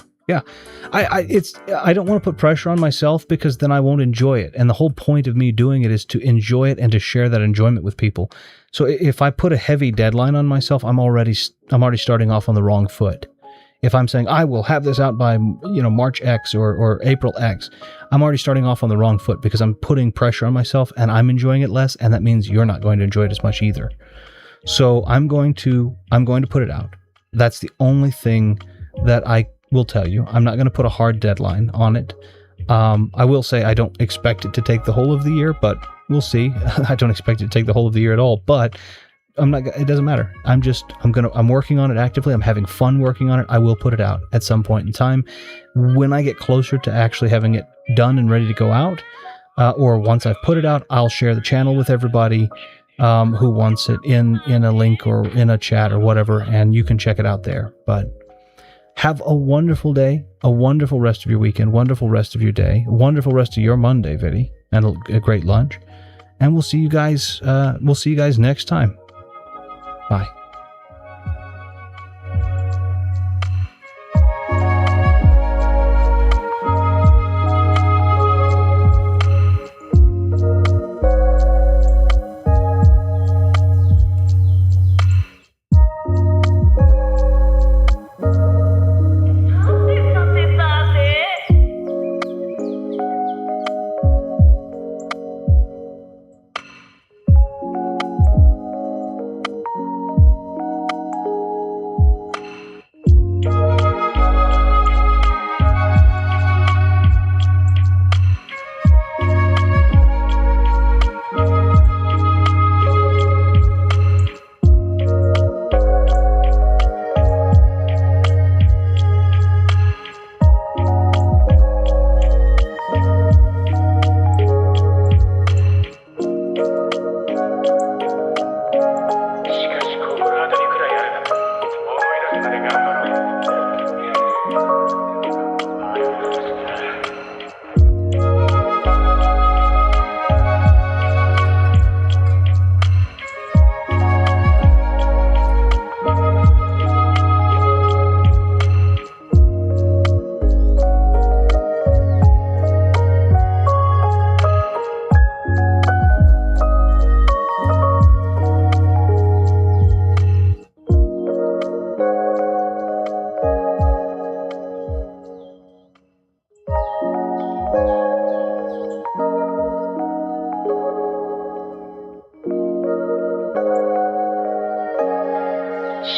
I don't want to put pressure on myself because then I won't enjoy it. And the whole point of me doing it is to enjoy it and to share that enjoyment with people. So if I put a heavy deadline on myself, I'm already starting off on the wrong foot. If I'm saying I will have this out by March X or April X, I'm already starting off on the wrong foot because I'm putting pressure on myself and I'm enjoying it less, and that means you're not going to enjoy it as much either. So I'm going to put it out. That's the only thing that I will tell you. I'm not going to put a hard deadline on it. I will say I don't expect it to take the whole of the year, but we'll see. I don't expect it to take the whole of the year at all, but it doesn't matter. I'm working on it actively. I'm having fun working on it. I will put it out at some point in time. When I get closer to actually having it done and ready to go out, or once I've put it out, I'll share the channel with everybody who wants it in a link or in a chat or whatever, and you can check it out there. But have a wonderful day, a wonderful rest of your weekend, wonderful rest of your day, wonderful rest of your Monday, Viddy, and a great lunch. And we'll see you guys next time. Bye.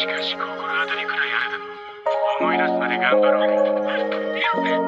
しかし心当たりくらいあるだろう。思い出すまで頑張ろう。